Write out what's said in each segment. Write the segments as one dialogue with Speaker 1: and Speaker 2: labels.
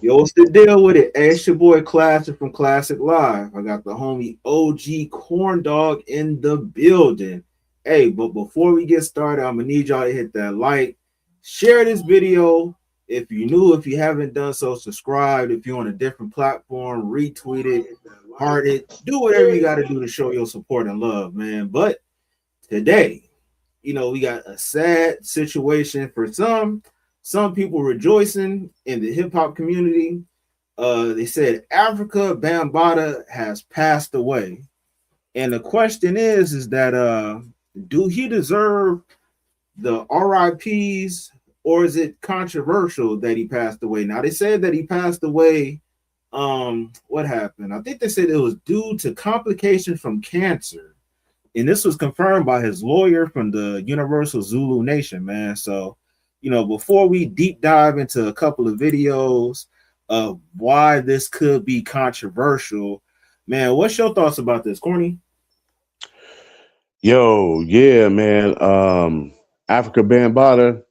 Speaker 1: Yo, what's the deal with it? Hey, it's your boy Classic from Classic Live. I got the homie OG Corn Dog in the building. Hey, but before we get started, I'm gonna need y'all to hit that like, share this video. If you're new, if you haven't done so, subscribe. If you're on a different platform, retweet it, heart it, do whatever you got to do to show your support and love, man. But today, we got a sad situation for some people rejoicing in the hip hop community. They said Afrika Bambaataa has passed away, and the question is that do he deserve the RIPS, or is it controversial that he passed away? Now they said that he passed away. What happened? I think they said it was due to complications from cancer, and this was confirmed by his lawyer from the Universal Zulu Nation, man. So, before we deep dive into a couple of videos of why this could be controversial, man, what's your thoughts about this, Corny?
Speaker 2: Yo, yeah, man. Afrika Bambaataa.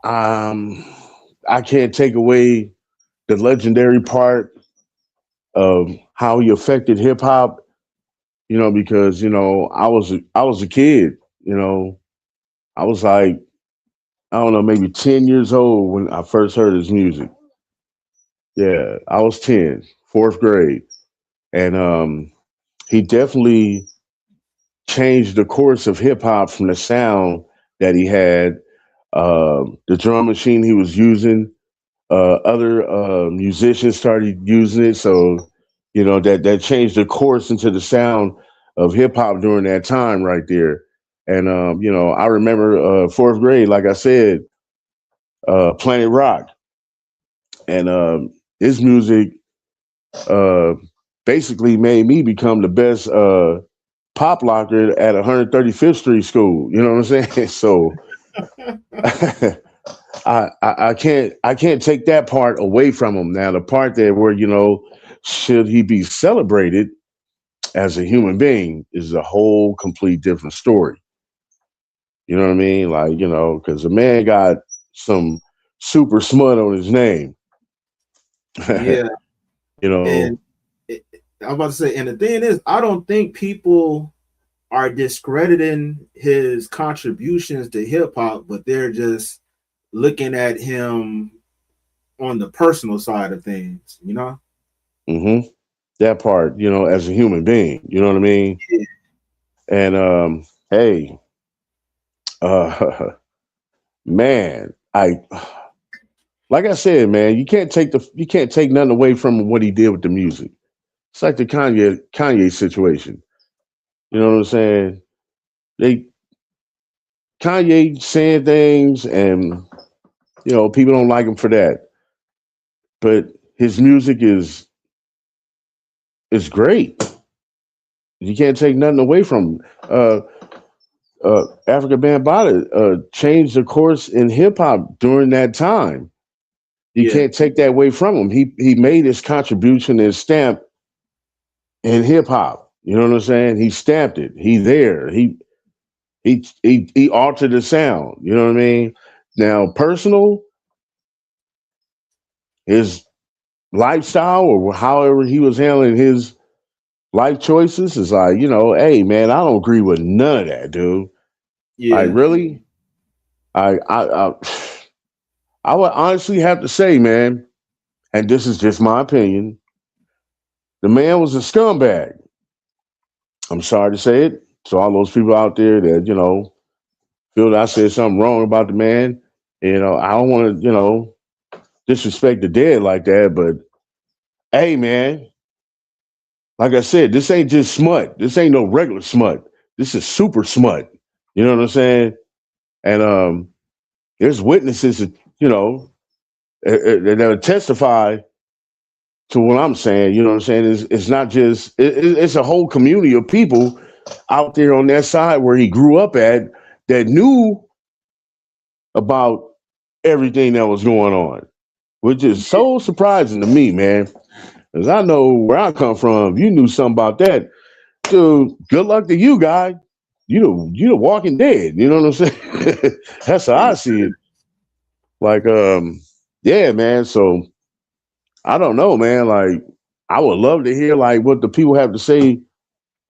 Speaker 2: I can't take away the legendary part of how he affected hip hop, because I was a kid, I was like, I don't know, maybe 10 years old when I first heard his music. Yeah, I was 10, fourth grade. And he definitely changed the course of hip hop from the sound that he had, the drum machine he was using. Other musicians started using it, so that changed the course into the sound of hip hop during that time right there. And I remember fourth grade, like I said, Planet Rock, and his music basically made me become the best pop locker at 135th Street School. You know what I'm saying? So I can't take that part away from him. Now the part that where should he be celebrated as a human being is a whole complete different story. You know what I mean? Like, because the man got some super smut on his name.
Speaker 1: Yeah. And I'm about to say, and the thing is, I don't think people are discrediting his contributions to hip hop, but they're just looking at him on the personal side of things,
Speaker 2: Mm-hmm. That part, as a human being, you know what I mean?
Speaker 1: Yeah.
Speaker 2: And hey, man, like I said, man, you can't take nothing away from what he did with the music. It's like the Kanye situation. You know what I'm saying? Kanye saying things, and people don't like him for that. But his music is great. You can't take nothing away from him. Afrika Bambaataa changed the course in hip hop during that time. You can't take that away from him. He made his contribution and stamp in hip hop. You know what I'm saying? He stamped it. He there. He altered the sound. You know what I mean? Now, personal, his lifestyle or however he was handling his life choices is like, hey man, I don't agree with none of that, dude.
Speaker 1: Yeah.
Speaker 2: Like really, I would honestly have to say, man, and this is just my opinion, the man was a scumbag. I'm sorry to say it. So all those people out there that feel that I said something wrong about the man, I don't want to disrespect the dead like that, but hey, man, like I said, this ain't just smut. This ain't no regular smut. This is super smut. You know what I'm saying? And there's witnesses that, that testify to what I'm saying. You know what I'm saying? It's not just, it's a whole community of people out there on that side where he grew up at that knew about everything that was going on, which is so surprising to me, man. Because I know where I come from. If you knew something about that, dude, good luck to you, guy. You the Walking Dead. You know what I'm saying? That's how I see it. Like, yeah, man. So I don't know, man. Like, I would love to hear like what the people have to say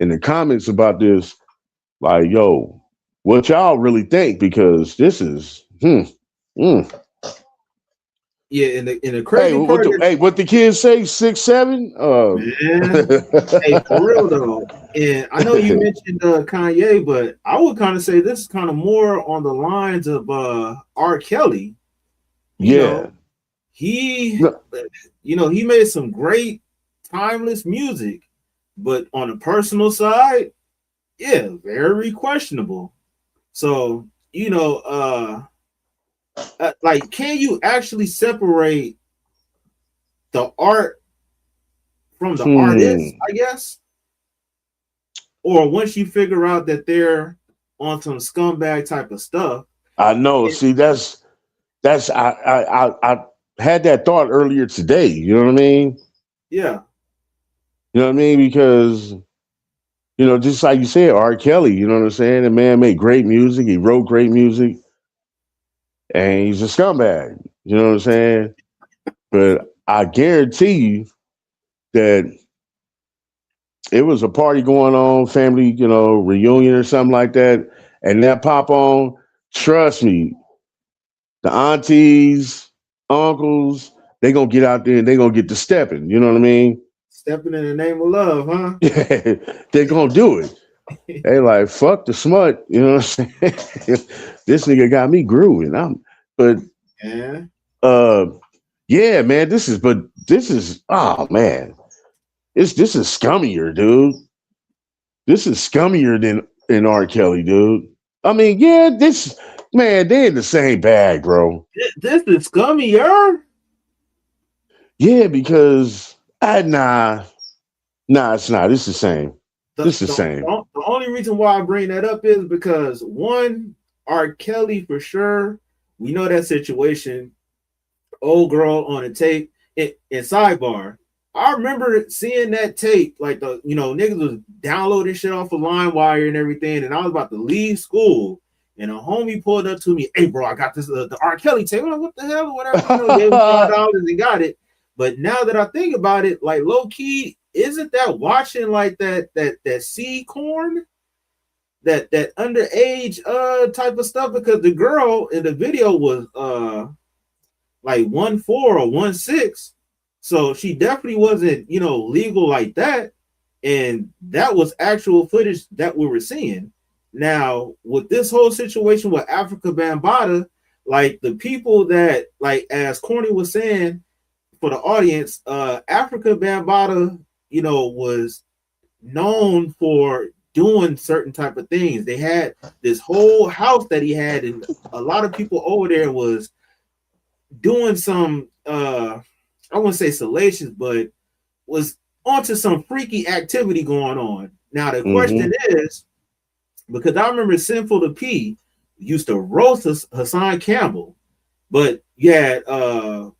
Speaker 2: in the comments about this. Like, yo, what y'all really think? Because this is, mm.
Speaker 1: Yeah, and the
Speaker 2: Hey,
Speaker 1: crazy part is,
Speaker 2: what the kids say? 6, 7.
Speaker 1: man, hey, for real though. And I know you mentioned Kanye, but I would kind of say this is kind of more on the lines of R. Kelly. You
Speaker 2: Yeah.
Speaker 1: know, he,
Speaker 2: No,
Speaker 1: he made some great timeless music, but on a personal side, yeah, very questionable. So, like, can you actually separate the art from the artist,
Speaker 2: hmm.
Speaker 1: I guess? Or once you figure out that they're on some scumbag type of stuff,
Speaker 2: I know.
Speaker 1: it,
Speaker 2: See, that's I had that thought earlier today. You know what I mean?
Speaker 1: yeah,
Speaker 2: You know what I mean? Because just like you said, R. Kelly. You know what I'm saying? The man made great music. He wrote great music, and he's a scumbag. You know what I'm saying? But I guarantee you that it was a party going on, family, reunion or something like that, and that pop on. Trust me, the aunties, uncles, they gonna get out there and they gonna get to stepping. You know what I mean?
Speaker 1: stepping in the name of love, huh?
Speaker 2: They gonna do it. They like fuck the smut. You know what I'm saying? This nigga got me grooving. But
Speaker 1: Yeah,
Speaker 2: uh, yeah, man. This is oh man, this is scummier, dude. This is scummier than R. Kelly, dude. I mean, yeah, this man, they in the same bag, bro.
Speaker 1: this is scummier.
Speaker 2: Yeah, because nah, it's not. It's the same.
Speaker 1: The,
Speaker 2: It's the
Speaker 1: the
Speaker 2: same.
Speaker 1: the only reason why I bring that up is because one, R. Kelly for sure. We know that situation. Old girl on a tape. In sidebar, I remember seeing that tape, like niggas was downloading shit off of LimeWire and everything, and I was about to leave school, and a homie pulled up to me, "Hey, bro, I got this the R. Kelly tape." I'm like, "What the hell?" Or whatever, gave him $5 and got it. But now that I think about it, like low key, isn't that watching like that seed corn, that underage type of stuff? Because the girl in the video was like 1'4" or 1'6", so she definitely wasn't legal like that, and that was actual footage that we were seeing. Now with this whole situation with Afrika Bambaataa, like the people that, like, as Corny was saying for the audience, Afrika Bambaataa was known for doing certain type of things. They had this whole house that he had, and a lot of people over there was doing some I wouldn't say salacious, but was onto some freaky activity going on. Now the question
Speaker 2: Hmm.
Speaker 1: is, because I remember Sinful to P used to roast Hassan Campbell, but you had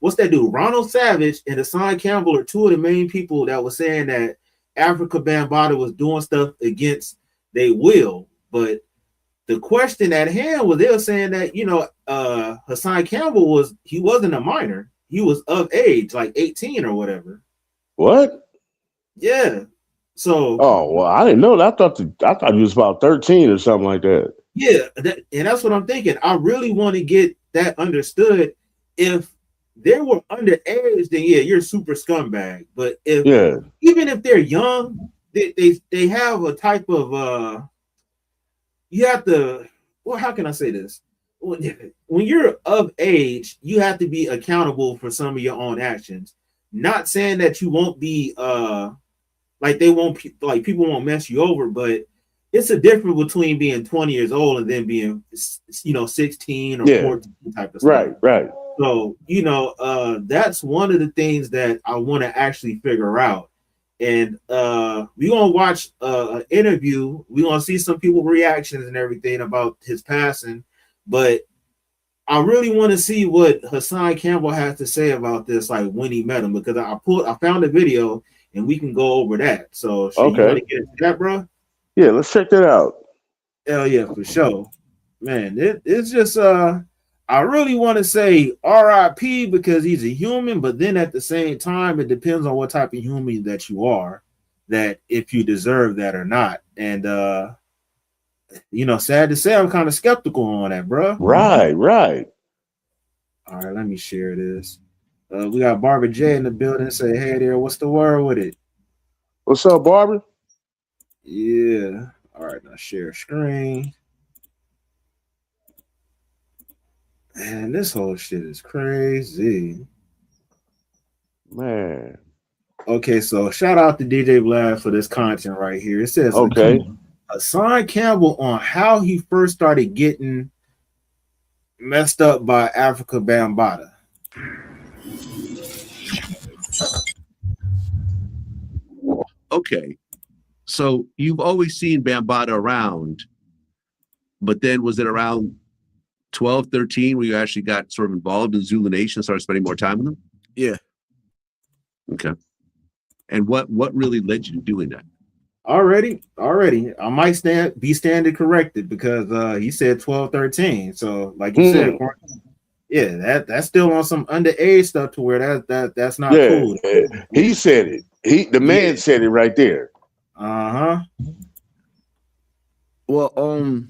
Speaker 1: what's that dude? Ronald Savage and Hassan Campbell are two of the main people that were saying that Afrika Bambaataa was doing stuff against their will. But the question at hand was, they were saying that Hassan Campbell wasn't a minor. He was of age, like 18 or whatever.
Speaker 2: What?
Speaker 1: Yeah. So
Speaker 2: Oh well, I didn't know that. I thought he was about 13 or something like that.
Speaker 1: yeah, and that's what I'm thinking. I really want to get that understood. If they were underage, then yeah, you're a super scumbag. But
Speaker 2: Yeah,
Speaker 1: even if they're young, they have a type of you have to, well, how can I say this? When you're of age, you have to be accountable for some of your own actions. Not saying that you won't be like they won't, like people won't mess you over, but it's a difference between being 20 years old and then being 16 or
Speaker 2: yeah,
Speaker 1: 14 type of stuff.
Speaker 2: right, right.
Speaker 1: So, that's one of the things that I want to actually figure out. And we're gonna watch an interview. We're gonna see some people reactions and everything about his passing. But I really want to see what Hassan Campbell has to say about this, like when he met him, because I found a video and we can go over that. So you want
Speaker 2: Okay,
Speaker 1: to get into that, bro?
Speaker 2: yeah, let's check that out.
Speaker 1: Hell yeah, for sure. Man, it's just I really want to say R.I.P. because he's a human, but then at the same time, it depends on what type of human that you are, that if you deserve that or not. And sad to say, I'm kind of skeptical on that, bro.
Speaker 2: Right.
Speaker 1: All right, let me share this. We got Barbara J in the building. Say, hey there, what's the word with it?
Speaker 2: What's up, Barbara?
Speaker 1: Yeah. All right, now share screen. Man, this whole shit is crazy.
Speaker 2: Man.
Speaker 1: Okay, so shout out to DJ Vlad for this content right here. It says,
Speaker 2: okay,
Speaker 1: Hassan Campbell on how he first started getting messed up by Afrika Bambaataa.
Speaker 3: Okay, so you've always seen Bambaataa around, but then was it around 12, 13 where you actually got sort of involved in Zulu Nation, started spending more time with them?
Speaker 4: Yeah.
Speaker 3: Okay. And what really led you to doing that?
Speaker 1: Already. I might be standing corrected because he said 12, 13. So like you said, yeah, that's still on some underage stuff to where that's not cool.
Speaker 2: He said it. The man said it right there.
Speaker 1: Uh-huh.
Speaker 4: Well,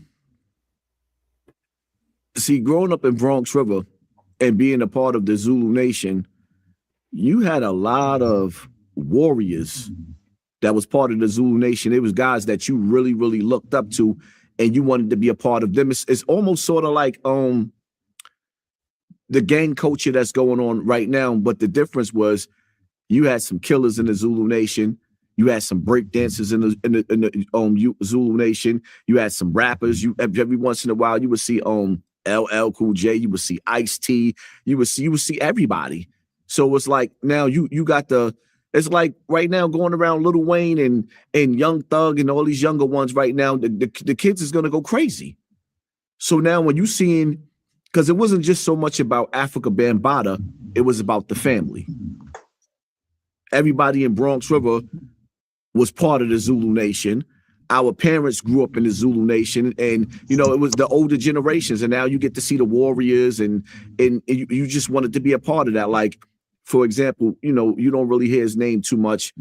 Speaker 4: see, growing up in Bronx River and being a part of the Zulu Nation, you had a lot of warriors that was part of the Zulu Nation. It was guys that you really, really looked up to and you wanted to be a part of them. It's almost sort of like the gang culture that's going on right now. But the difference was you had some killers in the Zulu Nation. You had some break dancers in the Zulu Nation. You had some rappers. You every once in a while you would see LL Cool J. You would see Ice-T. You would see everybody. So it's like now you got it's like right now going around Lil Wayne and Young Thug and all these younger ones right now. The kids is gonna go crazy. So now when you seeing, because it wasn't just so much about Afrika Bambaataa, it was about the family. Everybody in Bronx River was part of the Zulu Nation. Our parents grew up in the Zulu Nation, and it was the older generations. And now you get to see the warriors, and you just wanted to be a part of that. Like, for example, you don't really hear his name too much.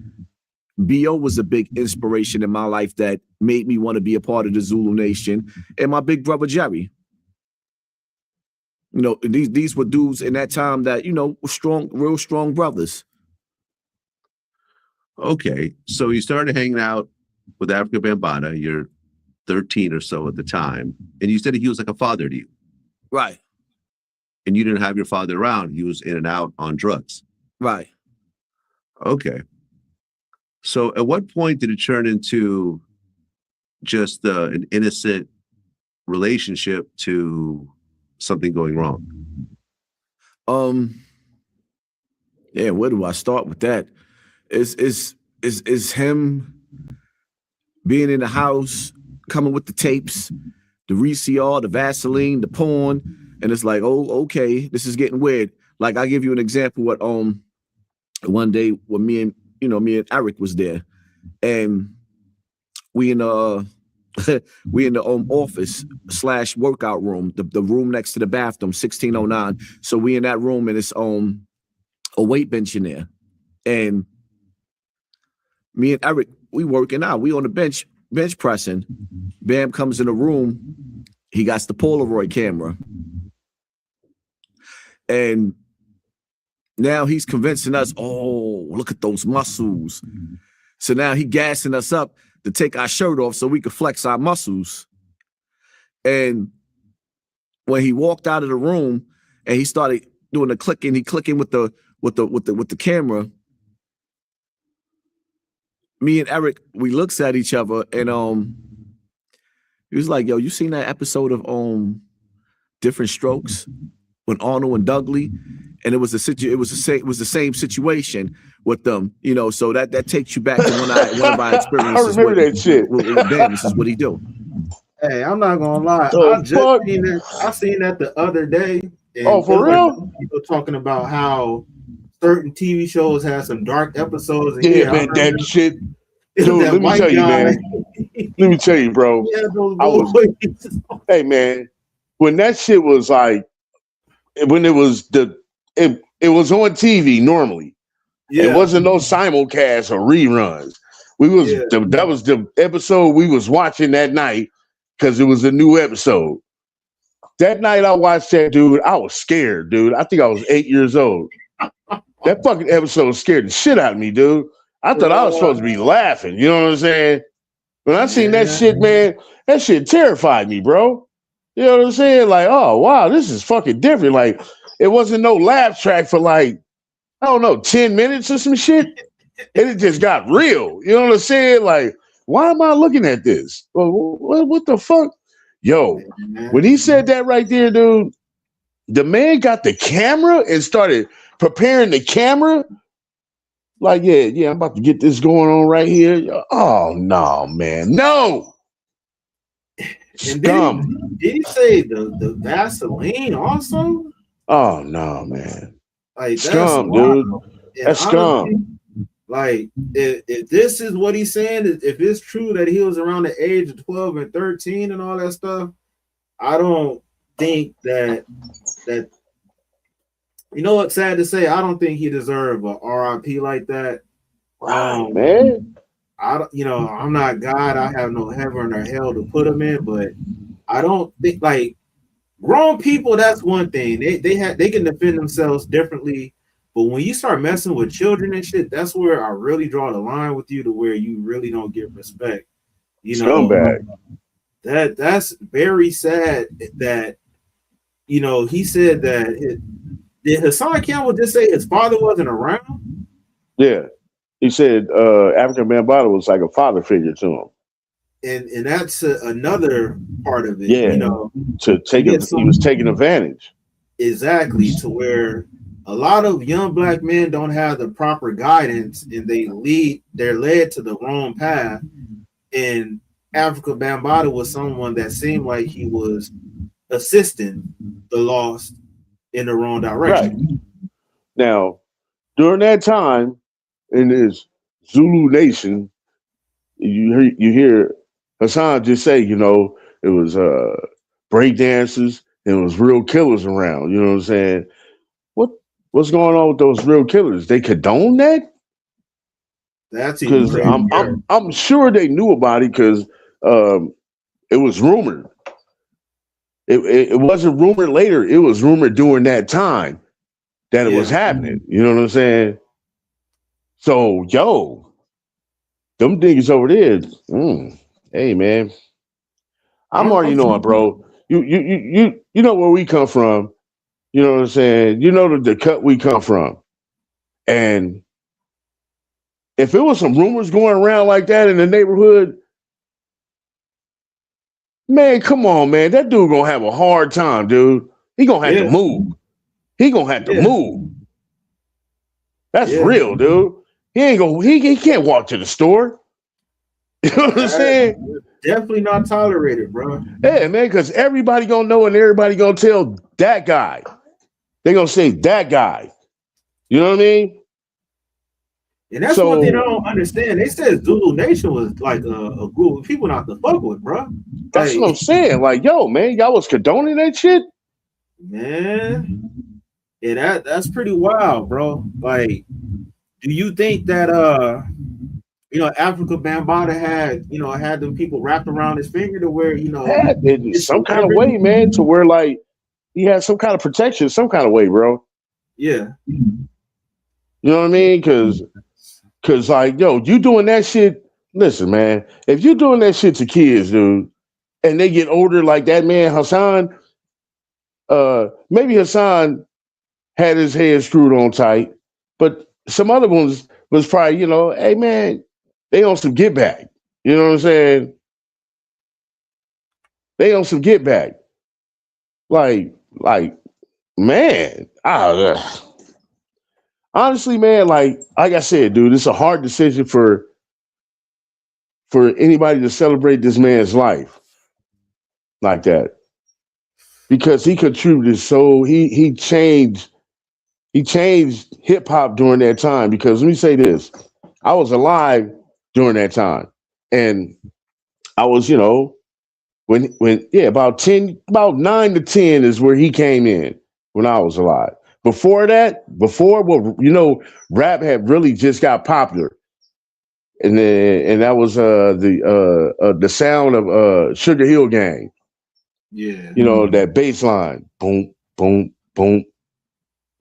Speaker 4: B.O. was a big inspiration in my life that made me want to be a part of the Zulu Nation, and my big brother Jerry. These were dudes in that time that were strong, real strong brothers.
Speaker 3: Okay, so you started hanging out with Afrika Bambaataa. You're 13 or so at the time, and you said he was like a father to you,
Speaker 4: right?
Speaker 3: And you didn't have your father around. He was in and out on drugs,
Speaker 4: right?
Speaker 3: Okay. So at what point did it turn into just an innocent relationship to something going wrong?
Speaker 4: Yeah, where do I start with that? Is him being in the house, coming with the tapes, the VCR, the Vaseline, the porn, and it's like, oh, okay, this is getting weird. Like, I'll give you an example. What one day when me and Eric was there, and we in the office / workout room, the room next to the bathroom, 1609. So we in that room, and it's a weight bench in there, and me and Eric, we working out. We on the bench pressing. Bam comes in the room. He got the Polaroid camera. And now he's convincing us, oh, look at those muscles. So now he gassing us up to take our shirt off so we could flex our muscles. And when he walked out of the room and he started doing the clicking, he clicking with the camera. Me and Eric, we looks at each other, and he was like, "Yo, you seen that episode of Different Strokes when Arnold and Dudley?" And it was the same situation with them, So that takes you back to one of our experiences.
Speaker 2: I remember that shit.
Speaker 4: Damn, this is what he do.
Speaker 1: Hey, I'm not gonna lie. I seen that the other day.
Speaker 2: Oh, for real?
Speaker 1: Like, people talking about how certain TV shows have some dark episodes. And
Speaker 2: yeah, man, that shit. Dude, let me tell you, man. Let me tell you, bro. Hey, man, when that shit was like when it was it was on TV normally. It wasn't no simulcast or reruns. That was the episode we was watching that night because it was a new episode. That night I watched that, dude. I was scared, dude. I think I was 8 years old. That fucking episode scared the shit out of me, dude. I thought I was supposed to be laughing. You know what I'm saying? When I seen that shit, man, that shit terrified me, bro. You know what I'm saying? Like, oh wow, this is fucking different. Like, it wasn't no laugh track for like, I don't know, 10 minutes or some shit. And it just got real. You know what I'm saying? Like, why am I looking at this? Well, what the fuck? Yo, when he said that right there, dude, the man got the camera and started preparing the camera. Like, yeah, I'm about to get this going on right here. Oh, no, man. No.
Speaker 1: Scum. Did he say the Vaseline also?
Speaker 2: Oh, no, man.
Speaker 1: Like,
Speaker 2: scum, dude. That's scum.
Speaker 1: Like, if this is what he's saying, if it's true that he was around the age of 12 and 13 and all that stuff, I don't think that you know what's sad to say, I don't think he deserved a RIP like that.
Speaker 2: Right, man.
Speaker 1: I'm not God. I have no heaven or hell to put him in, but I don't think, like, grown people, that's one thing. They can defend themselves differently. But when you start messing with children and shit, that's where I really draw the line with you, to where you really don't get respect.
Speaker 2: Scumbag.
Speaker 1: That's very sad that, he said that. Did Hassan Campbell just say his father wasn't around?
Speaker 2: Yeah. He said Afrika Bambaataa was like a father figure to him.
Speaker 1: And that's another part of it.
Speaker 2: Yeah. He was taking advantage. Exactly.
Speaker 1: To where a lot of young black men don't have the proper guidance, and they're led to the wrong path. And Afrika Bambaataa was someone that seemed like he was assisting the lost in the wrong direction.
Speaker 2: Right. Now, during that time in this Zulu Nation, you hear Hassan just say, it was break dancers and it was real killers around. You know what I'm saying? What's going on with those real killers? They condone that?
Speaker 1: That's
Speaker 2: because I'm sure they knew about it because it was rumored. It wasn't rumored later. It was rumored during that time that it was happening. You know what I'm saying? So, them niggas over there. Hey, man, I'm already knowing, bro. You know where we come from. You know what I'm saying? You know the cut we come from. And if it was some rumors going around like that in the neighborhood, man, come on, man. That dude gonna have a hard time, dude. He gonna have to move. He gonna have to move. That's real, dude. He can't walk to the store. You know what I'm saying?
Speaker 1: Definitely not tolerated, bro.
Speaker 2: Yeah, man, because everybody gonna know and everybody gonna tell that guy. They gonna say that guy. You know what I mean?
Speaker 1: And that's one thing I don't understand. They said Zulu Nation was like a group of people not to fuck with, bro.
Speaker 2: That's what I'm saying. Like, man, y'all was condoning that shit?
Speaker 1: Man. Yeah, that's pretty wild, bro. Like, do you think that Afrika Bambaataa had them people wrapped around his finger to where,
Speaker 2: in some kind of way, man, to where like he had some kind of protection, some kind of way, bro.
Speaker 1: Yeah.
Speaker 2: You know what I mean? Cause like, you doing that shit. Listen, man, if you doing that shit to kids, dude, and they get older like that man, Hassan, maybe Hassan had his head screwed on tight, but some other ones was probably, hey man, they on some get back. You know what I'm saying? They on some get back. Like, man, honestly, man, like I said, dude, it's a hard decision for anybody to celebrate this man's life like that, because he contributed so he changed hip hop during that time. Because let me say this, I was alive during that time, and I was, when about 9 to 10 is where he came in. when I was alive. Before that, rap had really just got popular. And that was the sound of Sugar Hill Gang.
Speaker 1: Yeah.
Speaker 2: That bass line. Boom, boom, boom.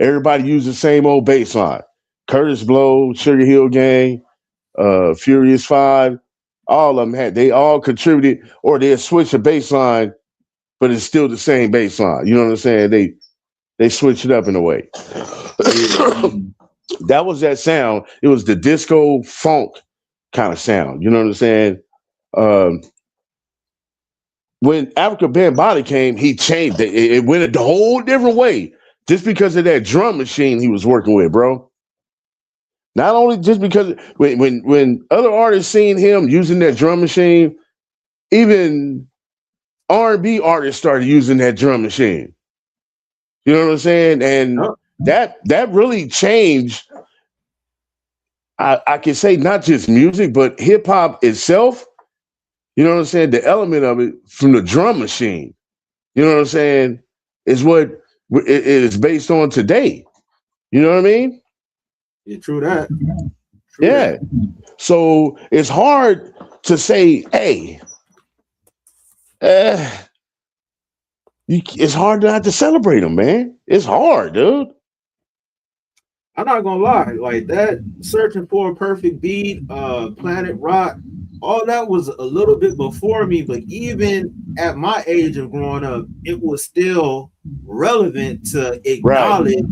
Speaker 2: Everybody used the same old bass line. Curtis Blow, Sugar Hill Gang, Furious Five, all of them they all contributed, or they'd switch the bass line, but it's still the same bass line. You know what I'm saying? They switched it up in a way. That was that sound. It was the disco funk kind of sound. You know what I'm saying? When Afrika Bambaataa came, he changed it. It went a whole different way just because of that drum machine he was working with, bro. Not only just because when other artists seen him using that drum machine, even R&B artists started using that drum machine. You know what I'm saying? And that really changed. I can say not just music, but hip hop itself. You know what I'm saying? The element of it from the drum machine. You know what I'm saying? Is what it is based on today. You know what I mean?
Speaker 1: Yeah, true that.
Speaker 2: Yeah. So it's hard to say, hey, it's hard not to celebrate them, man. It's hard, dude.
Speaker 1: I'm not gonna lie, like that Searching for a Perfect Beat, Planet Rock, all that was a little bit before me, but even at my age of growing up, it was still relevant to acknowledge,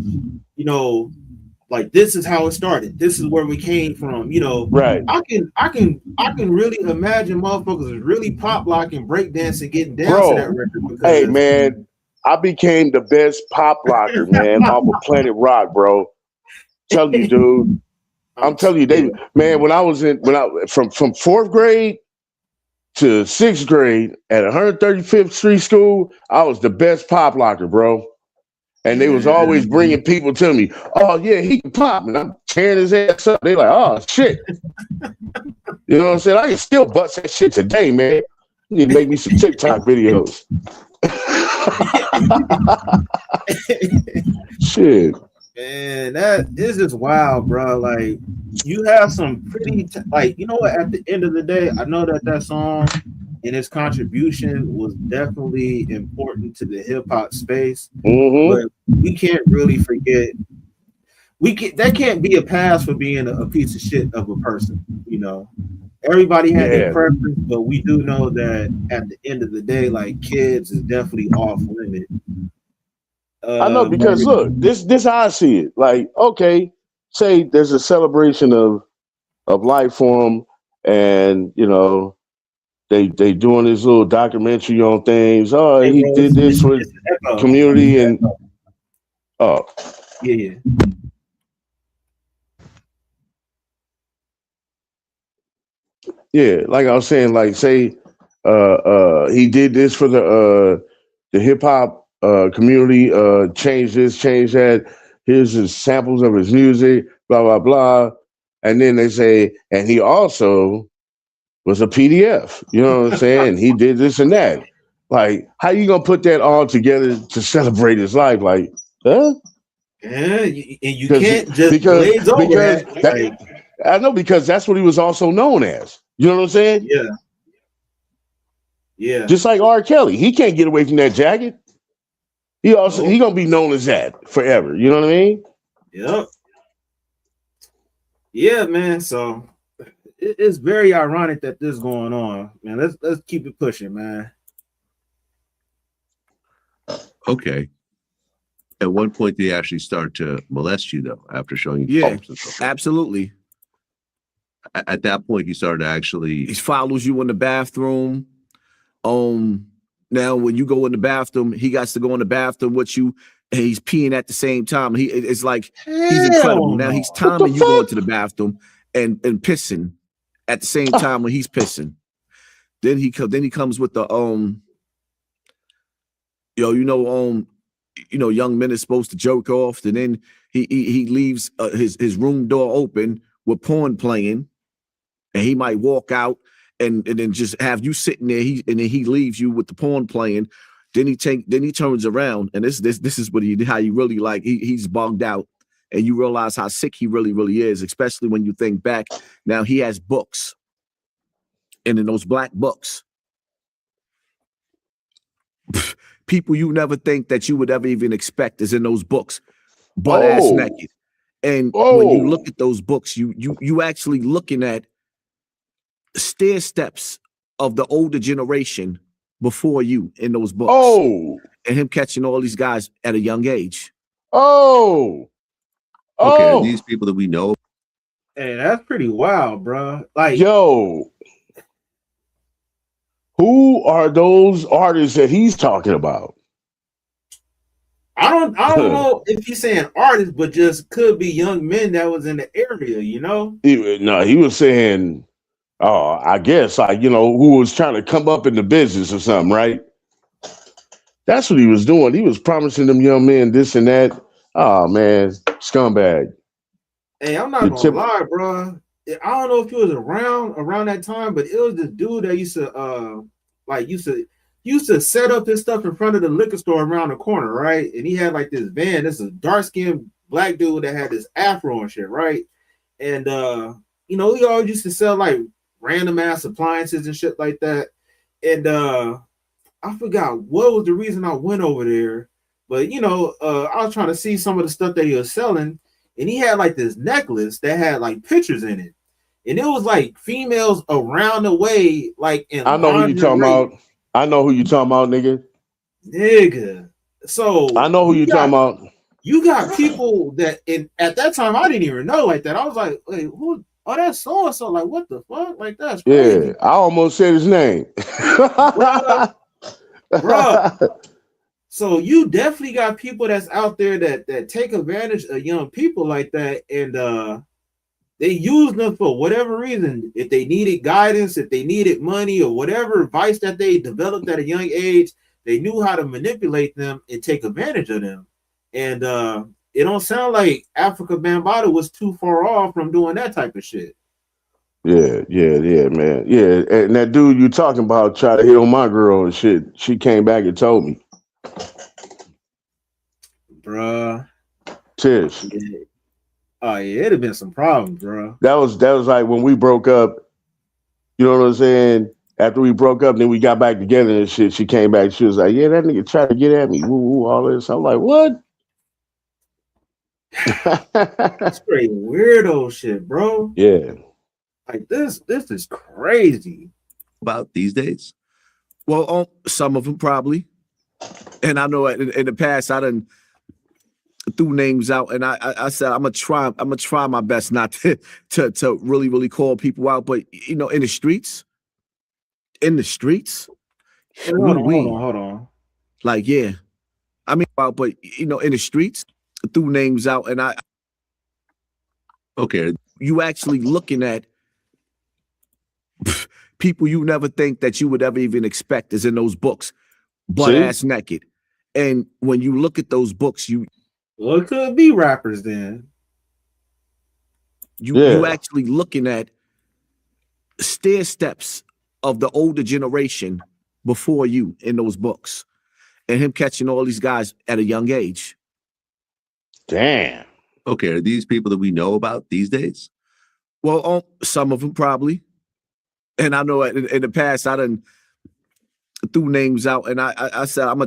Speaker 1: like this is how it started. This is where we came from.
Speaker 2: Right.
Speaker 1: I can really imagine motherfuckers really pop locking, break dancing, getting down to that record.
Speaker 2: Hey man, I became the best pop locker, man, off of Planet Rock, bro. Tell you, dude. I'm telling you, when I was from 4th grade to 6th grade at 135th Street School, I was the best pop locker, bro. And they was always bringing people to me. Oh yeah, he can pop, and I'm tearing his ass up. They like, oh shit. You know what I'm saying? I can still bust that shit today, man. You need to make me some TikTok videos. Shit.
Speaker 1: Man, that is just wild, bro. Like, you have some pretty, you know what? At the end of the day, I know that song and its contribution was definitely important to the hip hop space, but we can't really forget. That can't be a pass for being a piece of shit of a person. Everybody had their preference, but we do know that at the end of the day, like, kids is definitely off limit.
Speaker 2: I know, because look, this how I see it. Like, okay, say there's a celebration of life for him, and they doing this little documentary on things. Oh, he did this for community, and yeah. Like I was saying, like say he did this for the hip hop community, change this, change that. Here's his samples of his music, blah, blah, blah. And then they say, and he also was a PDF. You know what I'm saying? He did this and that. Like, how you gonna put that all together to celebrate his life? Like, huh?
Speaker 1: Yeah, and you can't just glaze over that.
Speaker 2: I know, because that's what he was also known as. You know what I'm saying?
Speaker 1: Yeah. Yeah.
Speaker 2: Just like R. Kelly, he can't get away from that jacket. He gonna be known as that forever. You know what I mean?
Speaker 1: Yep. Yeah, man. So it's very ironic that this is going on, man. Let's keep it pushing, man.
Speaker 3: Okay. At one point, they actually start to molest you, though, after showing you.
Speaker 4: Yeah, absolutely.
Speaker 3: At that point, he started to actually.
Speaker 4: He follows you in the bathroom. Now, when you go in the bathroom, he got to go in the bathroom with you, and he's peeing at the same time. It's like he's incredible. Now he's timing you going to the bathroom and pissing at the same time when he's pissing. Then he comes with the young men is supposed to jerk off, and then he leaves his room door open with porn playing, and he might walk out and then just have you sitting there. And then he leaves you with the porn playing. Then he turns around, and this is what how you really like he's bugged out, and you realize how sick he really is, especially when you think back. Now he has books, and in those black books, people you never think that you would ever even expect is in those books, butt ass naked. And when you look at those books, you actually looking at stair steps of the older generation before you in those books. And him catching all these guys at a young age.
Speaker 3: Okay, are these people that we know?
Speaker 1: Hey, that's pretty wild, bro. Like,
Speaker 2: yo, who are those artists that he's talking about?
Speaker 1: I don't know if he's saying artists, but just could be young men that was in the area, you know?
Speaker 2: He was saying, I guess, like, you know, who was trying to come up in the business or something, right? That's what he was doing. He was promising them young men this and that. Oh, man, scumbag.
Speaker 1: Hey, I'm not gonna lie, bro. I don't know if he was around that time, but it was this dude that used to set up his stuff in front of the liquor store around the corner, right? And he had like this van. This is a dark-skinned black dude that had this afro and shit, right? And you know, he always used to sell like random ass appliances and shit like that. And I forgot what was the reason I went over there, but you know, I was trying to see some of the stuff that he was selling, and he had like this necklace that had like pictures in it, and it was like females around the way, like in
Speaker 2: I know who you talking about. I know who you talking about,
Speaker 1: nigga. So
Speaker 2: I know who you talking about.
Speaker 1: You got people that at that time I didn't even know like that. I was like, wait, who? Oh, that's so and so. Like, what the fuck? Like, that's crazy.
Speaker 2: Yeah, I almost said his name.
Speaker 1: Bro. So you definitely got people that's out there that take advantage of young people like that, and they use them for whatever reason. If they needed guidance, if they needed money, or whatever advice that they developed at a young age, they knew how to manipulate them and take advantage of them. And it don't sound like Afrika Bambaataa was too far off from doing that type of shit.
Speaker 2: Yeah, man. Yeah, and that dude you talking about tried to hit on my girl and shit. She came back and told me.
Speaker 1: Bruh.
Speaker 2: Tish.
Speaker 1: Yeah. Oh yeah, it'd have been some problems, bro.
Speaker 2: That was like when we broke up. You know what I'm saying? After we broke up, then we got back together and shit. She came back. She was like, "Yeah, that nigga tried to get at me." Woo, all this. I'm like, "What?"
Speaker 1: Straight weirdo shit, bro.
Speaker 2: Yeah.
Speaker 1: Like this is crazy.
Speaker 3: About these days?
Speaker 4: Well, some of them probably. And I know in the past I done threw names out, and I said I'm gonna try my best not to really call people out, but you know, in the streets.
Speaker 1: Hold on.
Speaker 4: Like, yeah, I mean, but you know, in the streets, threw names out, and you actually looking at people you never think that you would ever even expect is in those books, butt ass naked. And when you look at those books,
Speaker 1: well, it could be rappers then.
Speaker 4: You actually looking at stair steps of the older generation before you in those books, and him catching all these guys at a young age.
Speaker 2: Damn.
Speaker 3: Okay, are these people that we know about these days?
Speaker 4: Well, some of them probably. And I know in the past I done threw names out, and I said I'm gonna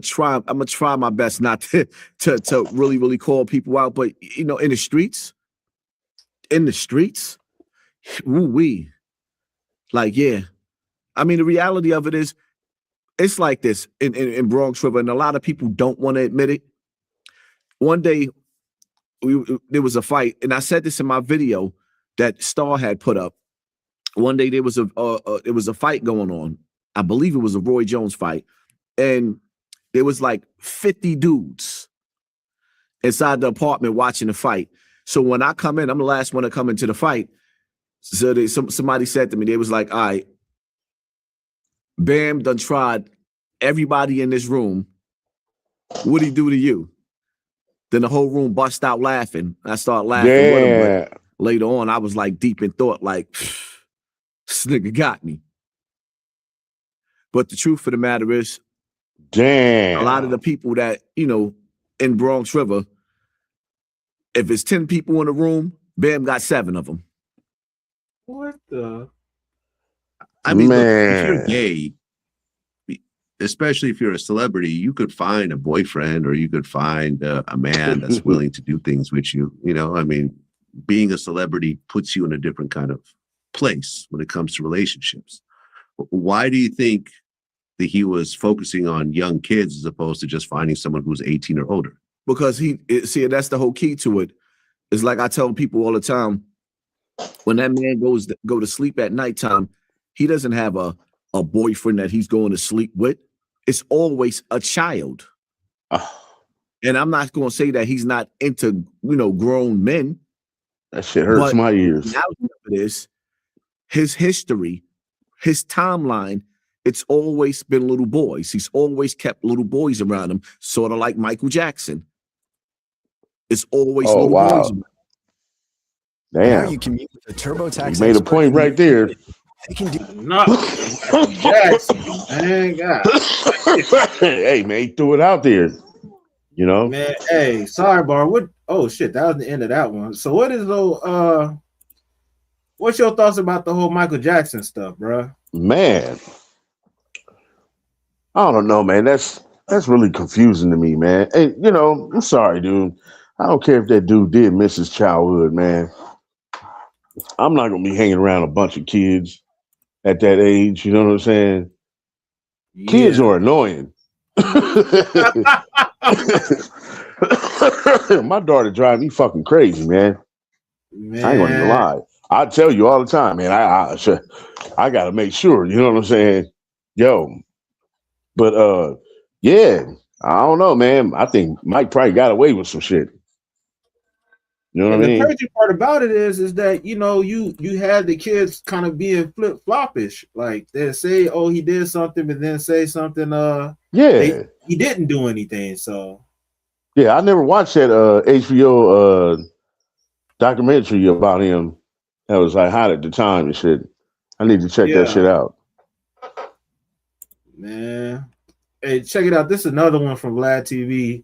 Speaker 4: try my best not to really call people out, but you know, in the streets, woo-wee. Like, yeah. I mean, the reality of it is, it's like this in Bronx River, and a lot of people don't want to admit it. One day, there was a fight, and I said this in my video that Star had put up. One day there was a fight going on. I believe it was a Roy Jones fight, and there was like 50 dudes inside the apartment watching the fight. So when I come in, I'm the last one to come into the fight. So somebody said to me, they was like, "All right, Bam done tried everybody in this room. What'd he do to you?" Then the whole room bust out laughing. I started laughing with him, but later on, I was like deep in thought, like, this nigga got me. But the truth of the matter is,
Speaker 2: Damn.
Speaker 4: A lot of the people that, in Bronx River, if it's 10 people in a room, Bam got 7 of them.
Speaker 1: What the?
Speaker 3: I mean, look, if
Speaker 2: Man.
Speaker 3: you're gay, especially if you're a celebrity, you could find a boyfriend or you could find a man that's willing to do things with you. I mean, being a celebrity puts you in a different kind of place when it comes to relationships. Why do you think that he was focusing on young kids as opposed to just finding someone who's 18 or older?
Speaker 4: Because that's the whole key to it. It's like I tell people all the time, when that man go to sleep at nighttime, he doesn't have a boyfriend that he's going to sleep with. It's always a child. And I'm not going to say that he's not into, grown men.
Speaker 2: That shit hurts my ears.
Speaker 4: Now it is his history, his timeline. It's always been little boys. He's always kept little boys around him, sort of like Michael Jackson. It's always little boys.
Speaker 2: Damn.
Speaker 5: You commute with a TurboTax.
Speaker 2: You made a point right there.
Speaker 5: They can do
Speaker 1: Not Jackson. Dang God.
Speaker 2: Hey, man, he threw it out there.
Speaker 1: Man, hey, sorry, Bar. What? Oh shit, that was the end of that one. So what is what's your thoughts about the whole Michael Jackson stuff, bro?
Speaker 2: Man, I don't know, man. That's really confusing to me, man. Hey, I'm sorry, dude. I don't care if that dude did miss his childhood, man. I'm not gonna be hanging around a bunch of kids at that age. You know what I'm saying? Yeah. Kids are annoying. My daughter drives me fucking crazy, man. I ain't gonna even lie. I tell you all the time, man. I gotta make sure. You know what I'm saying? Yo, but yeah, I don't know, man. I think Mike probably got away with some shit. You know what I mean?
Speaker 1: The crazy part about it is that you had the kids kind of being flip-floppish. Like they say, oh, he did something, but then say something. He didn't do anything. So
Speaker 2: yeah, I never watched that HBO documentary about him. That was like hot at the time and shit. I need to check that shit out.
Speaker 1: Man, hey, check it out. This is another one from Vlad TV.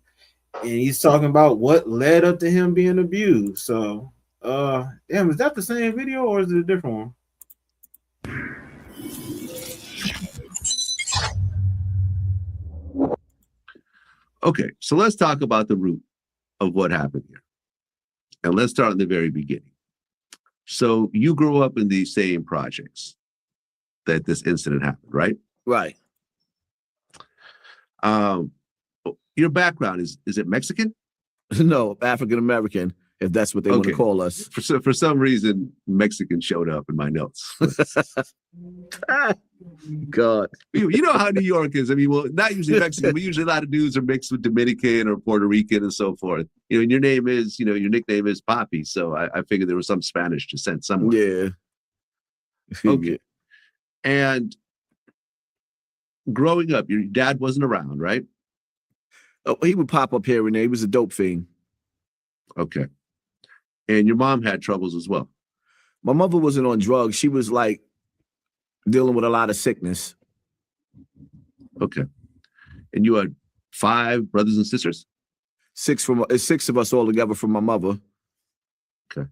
Speaker 1: And he's talking about what led up to him being abused. So, damn, is that the same video or is it a different one?
Speaker 3: Okay, so let's talk about the root of what happened here. And let's start in the very beginning. So you grew up in these same projects that this incident happened, right?
Speaker 4: Right.
Speaker 3: Your background is it Mexican?
Speaker 4: No, African American, if that's what they want to call us.
Speaker 3: For some reason, Mexican showed up in my notes.
Speaker 4: God.
Speaker 3: You know how New York is. I mean, well, not usually Mexican, but usually a lot of dudes are mixed with Dominican or Puerto Rican and so forth. And your name is, your nickname is Papi. So I figured there was some Spanish descent somewhere.
Speaker 4: Yeah.
Speaker 3: Okay. And growing up, your dad wasn't around, right?
Speaker 4: Oh, he would pop up here and there. He was a dope fiend.
Speaker 3: Okay. And your mom had troubles as well.
Speaker 4: My mother wasn't on drugs. She was like dealing with a lot of sickness.
Speaker 3: Okay. And you had 5 brothers and sisters?
Speaker 4: 6 of us all together from my mother.
Speaker 3: Okay.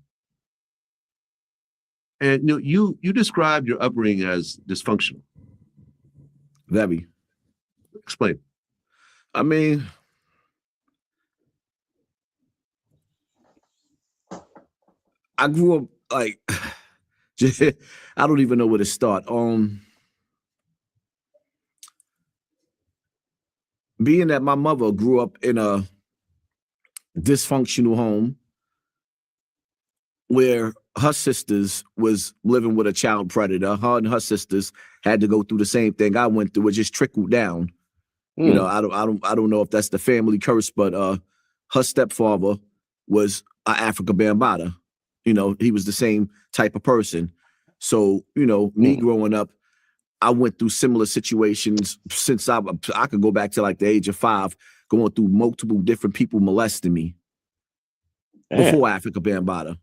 Speaker 3: And you described your upbringing as dysfunctional.
Speaker 4: Very.
Speaker 3: Explain.
Speaker 4: I mean, I grew up like I don't even know where to start. Being that my mother grew up in a dysfunctional home where her sisters was living with a child predator. Her and her sisters had to go through the same thing I went through. It just trickled down. I don't know if that's the family curse, but her stepfather was an Afrika Bambaataa. He was the same type of person. So, me growing up, I went through similar situations since I could go back to like the age of 5, going through multiple different people molesting me before Afrika Bambaataa.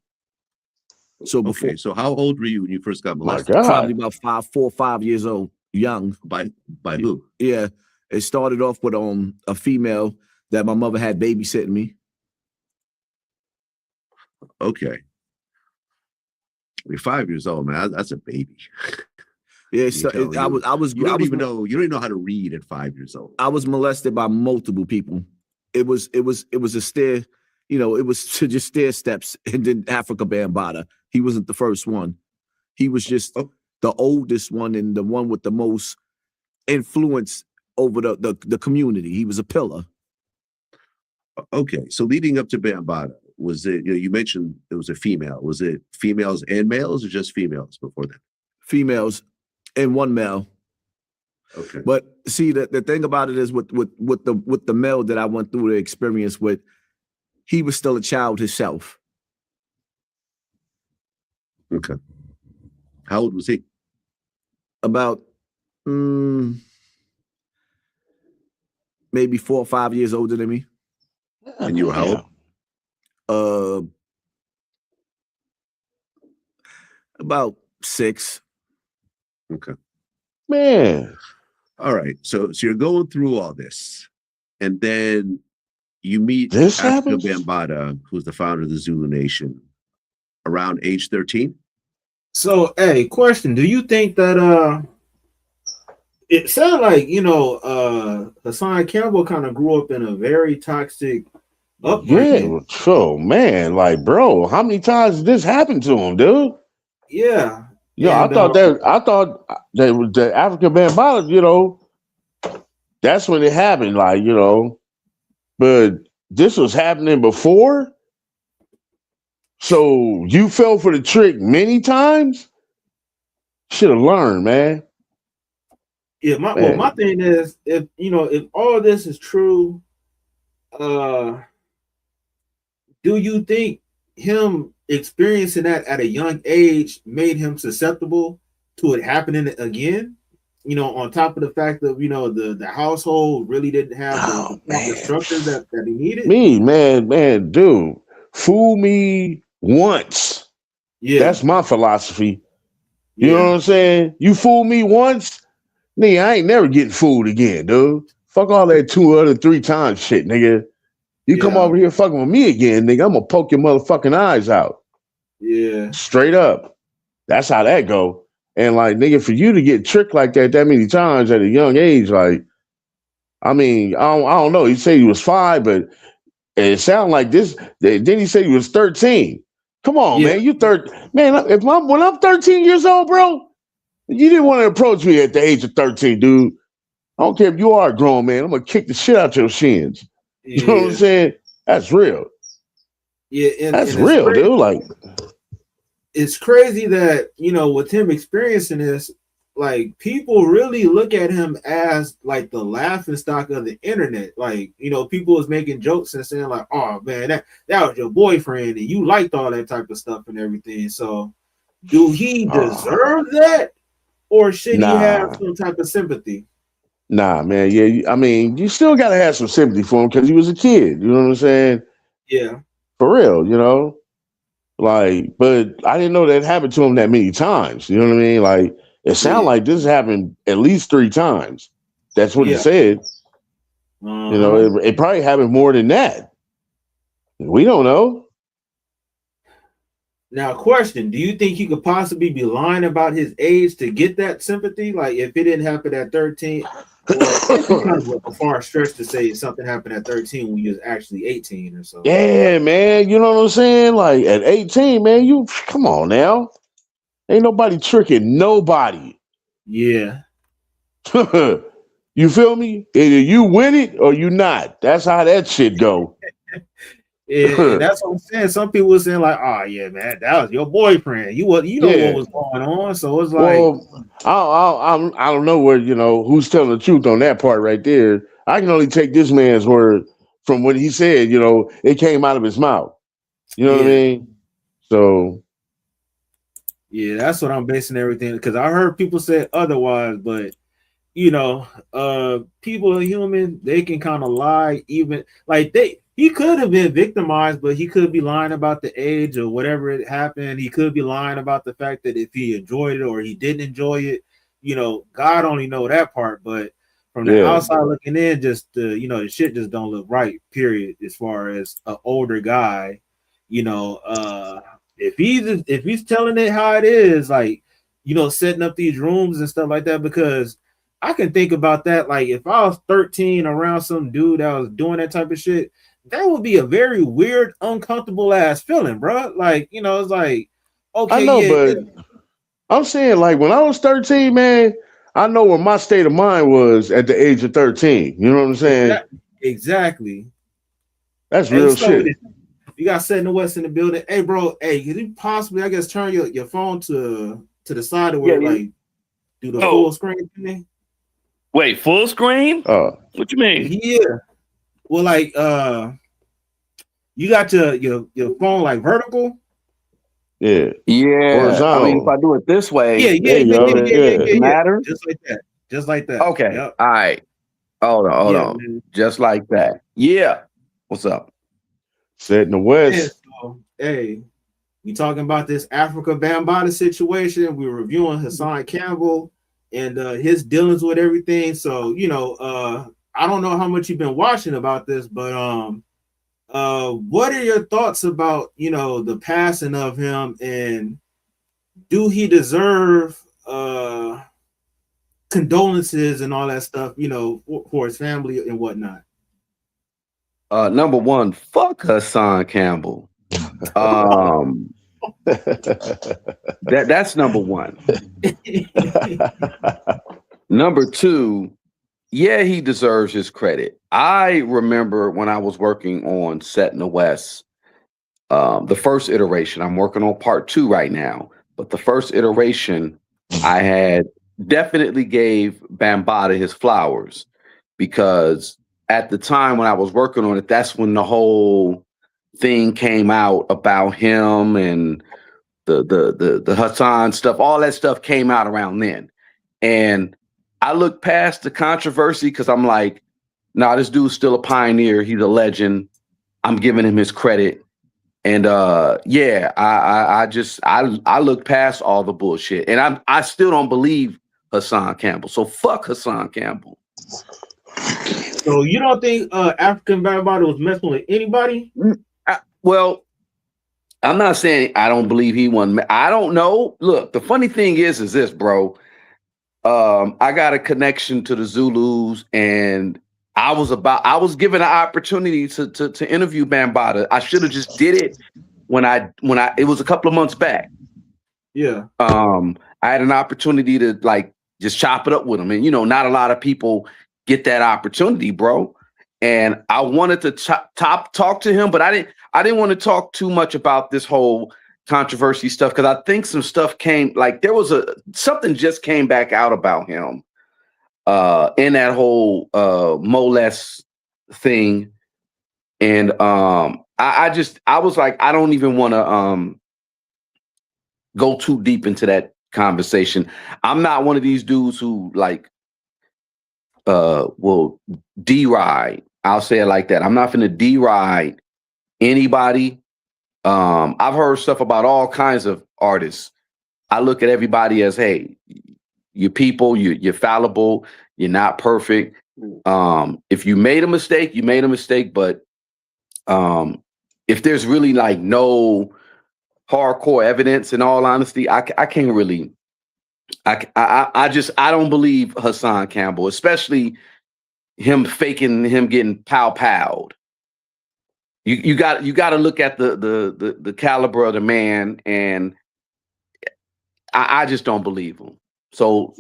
Speaker 4: So before.
Speaker 3: Okay, so how old were you when you first got molested?
Speaker 4: Probably about 4 or 5 years old, young.
Speaker 3: By who?
Speaker 4: Yeah. It started off with a female that my mother had babysitting me.
Speaker 3: Okay. You're 5 years old, man. That's a baby.
Speaker 4: Yeah, so
Speaker 3: You don't even know how to read at 5 years old.
Speaker 4: I was molested by multiple people. It was a stair, it was just stair steps, and then Afrika Bambaataa. He wasn't the first one. He was just the oldest one and the one with the most influence over the community. He was a pillar.
Speaker 3: Okay, so leading up to Bambaataa, was it, you mentioned it was a female. Was it females and males or just females before that?
Speaker 4: Females and one male.
Speaker 3: Okay.
Speaker 4: But see, the thing about it is with the male that I went through the experience with, he was still a child himself.
Speaker 3: Okay. How old was he?
Speaker 4: About maybe 4 or 5 years older than me.
Speaker 3: And you were how old?
Speaker 4: About 6.
Speaker 3: Okay.
Speaker 2: Man.
Speaker 3: All right. So you're going through all this, and then you meet
Speaker 2: Afrika
Speaker 3: Bambaataa, who's the founder of the Zulu Nation, around age 13.
Speaker 1: So, hey, question: do you think that it sounded like Hassan Campbell kind of grew up in a very toxic upbringing?
Speaker 2: Yeah. So man, like, bro, how many times did this happen to him, dude?
Speaker 1: Yeah.
Speaker 2: Yeah, I thought that was the Afrika Bambaataa, that's when it happened, like, but this was happening before. So you fell for the trick many times. Should have learned, man.
Speaker 1: Yeah, my thing is, if all this is true, do you think him experiencing that at a young age made him susceptible to it happening again? On top of the fact that the household really didn't have the structure that he needed.
Speaker 2: Man, dude, fool me once. Yeah, that's my philosophy. You know what I'm saying? You fool me once, nigga, I ain't never getting fooled again, dude. Fuck all that 2 or 3 times shit, nigga. You come over here fucking with me again, nigga, I'm gonna poke your motherfucking eyes out.
Speaker 1: Yeah.
Speaker 2: Straight up. That's how that go. And like, nigga, for you to get tricked like that many times at a young age, like, I mean, I don't know. He said he was 5, but it sounded like this. Then he said he was 13. Come on, man. You 13. Man, when I'm 13 years old, bro, you didn't want to approach me at the age of 13, dude. I don't care if you are a grown man. I'm gonna kick the shit out your shins. You know what I'm saying? That's real.
Speaker 1: Yeah,
Speaker 2: that's real, crazy, dude. Like,
Speaker 1: it's crazy that with him experiencing this, like, people really look at him as like the laughing stock of the internet. Like, people was making jokes and saying like, "Oh man, that was your boyfriend, and you liked all that type of stuff and everything." So, do he deserve that, or should he have some type of sympathy?
Speaker 2: Nah, man. Yeah, I mean, you still gotta have some sympathy for him because he was a kid. You know what I'm saying?
Speaker 1: Yeah,
Speaker 2: for real. Like, but I didn't know that happened to him that many times. You know what I mean? Like, it sounded like this happened at least 3 times. That's what it said. It probably happened more than that. We don't know.
Speaker 1: Now, question: do you think he could possibly be lying about his age to get that sympathy? Like, if it didn't happen at 13, it's kind of a far stretch to say something happened at 13 when you was actually 18 or so.
Speaker 2: Yeah, man. You know what I'm saying? Like, at 18, man, you come on now. Ain't nobody tricking nobody.
Speaker 1: Yeah.
Speaker 2: You feel me? Either you win it or you not. That's how that shit go.
Speaker 1: Yeah, that's what I'm saying. Some people were saying like, "Oh yeah, man, that was your boyfriend. You know what was going on." So it's like,
Speaker 2: I don't know where who's telling the truth on that part right there. I can only take this man's word from what he said. It came out of his mouth. You know what I mean? So,
Speaker 1: yeah, that's what I'm basing everything, because I heard people say otherwise, but people are human. They can kind of lie, even like he could have been victimized, but he could be lying about the age or whatever it happened. He could be lying about the fact that if he enjoyed it or he didn't enjoy it. God only know that part. But from the outside looking in, just the shit just don't look right. Period. As far as an older guy, if he's telling it how it is, like setting up these rooms and stuff like that, because I can think about that. Like if I was 13 around some dude that was doing that type of shit, that would be a very weird, uncomfortable ass feeling, bro. Like it's like, okay,
Speaker 2: I know, but I'm saying, like, when I was 13, man, I know what my state of mind was at the age of 13. You know what I'm saying?
Speaker 1: Exactly.
Speaker 2: That's real shit.
Speaker 1: You got Set in the West in the building. Hey, bro. Hey, can you possibly, I guess, turn your phone to the side of where like do the full screen thing?
Speaker 6: Wait, full screen? What you mean?
Speaker 1: Yeah. Well, like, you got your phone like vertical.
Speaker 2: Yeah.
Speaker 6: I mean, if I do it this way,
Speaker 1: yeah.
Speaker 6: Matter?
Speaker 1: Just like that.
Speaker 6: Okay.
Speaker 1: Yep.
Speaker 6: All right. Hold on. Man. Just like that. Yeah. What's up?
Speaker 2: Set in the West.
Speaker 1: Hey, we talking about this Afrika Bambaataa situation. We're reviewing Hassan Campbell and his dealings with everything. So, I don't know how much you've been watching about this, but what are your thoughts about the passing of him, and do he deserve condolences and all that stuff for his family and whatnot?
Speaker 6: Number one, fuck Hassan Campbell. That's number one. Number two, yeah, he deserves his credit. I remember when I was working on Set in the West, the first iteration. I'm working on part 2 right now, but the first iteration, I had definitely gave Bambaataa his flowers, because at the time when I was working on it, that's when the whole thing came out about him and the Hassan stuff. All that stuff came out around then, and I look past the controversy because I'm like, nah, this dude's still a pioneer. He's a legend. I'm giving him his credit. And I look past all the bullshit. And I still don't believe Hassan Campbell. So fuck Hassan Campbell.
Speaker 1: So you don't think Afrika Bambaataa was messing with anybody?
Speaker 6: Well, I'm not saying I don't believe he won. I don't know. Look, the funny thing is this, bro. I got a connection to the Zulus, and I was given an opportunity to interview Bambaataa. I should have just did it when it was a couple of months back.
Speaker 1: Yeah.
Speaker 6: I had an opportunity to like just chop it up with him, and not a lot of people get that opportunity, bro. And I wanted to talk to him, but I didn't want to talk too much about this whole controversy stuff, because I think some stuff came, like there was something just came back out about him in that whole molest thing. And I was like, I don't even want to go too deep into that conversation. I'm not one of these dudes who like will deride. I'll say it like that. I'm not finna deride anybody. I've heard stuff about all kinds of artists. I look at everybody as, hey, you're people, you're fallible, you're not perfect. If you made a mistake, you made a mistake. But if there's really like no hardcore evidence, in all honesty, I can't really. I don't believe Hassan Campbell, especially him faking him getting pow-powed. You got to look at the caliber of the man, and I just don't believe him. So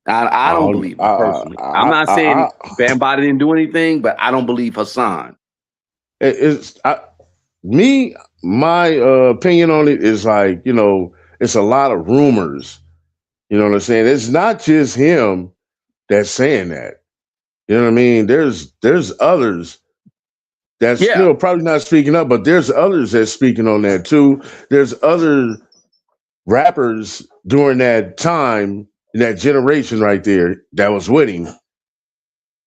Speaker 6: I don't believe him personally. I'm not saying Bambaataa didn't do anything, but I don't believe Hassan.
Speaker 2: My opinion on it is like, it's a lot of rumors. You know what I'm saying? It's not just him that's saying that. You know what I mean? There's others that's still probably not speaking up, but there's others that's speaking on that too. There's other rappers during that time, that generation right there, that was with him,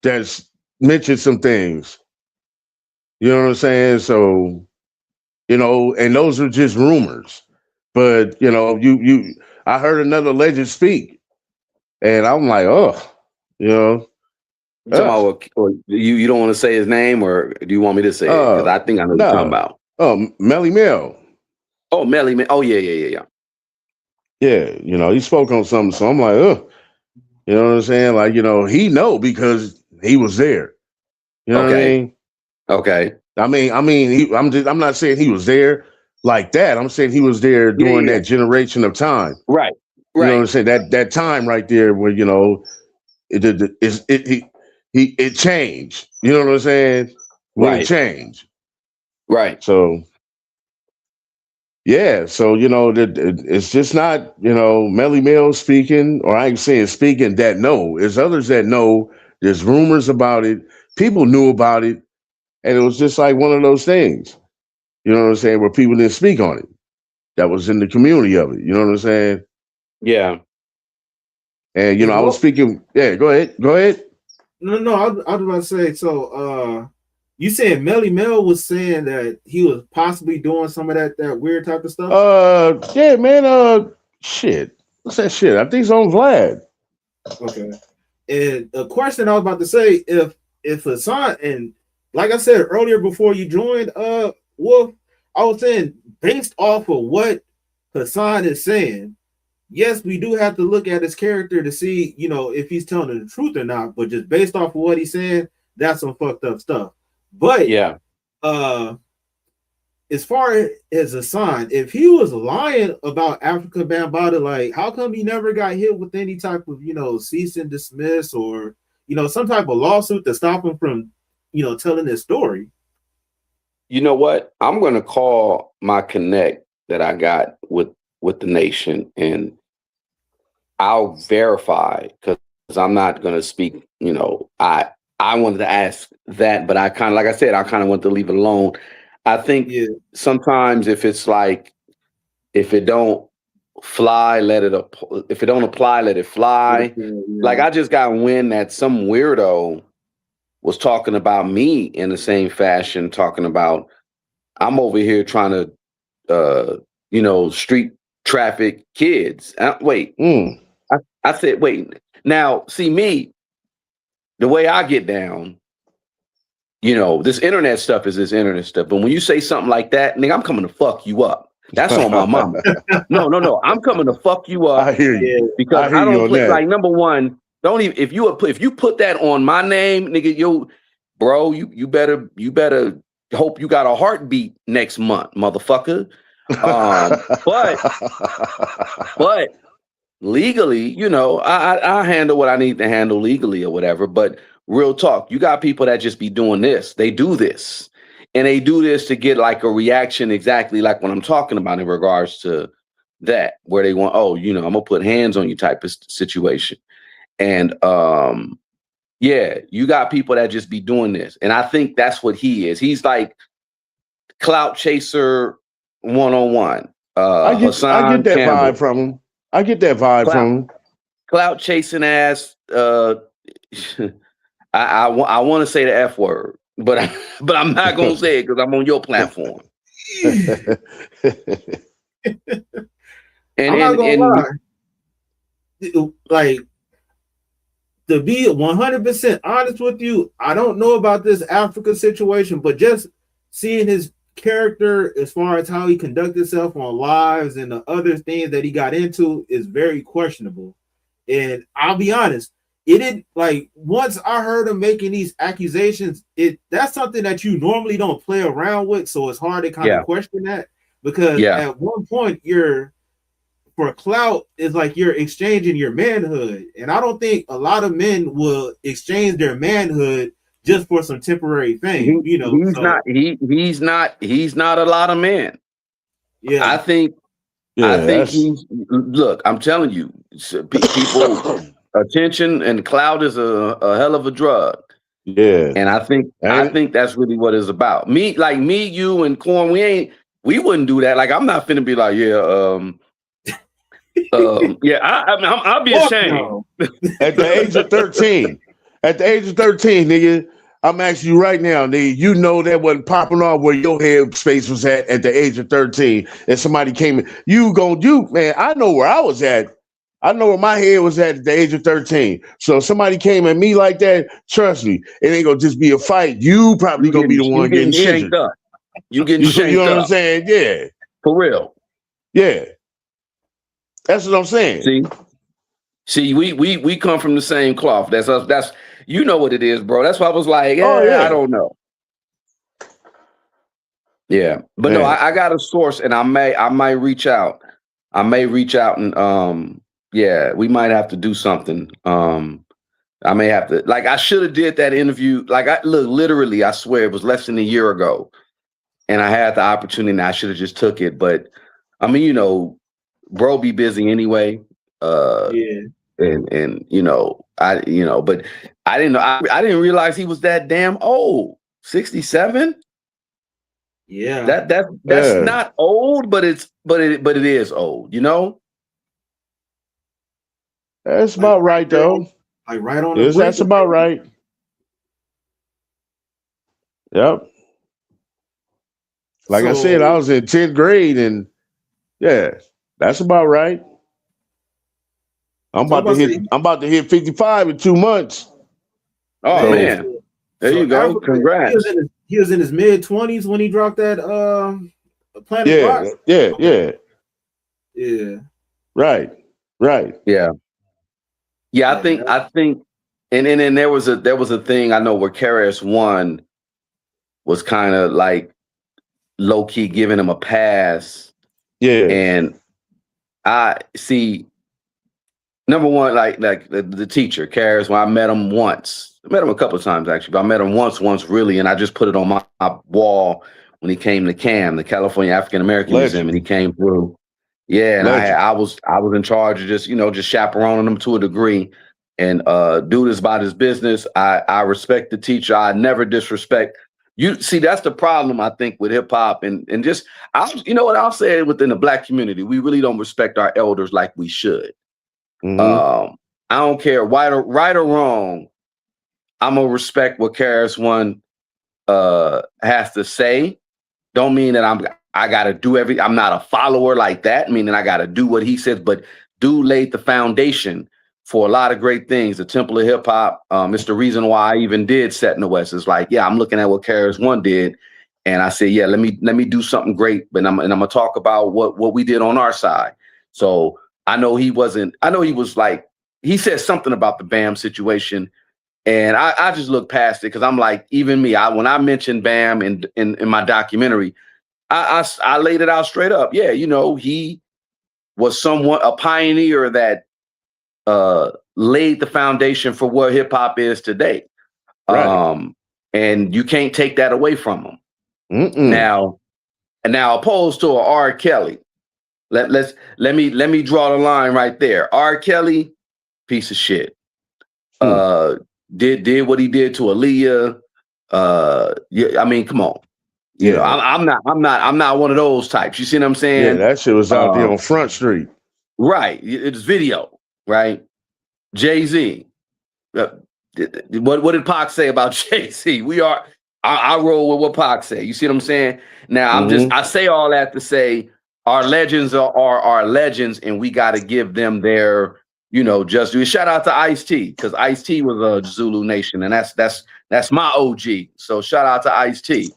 Speaker 2: that's mentioned some things. You know what I'm saying? So, and those are just rumors. But, I heard another legend speak, and I'm like, oh,
Speaker 6: You talking about, or you don't want to say his name, or do you want me to say it? Because I think I know what you're talking about.
Speaker 2: Melly Mel.
Speaker 6: Oh, Melly Mel. Oh, yeah.
Speaker 2: Yeah, you know, he spoke on something, so I'm like, you know what I'm saying? Like, you know, he know because he was there. You know what I mean?
Speaker 6: Okay.
Speaker 2: I'm not saying he was there like that. I'm saying he was there during that generation of time.
Speaker 6: Right.
Speaker 2: You know what I'm saying? That time right there where, you know, it changed. You know what I'm saying? When it changed.
Speaker 6: Right.
Speaker 2: So yeah, so you know it's just not, you know, Melly Mel speaking, or I'm saying speaking that know. There's others that know. There's rumors about it. People knew about it, and it was just like one of those things. You know what I'm saying? Where people didn't speak on it. That was in the community of it. You know what I'm saying?
Speaker 6: Yeah.
Speaker 2: And you know, I was speaking. Yeah, go ahead.
Speaker 1: No, I was about to say. So, you said Melly Mel was saying that he was possibly doing some of that weird type of stuff.
Speaker 2: Yeah, man. Shit. What's that shit? I think it's on Vlad.
Speaker 1: Okay. And a question I was about to say, if Hassan, and like I said earlier before you joined, Wolf, I was saying based off of what Hassan is saying, yes, we do have to look at his character to see, you know, if he's telling the truth or not. But just based off of what he's saying, that's some fucked up stuff. But
Speaker 6: yeah,
Speaker 1: as far as Hassan, if he was lying about Afrika Bambaataa, like how come he never got hit with any type of, you know, cease and dismiss, or, you know, some type of lawsuit to stop him from, you know, telling his story?
Speaker 6: You know what? I'm going to call my connect that I got with the nation, and I'll verify, because I'm not going to speak. You know, I wanted to ask that, but I kind of, like I said, I kind of want to leave it alone. I think sometimes if it's like, if it don't fly, let it if it don't apply, let it fly. Like I just got wind that some weirdo was talking about me in the same fashion, talking about I'm over here trying to, you know, street traffic kids. Wait, I said, wait. Now, see me, the way I get down, you know, this internet stuff is this internet stuff. But when you say something like that, nigga, I'm coming to fuck you up. That's on my mama. No. I'm coming to fuck you up.
Speaker 2: I hear you.
Speaker 6: Because I don't play, like, number one, don't even, if you put that on my name, nigga, you better hope you got a heartbeat next month, motherfucker. But legally, you know, I handle what I need to handle legally or whatever. But real talk, you got people that just be doing this. They do this. And they do this to get like a reaction exactly like what I'm talking about in regards to that, where they want, oh, you know, I'm gonna put hands on you type of situation. And yeah, you got people that just be doing this. And I think that's what he is. He's like clout chaser 101.
Speaker 2: I get that vibe from him. I get that vibe from him.
Speaker 6: Clout chasing ass. I want to say the F word, but I'm not gonna say it because I'm on your platform.
Speaker 1: I'm not gonna lie. Like, to be 100% honest with you, I don't know about this Africa situation, but just seeing his character as far as how he conducted himself on lives and the other things that he got into is very questionable. And I'll be honest, it didn't, like, once I heard him making these accusations, that's something that you normally don't play around with, so it's hard to kind of question that, because at one point for clout is like you're exchanging your manhood, and I don't think a lot of men will exchange their manhood just for some temporary thing. You know,
Speaker 6: he's not a lot of men. Yeah, I think he's, look, I'm telling you, people, attention and clout is a hell of a drug.
Speaker 2: Yeah,
Speaker 6: and I think that's really what it's about. Me, you and Corn, we wouldn't do that. Like, I'm not finna be like, I'll be ashamed.
Speaker 2: At the age of 13, nigga, I'm asking you right now, nigga, you know that wasn't popping off where your head space was at the age of 13, and somebody came in. Man, I know where I was at I know where my head was at the age of 13. So if somebody came at me like that, trust me, it ain't gonna just be a fight. You probably gonna be the one getting
Speaker 6: shanked
Speaker 2: injured.
Speaker 6: up. You getting
Speaker 2: You
Speaker 6: shanked
Speaker 2: know what I'm
Speaker 6: up.
Speaker 2: saying? Yeah.
Speaker 6: For real.
Speaker 2: Yeah. That's what I'm saying.
Speaker 6: See, we come from the same cloth. That's us. That's you know what it is, bro. That's why I was like, I don't know. Yeah, but no, I got a source, and I might reach out. I may reach out and we might have to do something. I may have to, like, I should have did that interview. Like, literally, I swear it was less than a year ago, and I had the opportunity, and I should have just took it. But I mean, you know, bro, be busy anyway. And you know, but I didn't know. I didn't realize he was that damn old. 67.
Speaker 1: Yeah,
Speaker 6: that's not old, but it is old. You know.
Speaker 2: That's about right, though.
Speaker 1: Like right on.
Speaker 2: That's about right. Yep. Like I said, I was in 10th grade, and that's about right. I'm about to hit 55 in 2 months.
Speaker 6: Oh man, there you go. Congrats.
Speaker 1: He was in his mid-20s when he dropped that Planet Rock.
Speaker 2: Yeah. Right.
Speaker 6: Yeah. I think, and then there was a thing I know where KRS-One was kind of like low key giving him a pass.
Speaker 2: Yeah.
Speaker 6: And I see, number one, like the teacher, KRS, when I met him once. I met him a couple of times actually, but I met him once really, and I just put it on my wall when he came to CAM, the California African American Museum, and he came through. Yeah, and I was in charge of just chaperoning him to a degree. And dude is about his business. I respect the teacher. I never disrespect. You see, that's the problem I think with hip hop and just I'll say it within the Black community. We really don't respect our elders like we should.
Speaker 2: Mm-hmm.
Speaker 6: I don't care right or wrong. I'm gonna respect what KRS-One has to say. Don't mean that I gotta do I'm not a follower like that, meaning I gotta do what he says, but dude laid the foundation for a lot of great things. The Temple of Hip Hop. It's the reason why I even did Set in the West. It's like, I'm looking at what KRS-One did, and I said, let me do something great. But I'm gonna talk about what we did on our side. So I know he was like, he said something about the Bam situation, and I just looked past it because I'm like, even me, when I mentioned Bam in my documentary, I laid it out straight up. Yeah, he was somewhat a pioneer that laid the foundation for what hip hop is today. Right. And you can't take that away from him.
Speaker 2: Mm-mm.
Speaker 6: Now opposed to a R. Kelly. Let me draw the line right there. R. Kelly, piece of shit. Did what he did to Aaliyah. I mean, come on. I'm not one of those types. You see what I'm saying?
Speaker 2: Yeah, that shit was out there on Front Street.
Speaker 6: Right. It's video, right? Jay-Z. What did Pac say about Jay-Z? I roll with what Pac say. You see what I'm saying? Now I say all that to say our legends are our legends, and we got to give them their, just do. Shout out to Ice-T, because Ice-T was a Zulu Nation, and that's my OG. So shout out to Ice-T.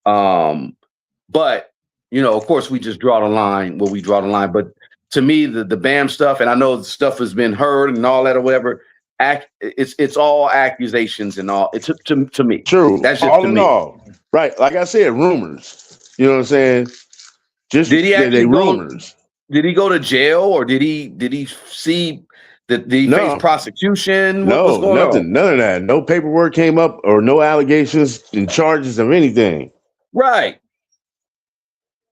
Speaker 6: But of course, we just draw the line where we draw the line. But to me, the Bam stuff, and I know the stuff has been heard and all that or whatever. It's all accusations and all. It's to me.
Speaker 2: True.
Speaker 6: That's just
Speaker 2: all
Speaker 6: to
Speaker 2: in
Speaker 6: me.
Speaker 2: all. Right. Like I said, rumors. You know what I'm saying? Just
Speaker 6: did he actually
Speaker 2: rumors?
Speaker 6: Did he go to jail, or did he see that he face prosecution? What was going
Speaker 2: nothing.
Speaker 6: on?
Speaker 2: None of that. No paperwork came up, or no allegations and charges of anything.
Speaker 6: Right.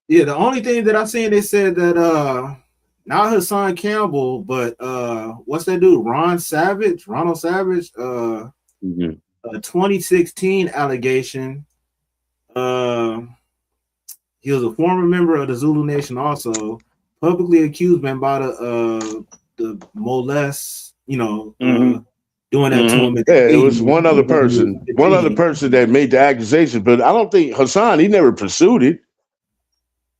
Speaker 1: Yeah. The only thing that I seen, they said that not Hassan Campbell, but what's that dude? Ronald Savage. 2016 allegation. He was a former member of the Zulu Nation, also publicly accused Bambaataa of the molest, doing that to him.
Speaker 2: Yeah, it was one other person that made the accusation, but I don't think Hassan, he never pursued it.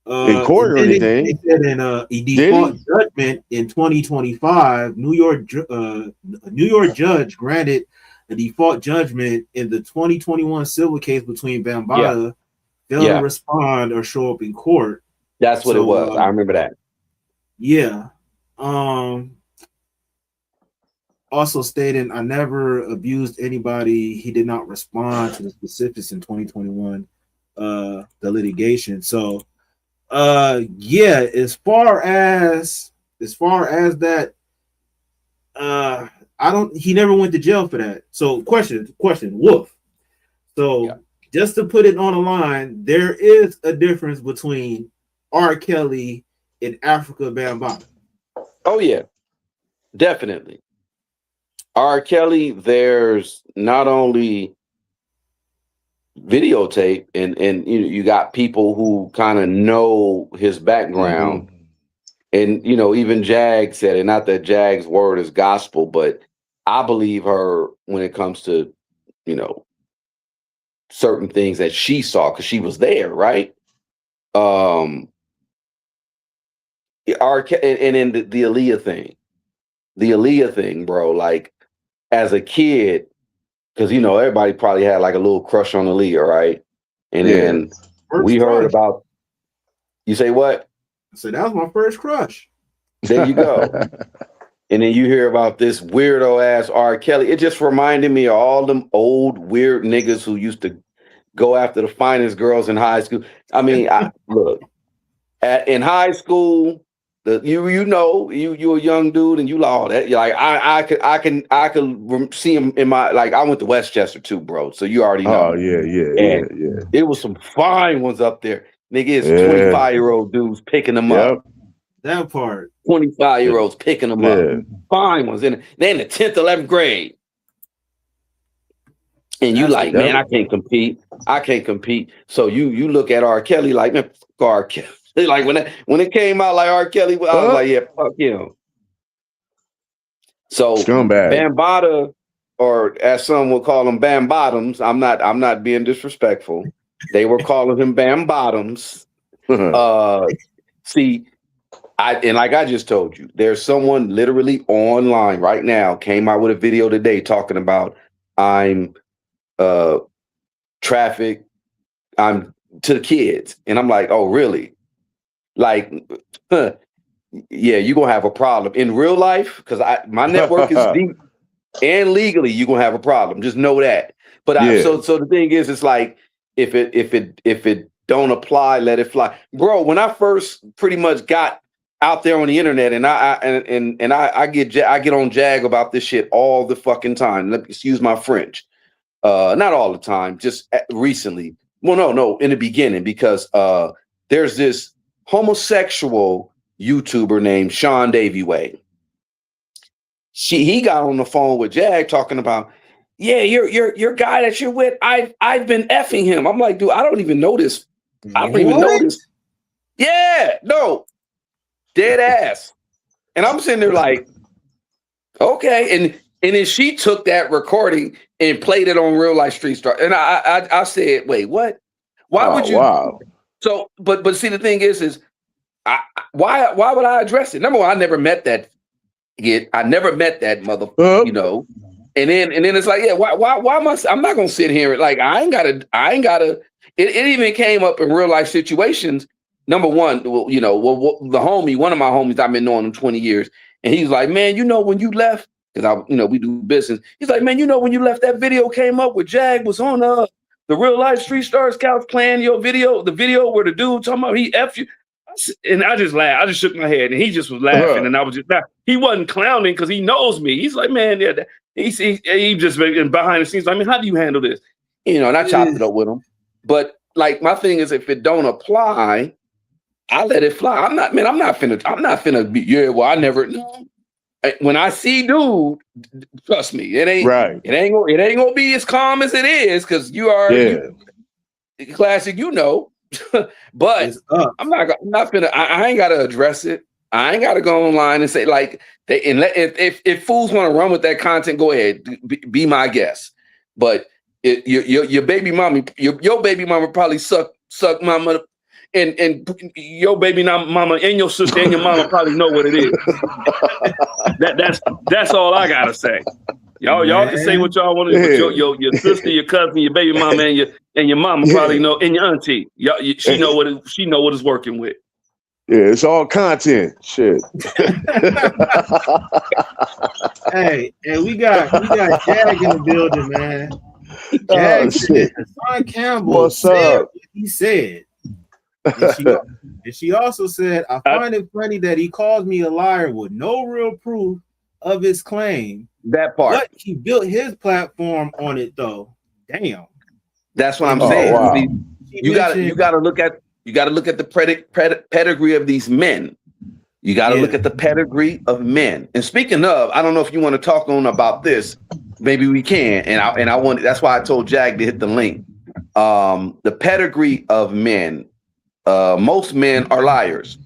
Speaker 2: in court or
Speaker 1: They
Speaker 2: anything.
Speaker 1: said in a default judgment in 2025, New York judge granted a default judgment in the 2021 civil case between Bambaataa, failed to respond or show up in court.
Speaker 6: That's what it was. I remember that.
Speaker 1: Yeah. Also stating, I never abused anybody. He did not respond to the specifics in 2021, the litigation. So, yeah, as far as that, he never went to jail for that. So question, Wolf. So just to put it on the line, there is a difference between R. Kelly and Afrika Bambaataa.
Speaker 6: Oh yeah, definitely. R. Kelly, there's not only videotape and you got people who kind of know his background. And even Jag said it, not that Jag's word is gospel, but I believe her when it comes to certain things that she saw because she was there, right? And then the Aaliyah thing, bro, like as a kid, because everybody probably had like a little crush on Aaliyah, right? And then we heard about. You say what?
Speaker 1: I said that was my first crush.
Speaker 6: There you go. And then you hear about this weirdo ass R. Kelly. It just reminded me of all them old weird niggas who used to go after the finest girls in high school. I mean, look, in high school, you a young dude and you law that. Like I can see him in my, like I went to Westchester too, bro. So you already know.
Speaker 2: Oh yeah.
Speaker 6: It was some fine ones up there. Nigga, it's 25-year-old dudes picking them up.
Speaker 1: That part.
Speaker 6: 25-year-olds picking them up. Fine ones. They're in the 10th, 11th grade. And you like, man, I can't compete. So you look at R. Kelly like, man, fuck R. Kelly. Like when it came out like R. Kelly, I was like, yeah, fuck him. So Bambaataa, or as some will call them, Bam Bottoms. I'm not being disrespectful. They were calling him Bam Bottoms. See, like I just told you, there's someone literally online right now came out with a video today talking about I'm traffic, I'm to the kids, and I'm like, oh really? Like, yeah, you're gonna have a problem in real life because my network is deep, and legally you're gonna have a problem. Just know that. But so the thing is, it's like if it don't apply, let it fly, bro. When I first pretty much got out there on the internet, and I get on Jag about this shit all the fucking time. Excuse my French, not all the time, just recently. Well, no, in the beginning, because there's this homosexual YouTuber named Sean Davy Way. He got on the phone with Jag talking about, yeah, your guy that you're with, I've been effing him. I'm like, dude, I don't even know this. I don't even know this. Yeah, no, dead ass. And I'm sitting there like, okay. And then she took that recording and played it on Real Life Street Star. And I said, wait, what? Why would you? Wow. So, but see, the thing is why would I address it? Number one, I never met that kid. I never met that mother, And then it's like, yeah, why must I'm not gonna sit here like I ain't gotta. It even came up in real life situations. Number one, the homie, one of my homies, I've been knowing him 20 years, and he's like, man, when you left, because we do business. He's like, man, when you left, that video came up where Jag was on the Real Life Street Stars couch playing your video, the video where the dude talking about he F you. And I just laughed. I just shook my head, and he just was laughing, and I was just he wasn't clowning because he knows me. He's like, man, yeah, he just been behind the scenes. I mean, how do you handle this? And I chopped it up with him. But like my thing is, if it don't apply, I let it fly. I'm not finna be, I never know. When I see dude, trust me, it ain't right. It ain't gonna be as calm as it is because you are classic, but I'm not finna. I ain't gotta address it. I ain't gotta go online and say like if fools want to run with that content, go ahead, be my guest. But your baby mommy, your baby mama probably suck my mother. and your baby mama and your sister and your mama probably know what it is. That's all I gotta say. Y'all can say what y'all want to do, but your sister, your cousin, your baby mama, and your mama probably know, and your auntie. She know what it's working with.
Speaker 2: Yeah, it's all content. Shit.
Speaker 1: Hey, and we got Jag in the building, man. Jag said, Hassan Campbell
Speaker 2: What's up?
Speaker 1: what he said. And she also said, I find it funny that he calls me a liar with no real proof of his claim.
Speaker 6: That part.
Speaker 1: But he built his platform on it, though. Damn.
Speaker 6: That's what I'm saying.
Speaker 2: Wow.
Speaker 6: You gotta look at the pedigree of these men. You got to look at the pedigree of men. And speaking of, I don't know if you want to talk on about this. Maybe we can. And I want. That's why I told Jag to hit the link. The pedigree of men. Most men are liars.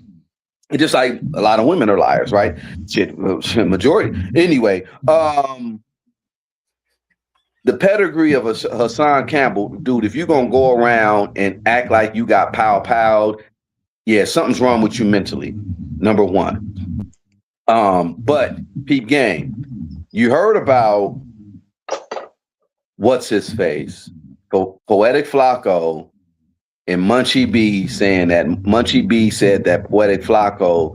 Speaker 6: It's just like a lot of women are liars, right? Shit, majority. Anyway, the pedigree of Hassan Campbell, dude. If you're gonna go around and act like you got pow, yeah, something's wrong with you mentally. Number one. But peep game. You heard about what's his face? Poetic Flacco and Munchie B saying that Munchie B said that Poetic Flacco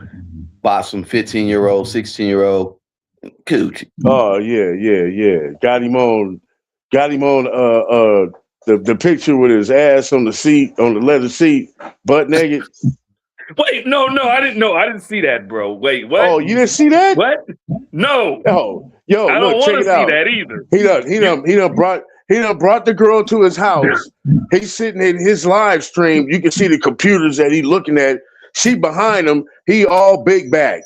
Speaker 6: bought some 15-year-old, 16-year-old cooch.
Speaker 2: Oh yeah. Got him on the picture with his ass on the seat, on the leather seat, butt naked.
Speaker 6: Wait, no, I didn't see that, bro. Wait, what?
Speaker 2: Oh, you didn't see that?
Speaker 6: What? No.
Speaker 2: Oh, yo,
Speaker 6: I
Speaker 2: look,
Speaker 6: don't
Speaker 2: check
Speaker 6: want
Speaker 2: it
Speaker 6: to
Speaker 2: out.
Speaker 6: see that either.
Speaker 2: He done brought the girl to his house. He's sitting in his live stream. You can see the computers that he's looking at. She behind him. He all big back,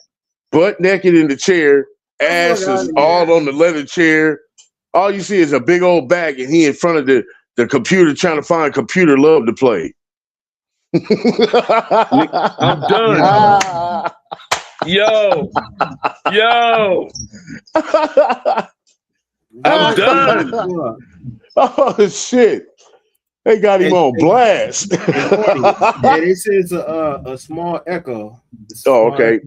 Speaker 2: butt naked in the chair. Ass is all on the leather chair. All you see is a big old bag, and he in front of the computer trying to find computer love to play.
Speaker 6: I'm done. Yo. I'm done.
Speaker 2: Oh shit! They got him on blast.
Speaker 1: Yeah, they say it's a small echo.
Speaker 2: Oh, okay.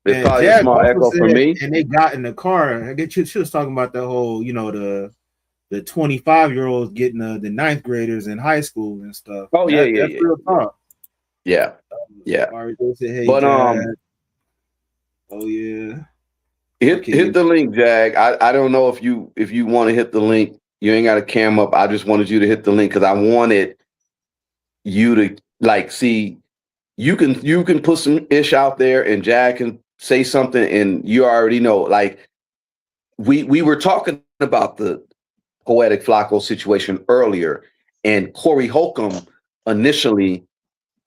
Speaker 6: It's probably a small echo for me.
Speaker 1: And they got in the car. I get she was talking about the whole, the 25-year-olds getting the ninth graders in high school and stuff.
Speaker 6: Oh,
Speaker 1: That's real talk.
Speaker 6: Yeah.
Speaker 1: They said, hey,
Speaker 6: But
Speaker 1: Jag. Oh yeah.
Speaker 6: Hit the link, Jag. I don't know if you want to hit the link. You ain't got a cam up. I just wanted you to hit the link because I wanted you to see. You can put some ish out there, and Jag can say something, and you already know. Like we were talking about the Poetic Flacco situation earlier, and Corey Holcomb initially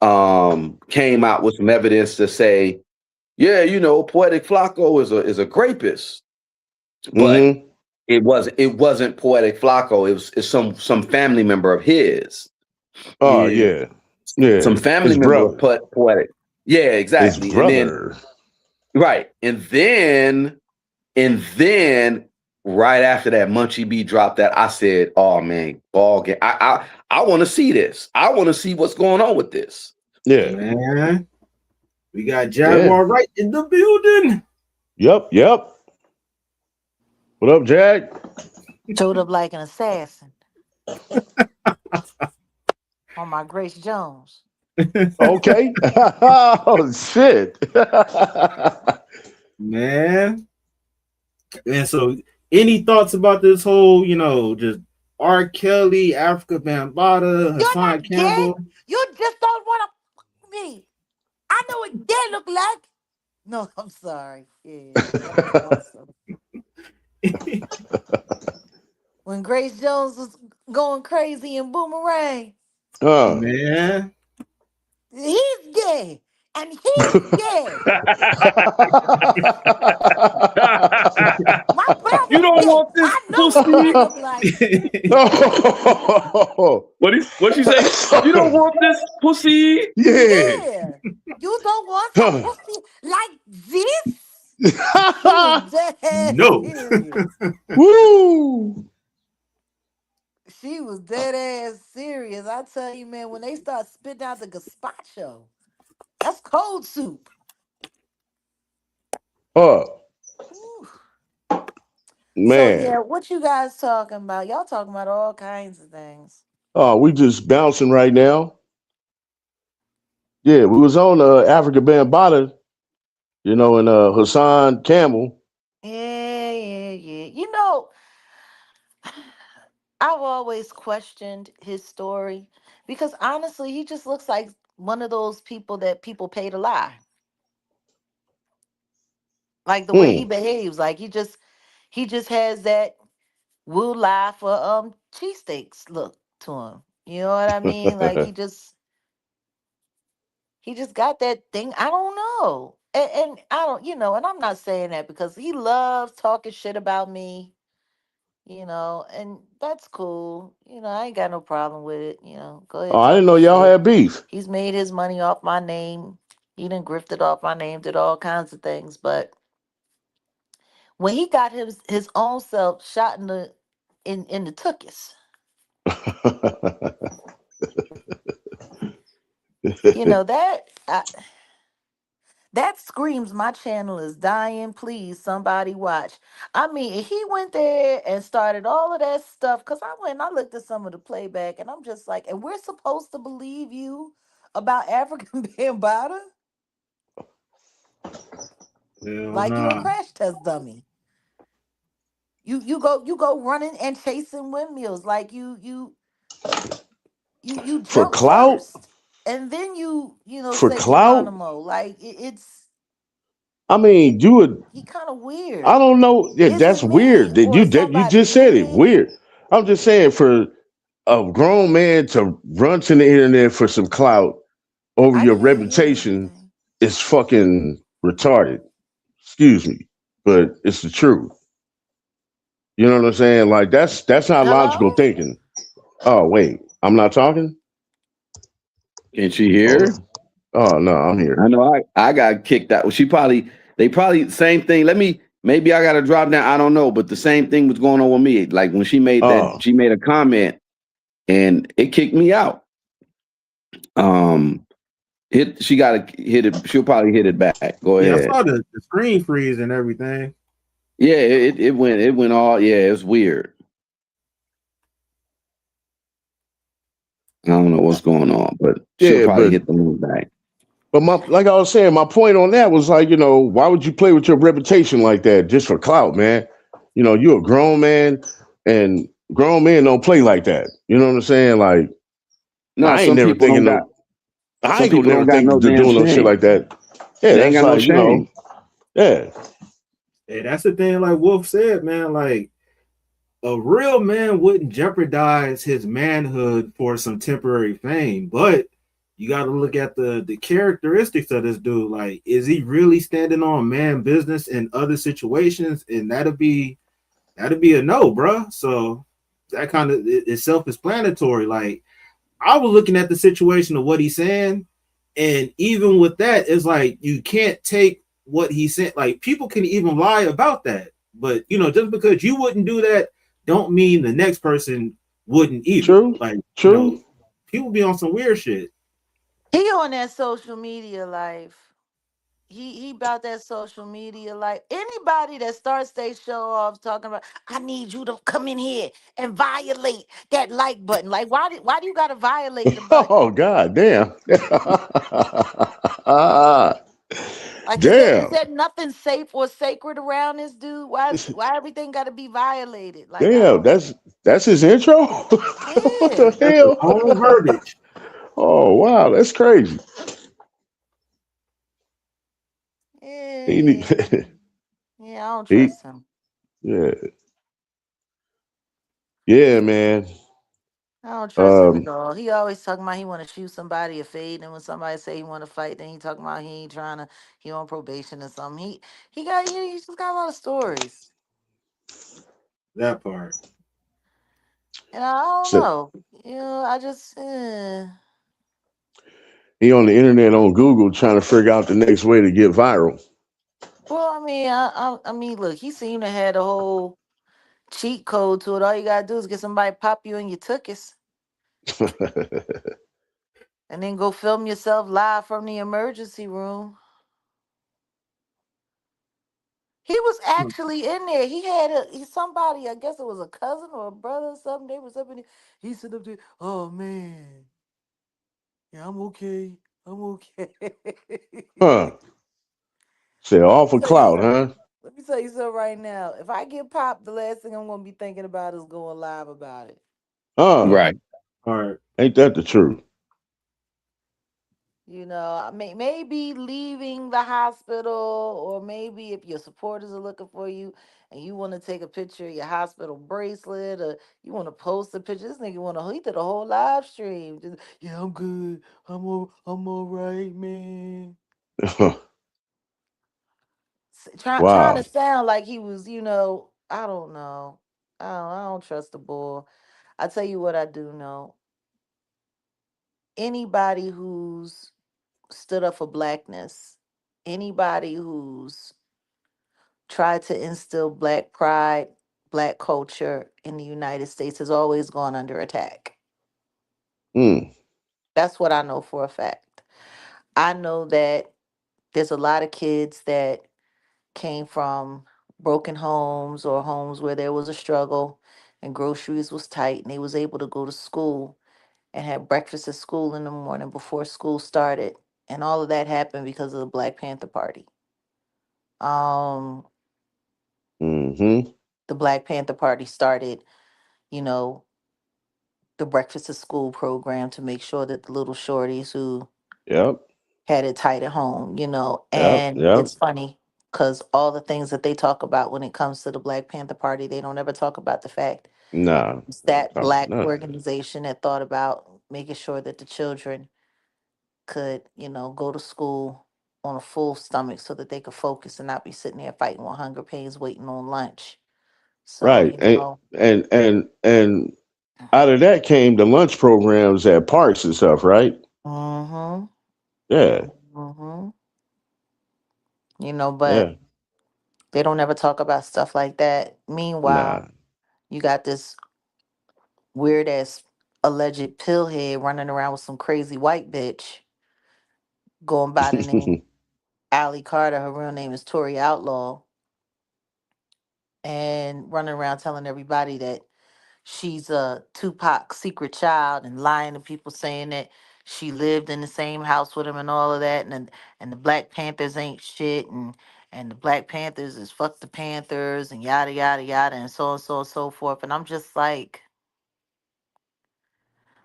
Speaker 6: came out with some evidence to say, yeah, Poetic Flacco is a rapist, but it wasn't Poetic Flacco. It's some family member of his.
Speaker 2: Oh yeah.
Speaker 6: Some family member of Poetic. Yeah, exactly.
Speaker 2: His brother.
Speaker 6: Right, and then right after that, Munchie B dropped that. I said, "Oh man, ball game. I want to see this. I want to see what's going on with this."
Speaker 2: Yeah,
Speaker 1: man. We got Jaguar right in the building.
Speaker 2: Yep. What up, Jag?
Speaker 7: Showed up like an assassin on my Grace Jones.
Speaker 2: Okay. Oh shit.
Speaker 1: Man. And so any thoughts about this whole, just R. Kelly, Afrika Bambaataa, Hassan Campbell?
Speaker 7: You just don't want to me. I know what they look like. No, I'm sorry. Yeah. When Grace Jones was going crazy in Boomerang.
Speaker 2: Oh
Speaker 1: man.
Speaker 7: He's gay. And he's gay.
Speaker 6: You don't want this pussy. What she say? You don't want this pussy.
Speaker 2: Yeah.
Speaker 7: You don't want some pussy like this?
Speaker 1: No.
Speaker 2: Woo.
Speaker 7: She was dead ass serious. I tell you, man, when they start spitting out the gazpacho, that's cold soup.
Speaker 2: Oh,
Speaker 7: Ooh. So
Speaker 2: man.
Speaker 7: yeah, what you guys talking about? Y'all talking about all kinds of things.
Speaker 2: Oh, we just bouncing right now. Yeah, we was on Afrika Bambaataa, and Hassan Campbell.
Speaker 7: Yeah, yeah, yeah. You know, I've always questioned his story because honestly, he just looks like one of those people that people pay to lie. Like the way he
Speaker 2: Hmm.
Speaker 7: behaves, like he just has that will lie for cheesesteaks look to him. You know what I mean? Like he just got that thing. I don't know. And I don't, and I'm not saying that because he loves talking shit about me, and that's cool. I ain't got no problem with it. Go
Speaker 2: Oh,
Speaker 7: ahead,
Speaker 2: I didn't
Speaker 7: talk
Speaker 2: know
Speaker 7: your
Speaker 2: y'all
Speaker 7: shit.
Speaker 2: had beef.
Speaker 7: He's made his money off my name. He done grifted off my name, did all kinds of things. But when he got his own self shot in the tuchus, that screams my channel is dying. Please, somebody watch. I mean, he went there and started all of that stuff because I went and I looked at some of the playback and I'm just like, and we're supposed to believe you about African Bambaataa?
Speaker 1: Hell
Speaker 7: Like you a
Speaker 1: nah.
Speaker 7: crash test dummy. You go running and chasing windmills like you
Speaker 2: For
Speaker 7: jump
Speaker 2: clout?
Speaker 7: first and then
Speaker 2: For
Speaker 7: say
Speaker 2: clout?
Speaker 7: Geronimo. Like it's
Speaker 2: I mean, you would.
Speaker 7: he kind of weird.
Speaker 2: I don't know. Yeah,
Speaker 7: Is
Speaker 2: that's
Speaker 7: it me
Speaker 2: weird. That
Speaker 7: or
Speaker 2: you
Speaker 7: somebody
Speaker 2: just said it.
Speaker 7: muted?
Speaker 2: Weird. I'm just saying for a grown man to run to the internet for some clout over
Speaker 7: I
Speaker 2: your
Speaker 7: can't hear
Speaker 2: reputation
Speaker 7: anything.
Speaker 2: is fucking retarded. Excuse me, but it's the truth. You know what I'm saying? Like that's not logical
Speaker 7: Hello?
Speaker 2: thinking. Oh wait, I'm not talking.
Speaker 6: Can she
Speaker 2: Oh,
Speaker 6: hear?
Speaker 2: oh no, I'm here.
Speaker 6: I know I got kicked out. They probably same thing. Maybe I gotta drop down. I don't know, but the same thing was going on with me. Like when
Speaker 2: Oh,
Speaker 6: she made a comment and it kicked me out. Um she gotta hit it, she'll probably hit it back. Go
Speaker 1: Yeah, I
Speaker 6: ahead.
Speaker 1: saw the screen freeze and everything.
Speaker 6: Yeah, it went all it's weird. I don't know what's going on, but she'll
Speaker 2: yeah,
Speaker 6: probably
Speaker 2: but
Speaker 6: hit the move back.
Speaker 2: like I was saying, my point on that was like, why would you play with your reputation like that just for clout, man? You're a grown man, and grown men don't play like that. You know what I'm saying? Like,
Speaker 6: No,
Speaker 2: I ain't never thinking no. I
Speaker 6: some
Speaker 2: ain't gonna
Speaker 6: people
Speaker 2: never
Speaker 6: don't got
Speaker 2: think
Speaker 6: no
Speaker 2: to
Speaker 6: damn
Speaker 2: doing no shit
Speaker 6: shame.
Speaker 2: like that. Yeah,
Speaker 6: They ain't
Speaker 2: that's
Speaker 6: got no
Speaker 2: like,
Speaker 6: shame.
Speaker 2: yeah.
Speaker 1: Hey, that's the thing, like Wolf said, man. Like a real man wouldn't jeopardize his manhood for some temporary fame, but you got to look at the characteristics of this dude. Like, is he really standing on man business in other situations? And that'd be a no, bro. So that kind of is self-explanatory. Like, I was looking at the situation of what he's saying, and even with that, it's like you can't take what he said. Like, people can even lie about that, but just because you wouldn't do that, don't mean the next person wouldn't either.
Speaker 2: True,
Speaker 1: Like,
Speaker 2: true.
Speaker 1: people be on some weird shit.
Speaker 7: He on that social media life. He about that social media life. Anybody that starts their show off talking about, I need you to come in here and violate that like button. Like, why do you gotta violate the button?
Speaker 2: Oh God, damn.
Speaker 7: Like, is
Speaker 2: Damn.
Speaker 7: there nothing safe or sacred around this dude? Why everything got to be violated? Like, I
Speaker 2: Damn,
Speaker 7: don't.
Speaker 2: that's his intro. What the
Speaker 7: Yeah,
Speaker 1: That's his
Speaker 2: hell?
Speaker 1: own verbiage.
Speaker 2: Oh wow, that's crazy. He, need-
Speaker 7: yeah, yeah. I don't
Speaker 2: he
Speaker 7: trust him.
Speaker 2: yeah, yeah, man.
Speaker 7: I don't trust him at
Speaker 2: Um,
Speaker 7: all. He always talking about he want to shoot somebody or fade, and when somebody say he want to fight, then he talking about he ain't trying to. He on probation or something. He just got a lot of stories,
Speaker 1: That part.
Speaker 7: and I don't
Speaker 2: so
Speaker 7: know. I just.
Speaker 2: he on the internet on Google trying to figure out the next way to get viral.
Speaker 7: Well, I mean, I mean, look, he seemed to have the whole cheat code to it. All you gotta do is get somebody to pop you in your tuchus and then go film yourself live from the emergency room. He was actually in there. He had somebody, I guess it was a cousin or a brother or something. They was up in there. He said up there, oh man, yeah, I'm okay. I'm okay.
Speaker 2: Huh. Say
Speaker 7: let
Speaker 2: all
Speaker 7: me
Speaker 2: for
Speaker 7: tell you
Speaker 2: clout,
Speaker 7: something.
Speaker 2: huh?
Speaker 7: Let me tell you something right now. If I get popped, the last thing I'm gonna be thinking about is going live about it.
Speaker 2: Huh.
Speaker 6: Right.
Speaker 1: All right.
Speaker 2: Ain't that the truth?
Speaker 7: You know, I mean, maybe leaving the hospital, or maybe if your supporters are looking for you and you want to take a picture of your hospital bracelet, or you want to post a picture. This nigga he did a whole live stream. Just, yeah, I'm good. I'm all right, man. Trying to
Speaker 2: Wow.
Speaker 7: sound like he was, I don't know. I don't trust the boy. I tell you what I do know. Anybody who's stood up for blackness, anybody who's tried to instill black pride, black culture in the United States has always gone under attack.
Speaker 2: Mm.
Speaker 7: That's what I know for a fact. I know that there's a lot of kids that came from broken homes or homes where there was a struggle and groceries was tight and they was able to go to school and have breakfast at school in the morning before school started. And all of that happened because of the Black Panther Party. Um,
Speaker 2: Mm-hmm.
Speaker 7: the Black Panther Party started, you know, the breakfast at school program to make sure that the little shorties who
Speaker 2: Yep.
Speaker 7: had it tight at home,
Speaker 2: Yep.
Speaker 7: and
Speaker 2: Yep.
Speaker 7: it's funny because all the things that they talk about when it comes to the Black Panther Party, they don't ever talk about the fact
Speaker 2: Nah.
Speaker 7: it's that
Speaker 2: Talk
Speaker 7: black
Speaker 2: nothing.
Speaker 7: organization that thought about making sure that the children could, go to school on a full stomach so that they could focus and not be sitting there fighting with hunger pains, waiting on lunch. So,
Speaker 2: Right. And out of that came the lunch programs at parks and stuff, right?
Speaker 7: mm-hmm,
Speaker 2: Yeah.
Speaker 7: mm-hmm, but
Speaker 2: Yeah.
Speaker 7: they don't ever talk about stuff like that. Meanwhile,
Speaker 2: Nah.
Speaker 7: you got this weird ass alleged pillhead running around with some crazy white bitch going by the name Allie Carter. Her real name is Tori Outlaw, and running around telling everybody that she's a Tupac's secret child and lying to people saying that she lived in the same house with him and all of that, and the Black Panthers ain't shit, and the Black Panthers is fuck the Panthers and yada yada yada and so and so and so forth. And I'm just like,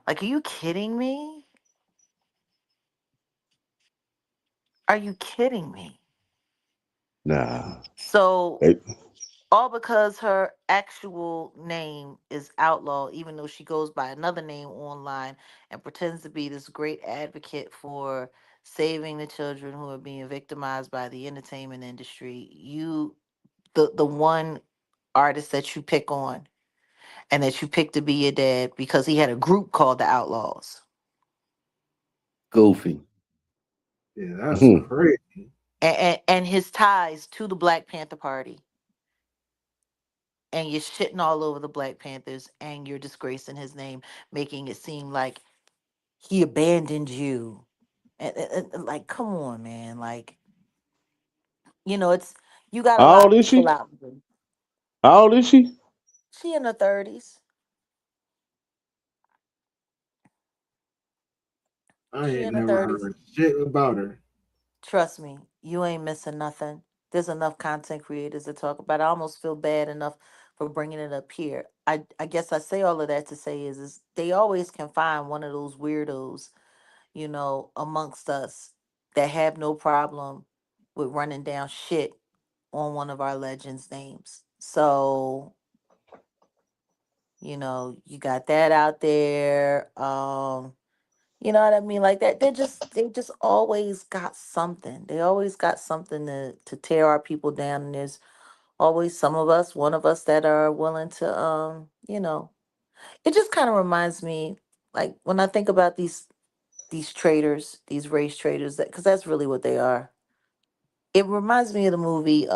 Speaker 7: are you kidding me? Are you kidding me?
Speaker 2: Nah.
Speaker 7: So
Speaker 2: They,
Speaker 7: all because her actual name is Outlaw, even though she goes by another name online and pretends to be this great advocate for saving the children who are being victimized by the entertainment industry. The one artist that you pick on and that you pick to be your dad because he had a group called the Outlaws,
Speaker 6: Goofy.
Speaker 1: Yeah, that's crazy.
Speaker 7: and his ties to the Black Panther Party, and you're shitting all over the Black Panthers and you're disgracing his name, making it seem like he abandoned you. And, like, come on, man. Like, it's you got a
Speaker 2: how
Speaker 7: lot
Speaker 2: old
Speaker 7: of
Speaker 2: is
Speaker 7: people
Speaker 2: she?
Speaker 7: out there.
Speaker 2: How old is she?
Speaker 7: She in her 30s.
Speaker 1: I
Speaker 7: She
Speaker 1: ain't
Speaker 7: in her
Speaker 1: never
Speaker 7: 30s.
Speaker 1: heard shit about her.
Speaker 7: Trust me, you ain't missing nothing. There's enough content creators to talk about. I almost feel bad enough for bringing it up here. I guess I say all of that to say is they always can find one of those weirdos, amongst us that have no problem with running down shit on one of our legends' names. So, you got that out there. You know what I mean? Like that, they just always got something. They always got something to tear our people down. And there's always some of us, one of us that are willing to it just kind of reminds me, like when I think about these traders, these race traders, that because that's really what they are. It reminds me of the movie.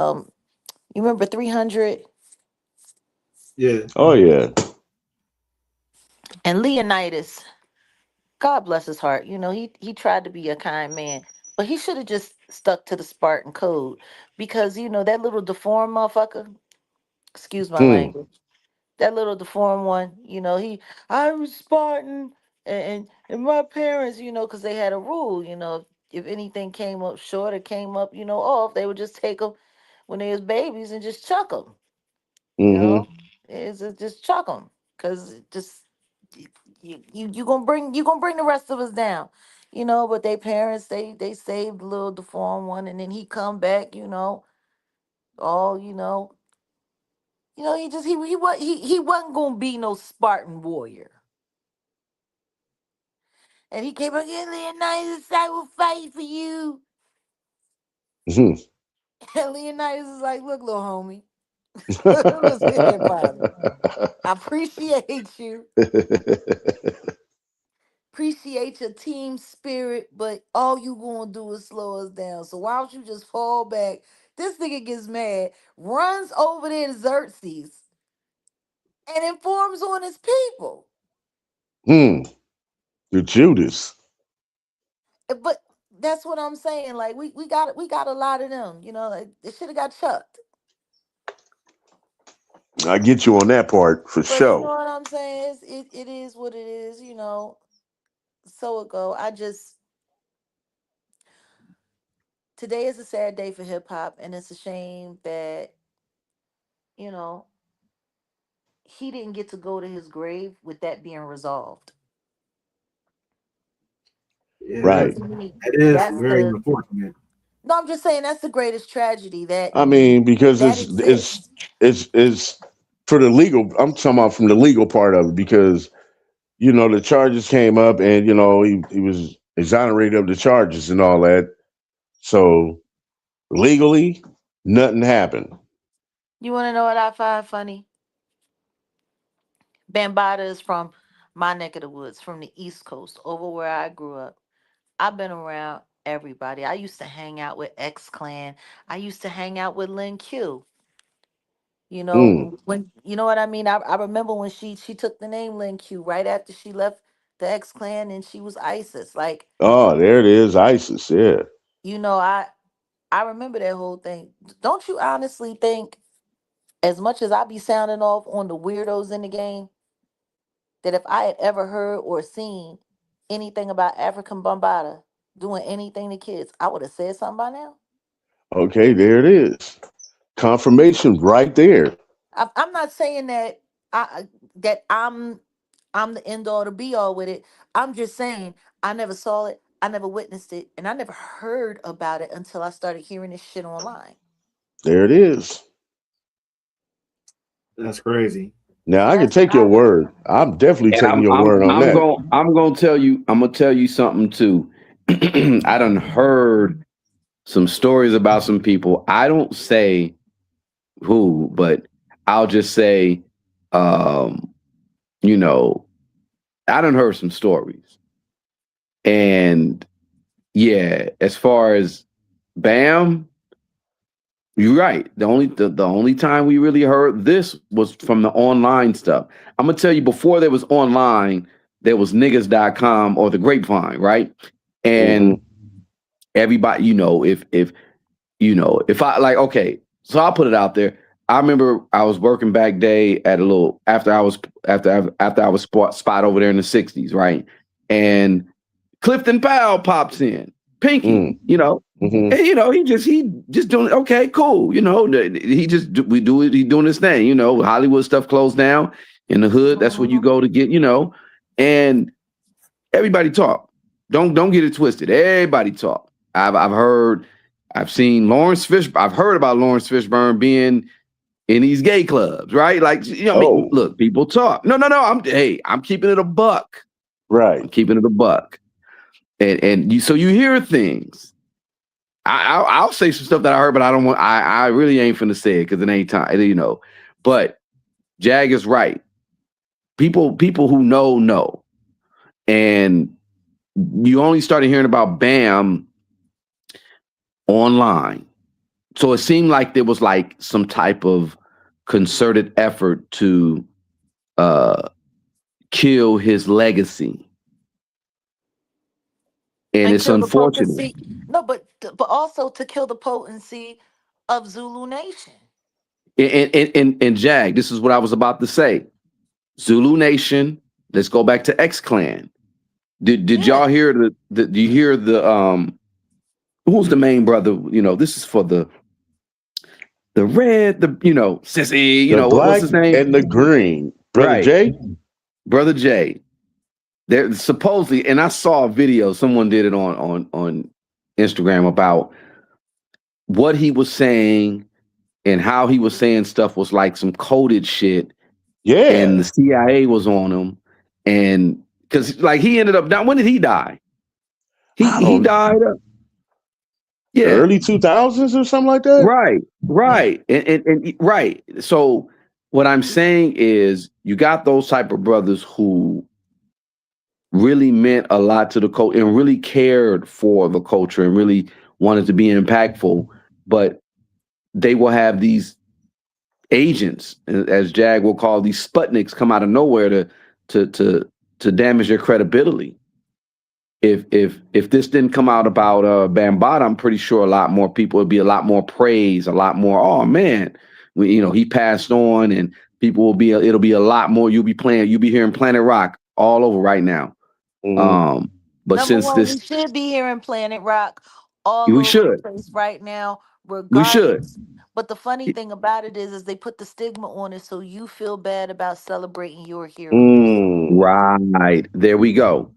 Speaker 7: You remember 300?
Speaker 1: Yeah.
Speaker 2: Oh yeah.
Speaker 7: And Leonidas, God bless his heart. You know, he tried to be a kind man, but he should have just stuck to the Spartan code because you know that little deformed motherfucker. Excuse my
Speaker 2: Hmm.
Speaker 7: language. That little deformed one. You know, I was Spartan, and my parents, you know, because they had a rule. You know, if anything came up short or came up, you know, off, they would just take them when they was babies and just chuck them. You know,
Speaker 2: Mm-hmm.
Speaker 7: it's just chuck them because just you gonna bring the rest of us down, you know. But they parents they saved the little deformed one, and then he come back, you know, all he wasn't gonna be no Spartan warrior, and he came up again, Leonidas, I will fight for you,
Speaker 2: Mm-hmm.
Speaker 7: and Leonidas is like, look, little homie, listen here, partner, I appreciate you. Appreciate your team spirit, but all you gonna do is slow us down. So why don't you just fall back? This nigga gets mad, runs over there to Xerxes, and informs on his people.
Speaker 2: Hmm. The Judas.
Speaker 7: But that's what I'm saying. Like we got a lot of them. You know, like, they should have got chucked.
Speaker 2: I get you on that part for
Speaker 7: But you know
Speaker 2: sure.
Speaker 7: what I'm saying? It is what it is. You know, so it go. Today is a sad day for hip hop, and it's a shame that you know he didn't get to go to his grave with that being resolved.
Speaker 1: Yeah.
Speaker 7: And
Speaker 2: Right.
Speaker 7: to me,
Speaker 1: It is
Speaker 7: that's
Speaker 1: very
Speaker 7: the
Speaker 1: unfortunate.
Speaker 7: no. I'm just saying that's the greatest tragedy that
Speaker 2: I mean, because
Speaker 7: that
Speaker 2: it's
Speaker 7: exists.
Speaker 2: it's for the legal. I'm talking about from the legal part of it because the charges came up and he was exonerated of the charges and all that. So legally, nothing happened.
Speaker 7: You want to know what I find funny? Bambaataa is from my neck of the woods, from the East Coast, over where I grew up. I've been around everybody. I used to hang out with X Clan. I used to hang out with Lin Q. You
Speaker 2: Mm.
Speaker 7: know when you know what I mean. I remember when she took the name Lin Q right after she left the X Clan and she was ISIS. Like
Speaker 2: Oh, there it is, ISIS. Yeah.
Speaker 7: you know, I remember that whole thing. Don't you honestly think, as much as I be sounding off on the weirdos in the game, that if I had ever heard or seen anything about African Bambaataa doing anything to kids, I would have said something by now.
Speaker 2: Okay, there it is. Confirmation right there.
Speaker 7: I'm not saying that that I'm the end all to be all with it. I'm just saying I never saw it, I never witnessed it, and I never heard about it until I started hearing this shit online.
Speaker 2: There it is.
Speaker 1: That's crazy.
Speaker 2: Now
Speaker 7: And
Speaker 2: I can
Speaker 7: that's
Speaker 2: take your word. I'm definitely
Speaker 6: And
Speaker 2: taking
Speaker 6: I'm
Speaker 2: your
Speaker 6: I'm
Speaker 2: word on
Speaker 6: I'm
Speaker 2: that.
Speaker 6: going I'm gonna tell you something too. I done heard some stories about some people. I don't say who, but I'll just say, um, you know, I done heard some stories. And yeah, as far as Bam, you're right. The only time we really heard this was from the online stuff. I'm gonna tell you, before there was online, there was niggas.com or the grapevine, right?
Speaker 2: Hmm.
Speaker 6: And everybody, if I like, okay, so I'll put it out there. I remember I was working back day at a little after I was spot over there in the 60s, right? And Clifton Powell pops in, Pinky,
Speaker 2: Mm. Hmm.
Speaker 6: and he just doing okay, cool, he just we do it, he doing his thing, Hollywood stuff closed down in the hood. That's where you
Speaker 7: Mhm.
Speaker 6: go to get, and everybody talk. Don't get it twisted. Everybody talk. I've heard, I've seen Lawrence Fish. I've heard about Lawrence Fishburne being in these gay clubs, right? Like, I mean,
Speaker 2: Oh,
Speaker 6: look, people talk. No. I'm keeping it a buck.
Speaker 2: right.
Speaker 6: I'm keeping it a buck. And you hear things. I'll say some stuff that I heard, but I don't want. I really ain't finna say it because it ain't time. But Jag is right. People who know, and you only started hearing about Bam online. So it seemed like there was like some type of concerted effort to kill his legacy. And it's
Speaker 7: kill the
Speaker 6: unfortunate.
Speaker 7: potency. No, but also to kill the potency of Zulu Nation.
Speaker 6: And Jag, this is what I was about to say. Zulu Nation. Let's go back to X Clan. Did y'all hear do you hear the who's the main brother? You know, this is for the red, sissy,
Speaker 2: the black
Speaker 6: what's his name?
Speaker 2: and the green. Brother
Speaker 6: Right.
Speaker 2: Jay?
Speaker 6: Brother Jay. There supposedly, and I saw a video, someone did it on Instagram about what he was saying and how he was saying stuff was like some coded shit.
Speaker 2: Yeah.
Speaker 6: And the CIA was on him. And because like he ended up when did he die? He died
Speaker 2: the early 2000s or something like that.
Speaker 6: Right. And right. So what I'm saying is you got those type of brothers who really meant a lot to the culture and really cared for the culture and really wanted to be impactful, but they will have these agents, as Jag will call these Sputniks, come out of nowhere to damage their credibility. If this didn't come out about Bambaataa, I'm pretty sure a lot more people would be a lot more praise, a lot more. Oh man, he passed on, and people will be. It'll be a lot more. You'll be hearing Planet Rock all over right now.
Speaker 2: Mm-hmm.
Speaker 6: But
Speaker 7: Number
Speaker 6: since
Speaker 7: one,
Speaker 6: this,
Speaker 7: we should be hearing Planet Rock all
Speaker 6: we
Speaker 7: over
Speaker 6: should.
Speaker 7: the place right now,
Speaker 6: We should.
Speaker 7: regardless. But the funny thing about it is they put the stigma on it, so you feel bad about celebrating your heroes.
Speaker 6: Right. There we go.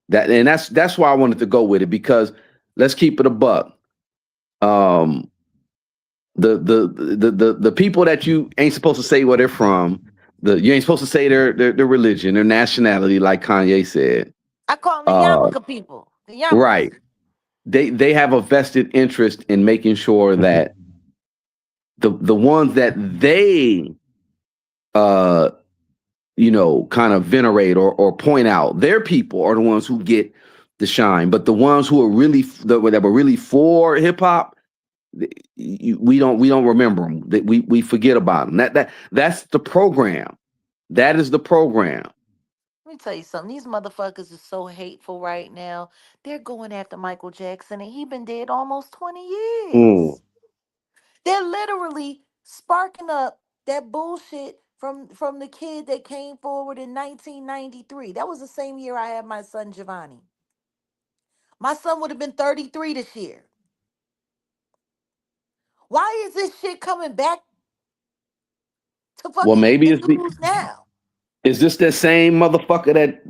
Speaker 6: That's why I wanted to go with it, because let's keep it a buck. The people that you ain't supposed to say where they're from, you ain't supposed to say their religion, their nationality, like Kanye said.
Speaker 7: I call them the Yarmulke people. The Yarmulke.
Speaker 6: Right. They have a vested interest in making sure that the ones that they kind of venerate or point out, their people are the ones who get the shine. But the ones who are really that were really for hip hop, we don't remember them. We forget about them. That's the program. That is the program.
Speaker 7: Let me tell you something. These motherfuckers are so hateful right now. They're going after Michael Jackson, and he been dead almost 20 years. They're literally sparking up that bullshit from the kid that came forward in 1993. That was the same year I had my son Giovanni. My son would have been 33 this year. Why is this shit coming back to fucking
Speaker 6: Well, maybe
Speaker 7: the news now?
Speaker 6: Is this that same motherfucker that?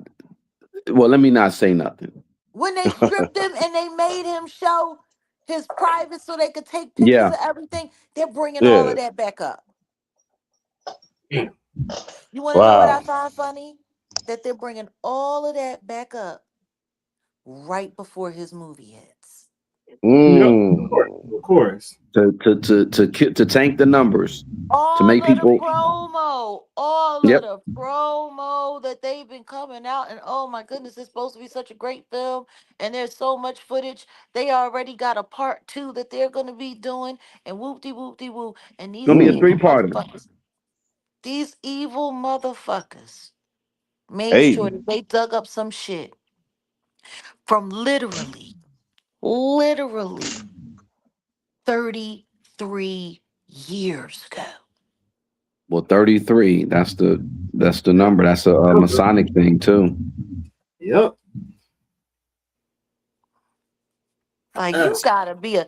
Speaker 6: Well, let me not say nothing.
Speaker 7: When they stripped him and they made him show his private so they could take pictures of everything, they're bringing all of that back up. You want to know what I find funny? That they're bringing all of that back up right before his movie hits.
Speaker 1: Of course.
Speaker 6: To tank the numbers. To make people
Speaker 7: all of the promo that they've been coming out, and oh my goodness, it's supposed to be such a great film, and there's so much footage. They already got a part 2 that they're gonna be doing, and whoop-de-whoop-de-whoop. And these
Speaker 6: gonna be a 3-parter.
Speaker 7: These evil motherfuckers made sure that they dug up some shit from literally 33 years ago.
Speaker 6: Well, 33. That's the number. That's a Masonic thing too.
Speaker 1: Yep.
Speaker 7: Like you gotta be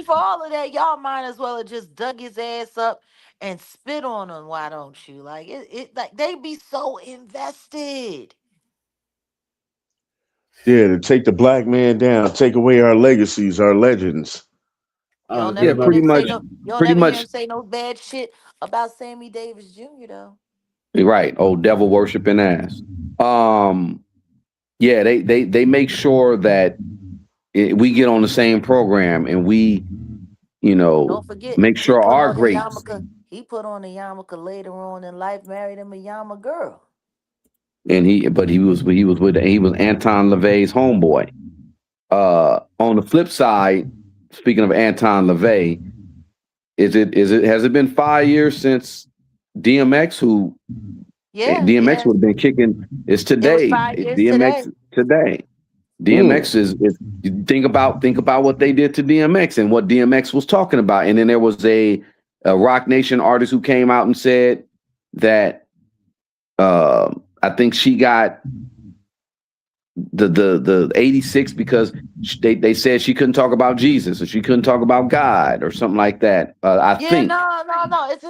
Speaker 7: for all of that, y'all might as well have just dug his ass up and spit on him. Why don't you? Like it like they be so invested.
Speaker 2: Yeah, to take the black man down, take away our legacies, our legends.
Speaker 6: Pretty much.
Speaker 7: You'll never hear him say no bad shit about Sammy Davis Jr. though.
Speaker 6: Right. Oh, devil worshiping ass. Yeah, they make sure that we get on the same program, and we,
Speaker 7: don't forget,
Speaker 6: make sure our greats.
Speaker 7: He put on a yarmulke later on in life, married him a Yama girl. And
Speaker 6: he was Anton LaVey's homeboy. On the flip side, speaking of Anton LaVey, Has it been 5 years since DMX, who
Speaker 7: Yeah,
Speaker 6: DMX
Speaker 7: yeah.
Speaker 6: would have been kicking, is
Speaker 7: It was
Speaker 6: today.
Speaker 7: 5 years today.
Speaker 6: DMX today. DMX is think about what they did to DMX and what DMX was talking about. And then there was a Rock Nation artist who came out and said that I think she got the 86 because they said she couldn't talk about Jesus or she couldn't talk about God or something like that. I think.
Speaker 7: No. It's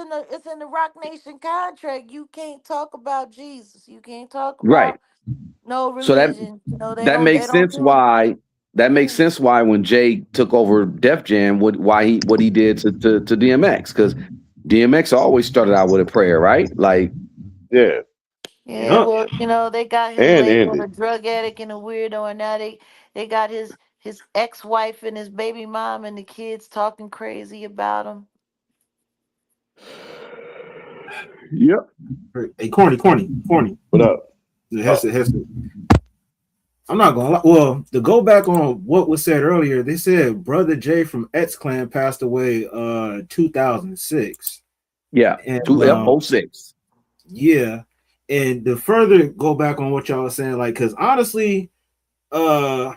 Speaker 7: in the Rock Nation contract. You can't talk about Jesus. You can't talk
Speaker 6: Right.
Speaker 7: about no
Speaker 6: So
Speaker 7: religion. You know, they
Speaker 6: that
Speaker 7: don't
Speaker 6: makes sense
Speaker 7: do
Speaker 6: why that makes
Speaker 7: yeah.
Speaker 6: sense why when Jay took over Def Jam, what he did to DMX, because DMX always started out with a prayer, right? Like,
Speaker 2: Yeah.
Speaker 7: Yeah,
Speaker 1: Yup.
Speaker 7: well, they got him
Speaker 2: And
Speaker 7: labeled
Speaker 2: ended.
Speaker 7: a drug addict and a weirdo, and now they got his ex-wife and his baby mom and the kids talking crazy about him.
Speaker 2: Yep.
Speaker 1: Hey, corny.
Speaker 2: What up?
Speaker 1: Hester. I'm not gonna lie. Well, to go back on what was said earlier, they said Brother Jay from X Clan passed away 2006.
Speaker 6: yeah,
Speaker 1: And
Speaker 6: 06.
Speaker 1: yeah. And to further go back on what y'all were saying, like, because honestly, I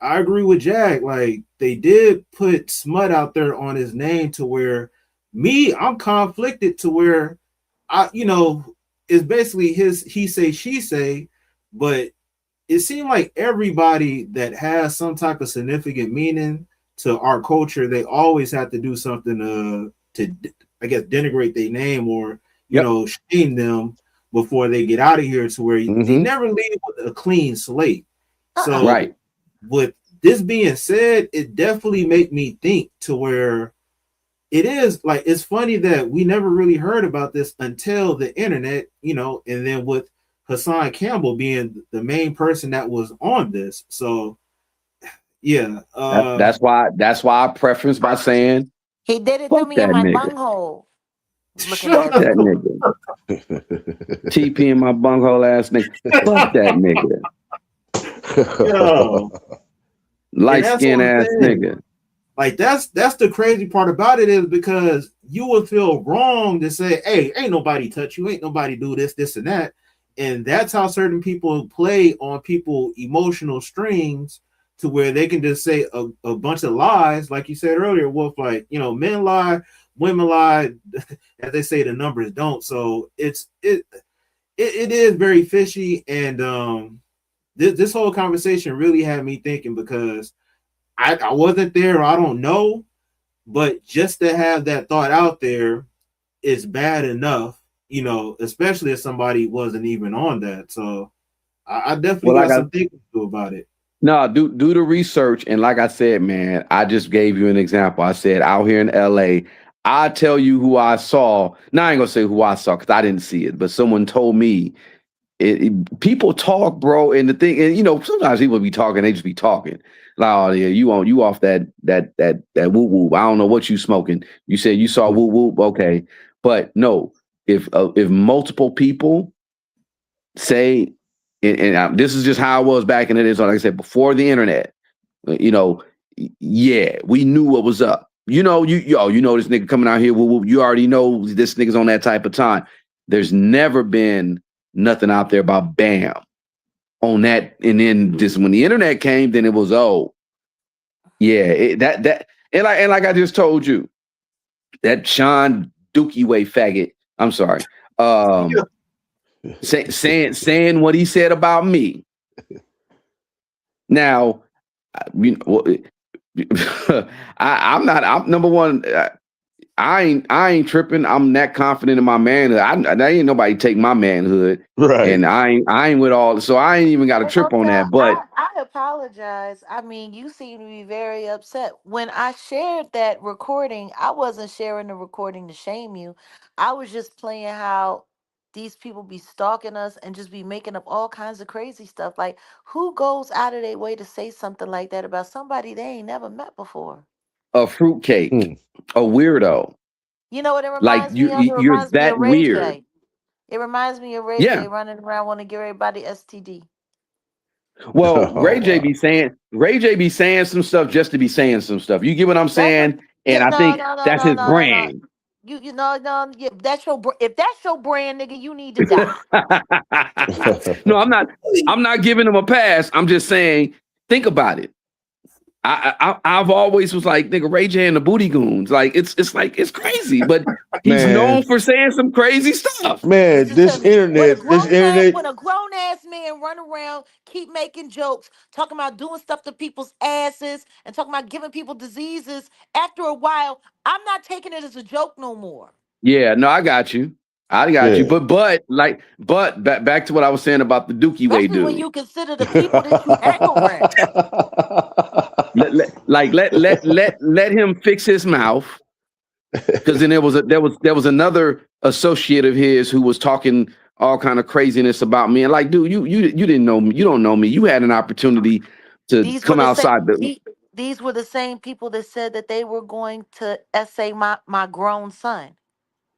Speaker 1: agree with Jack. Like, they did put smut out there on his name to where I'm conflicted to where it's basically his he say, she say, but it seemed like everybody that has some type of significant meaning to our culture, they always have to do something to I guess denigrate their name or shame them before they get out of here, to where they never leave with a clean slate. So
Speaker 6: Right.
Speaker 1: with this being said, it definitely make me think to where it is like, it's funny that we never really heard about this until the internet, and then with Hassan Campbell being the main person that was on this. So yeah,
Speaker 6: That's why I preference by saying
Speaker 7: He did it to
Speaker 6: fuck
Speaker 7: me in
Speaker 6: that
Speaker 7: my
Speaker 6: nigga.
Speaker 7: bunghole. Looking
Speaker 6: Fuck
Speaker 7: at
Speaker 6: that nigga. TP in my bunghole ass nigga. Fuck that nigga.
Speaker 1: yo,
Speaker 6: Light
Speaker 1: that's
Speaker 6: skin
Speaker 1: what I'm
Speaker 6: ass
Speaker 1: saying.
Speaker 6: nigga.
Speaker 1: Like that's the crazy part about it, is because you would feel wrong to say, hey, ain't nobody touch you, ain't nobody do this and that. And that's how certain people play on people emotional strings, to where they can just say a bunch of lies, like you said earlier, Wolf. Like, men lie, women lie, as they say, the numbers don't. So it is very fishy. And this whole conversation really had me thinking, because I wasn't there, I don't know, but just to have that thought out there is bad enough, especially if somebody wasn't even on that. So I definitely got some thinking to do about it.
Speaker 6: No, do the research. And like I said, man, I just gave you an example. I said out here in LA, I tell you who I saw. Now I ain't gonna say who I saw because I didn't see it, but someone told me. People talk, bro, and the thing, and sometimes people be talking, they just be talking. Like, oh yeah, you off that whoop whoop. I don't know what you smoking. You said you saw whoop whoop, okay, but no, if multiple people say, and this is just how it was back in the day. So like I said, before the internet, yeah, we knew what was up. You know this nigga coming out here, whoop whoop. You already know this nigga's on that type of time. There's never been nothing out there about Bam on that. And then just when the internet came, then it was, yeah, and like I just told you, that Sean Dookie way faggot. I'm sorry. Saying what he said about me. Now, I'm number one. I ain't tripping. I'm that confident in my manhood. There ain't nobody take my manhood,
Speaker 2: Right.
Speaker 6: And I ain't with all. So I ain't even got to trip on that. But
Speaker 7: I apologize. I mean, you seem to be very upset. When I shared that recording, I wasn't sharing the recording to shame you. I was just playing how these people be stalking us and just be making up all kinds of crazy stuff. Like, who goes out of their way to say something like that about somebody they ain't never met before?
Speaker 6: a fruitcake, a weirdo.
Speaker 7: You know what it
Speaker 6: Like
Speaker 7: reminds me of? It
Speaker 6: you're
Speaker 7: reminds me of
Speaker 6: that
Speaker 7: Ray
Speaker 6: weird.
Speaker 7: J. It reminds me of Ray
Speaker 6: Yeah.
Speaker 7: J running around want to give everybody STD.
Speaker 6: Well, Ray J be saying some stuff just to be saying some stuff. You get what I'm saying? And
Speaker 7: Yeah,
Speaker 6: I
Speaker 7: no,
Speaker 6: think
Speaker 7: no, no,
Speaker 6: that's
Speaker 7: no,
Speaker 6: his
Speaker 7: no, no, no.
Speaker 6: brand.
Speaker 7: You know, no, yeah, if that's your brand, nigga, you need to die.
Speaker 6: No, I'm not giving him a pass. I'm just saying, think about it. I've always was like, nigga, Ray J and the Booty Goons. Like, it's crazy, but he's
Speaker 2: Man,
Speaker 6: known for saying some crazy stuff.
Speaker 2: man,
Speaker 7: Listen to me.
Speaker 2: this internet,
Speaker 7: When a grown ass man run around, keep making jokes, talking about doing stuff to people's asses, and talking about giving people diseases, after a while, I'm not taking it as a joke no more.
Speaker 6: Yeah, no, I got you. I got you.
Speaker 2: yeah.
Speaker 6: But back to what I was saying about the Dookie Way
Speaker 7: Especially when
Speaker 6: dude.
Speaker 7: you consider the people that you hang around.
Speaker 6: Let him fix his mouth. Because then there was another associate of his who was talking all kind of craziness about me. And like, dude, you didn't know me. You don't know me. You had an opportunity to
Speaker 7: These were
Speaker 6: come
Speaker 7: the same.
Speaker 6: outside the
Speaker 7: These were the same people that said that they were going to essay my grown son.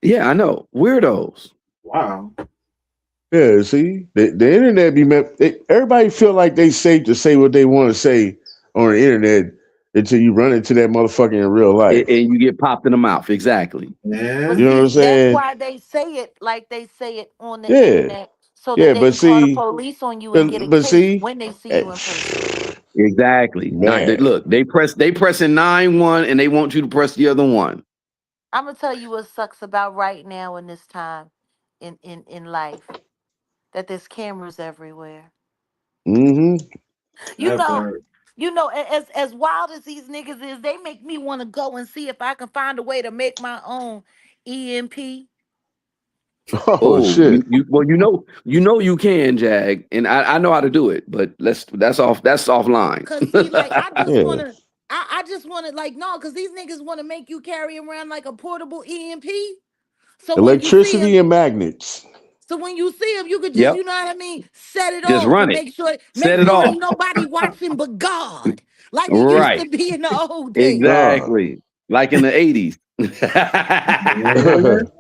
Speaker 6: Yeah, I know. Weirdos.
Speaker 1: Wow.
Speaker 2: Yeah, see, the internet everybody feel like they safe to say what they want to say on the internet until you run into that motherfucker in real life.
Speaker 6: And you get popped in the mouth. Exactly.
Speaker 7: But
Speaker 1: Man.
Speaker 2: You know what I'm
Speaker 7: see, that's
Speaker 2: saying?
Speaker 7: why they say it like they say it on the
Speaker 2: Yeah,
Speaker 7: internet, so that
Speaker 2: yeah,
Speaker 7: they
Speaker 2: but
Speaker 7: can call the
Speaker 2: see,
Speaker 7: police on you and get a case
Speaker 2: see,
Speaker 7: when they see
Speaker 2: eh,
Speaker 7: you in person.
Speaker 6: Exactly.
Speaker 2: man,
Speaker 6: Look, they pressing 9-1 and they want you to press the other one.
Speaker 7: I'm gonna tell you what sucks about right now in this time in life, that there's cameras everywhere.
Speaker 2: mm-hmm.
Speaker 7: You
Speaker 1: That
Speaker 7: know,
Speaker 1: part.
Speaker 7: as wild as these niggas is, they make me want to go and see if I can find a way to make my own EMP.
Speaker 2: Oh
Speaker 6: Oh,
Speaker 2: shit.
Speaker 6: you know you can, Jag, and I know how to do it, but that's offline.
Speaker 7: Cause see, like
Speaker 2: Yeah,
Speaker 7: I just wanna like no, cause these niggas wanna make you carry around like a portable EMP. So when you see him,
Speaker 2: electricity and magnets.
Speaker 7: you could just,
Speaker 6: Yep,
Speaker 7: you know what I mean, set it
Speaker 6: just
Speaker 7: off
Speaker 6: run
Speaker 7: and
Speaker 6: it,
Speaker 7: make
Speaker 6: set it
Speaker 7: sure
Speaker 6: off.
Speaker 7: ain't nobody watching but God, like it used to
Speaker 6: Right,
Speaker 7: be in the old days.
Speaker 2: God.
Speaker 6: exactly, like in the 80s.
Speaker 1: Man.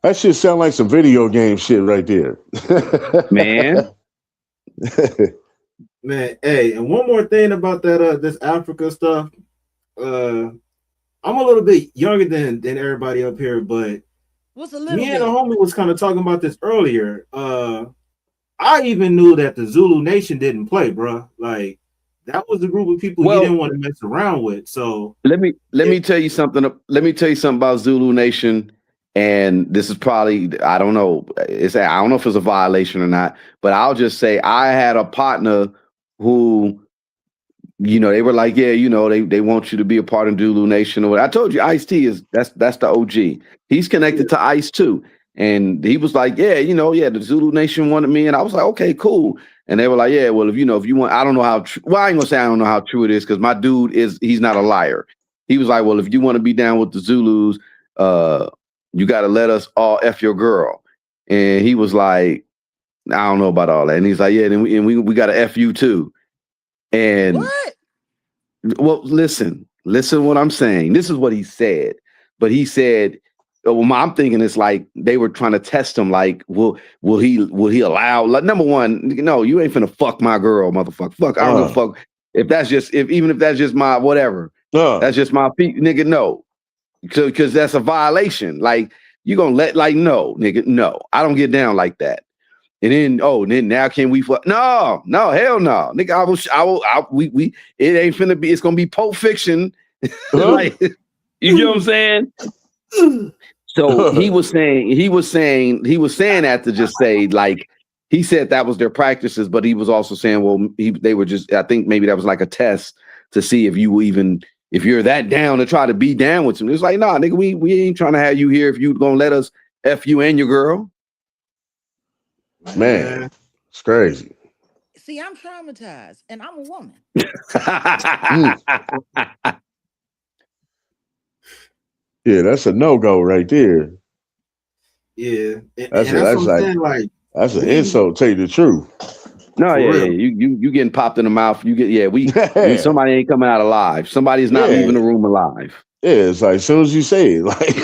Speaker 2: That shit sound like some video game shit right there.
Speaker 6: Man,
Speaker 1: Man. Hey, and one more thing about that this Africa stuff. Uh I'm a little bit younger than everybody up here, but
Speaker 7: What's a little
Speaker 1: me and a
Speaker 7: bit?
Speaker 1: homie was kind of talking about this earlier. I even knew that the Zulu Nation didn't play, bro. Like that was the group of people you didn't
Speaker 6: well,
Speaker 1: want to mess around with. So
Speaker 6: let
Speaker 1: it,
Speaker 6: me tell you something. Let me tell you something about Zulu Nation. And this is probably I don't know. I don't know if it's a violation or not. But I'll just say I had a partner who they were like, yeah, they want you to be a part of Zulu Nation or what. I told you, Ice T that's the OG. He's connected to Ice too, and he was like, yeah, yeah, the Zulu Nation wanted me, and I was like, okay, cool. And they were like, yeah, well, if you want, I don't know how. Well, I ain't gonna say I don't know how true it is because my dude he's not a liar. He was like, well, if you want to be down with the Zulus, you got to let us all f your girl. And he was like, I don't know about all that. And he's like, yeah, then we got to f you too. And
Speaker 7: What?
Speaker 6: well, listen what I'm saying. This is what he said. But he said, well, I'm thinking it's like they were trying to test him. Like, will he allow? Like, number one, no, you ain't finna fuck my girl, motherfucker. Fuck, I don't give a fuck even if that's just my whatever. That's just my feet, nigga. No, because that's a violation. Like, you gonna no, nigga, no, I don't get down like that. And then now can we fuck? No, hell no, nigga. We it ain't finna be. It's gonna be Pulp Fiction, like you know what I'm saying. So he was saying that to just say like he said that was their practices, but he was also saying, well, they were just. I think maybe that was like a test to see if you're that down to try to be down with him. It's like, nah, nigga, we ain't trying to have you here if you gonna let us f you and your girl.
Speaker 2: Man, it's crazy.
Speaker 7: See, I'm traumatized and I'm a woman.
Speaker 2: Mm. Yeah, that's a no-go right there.
Speaker 1: yeah, and
Speaker 2: That's
Speaker 1: that's what I'm
Speaker 2: like
Speaker 1: saying. Like
Speaker 2: that's an
Speaker 1: we
Speaker 2: insult. Tell you the truth.
Speaker 6: No,
Speaker 1: for
Speaker 6: yeah.
Speaker 1: real.
Speaker 6: You getting popped in the mouth. You get
Speaker 2: Yeah,
Speaker 6: somebody ain't coming out alive. Somebody's not
Speaker 2: yeah,
Speaker 6: leaving the room alive.
Speaker 2: yeah. It's like as soon as you say it, like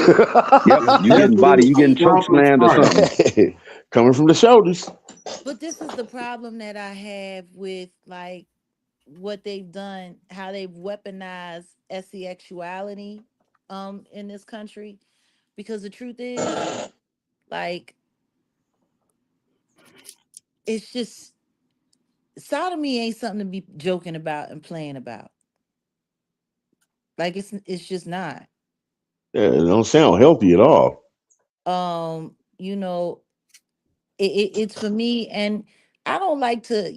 Speaker 6: Yep,
Speaker 1: It's
Speaker 6: you
Speaker 1: definitely
Speaker 6: getting choke
Speaker 1: off from the
Speaker 6: slammed or
Speaker 1: start.
Speaker 6: something.
Speaker 2: coming from the shoulders.
Speaker 7: But this is the problem that I have with what they've done, how they've weaponized sexuality in this country, because the truth is, like, it's just sodomy ain't something to be joking about and playing about. Like, it's just not.
Speaker 2: Yeah, it don't sound healthy at all.
Speaker 7: You know, it's for me, and I don't like to,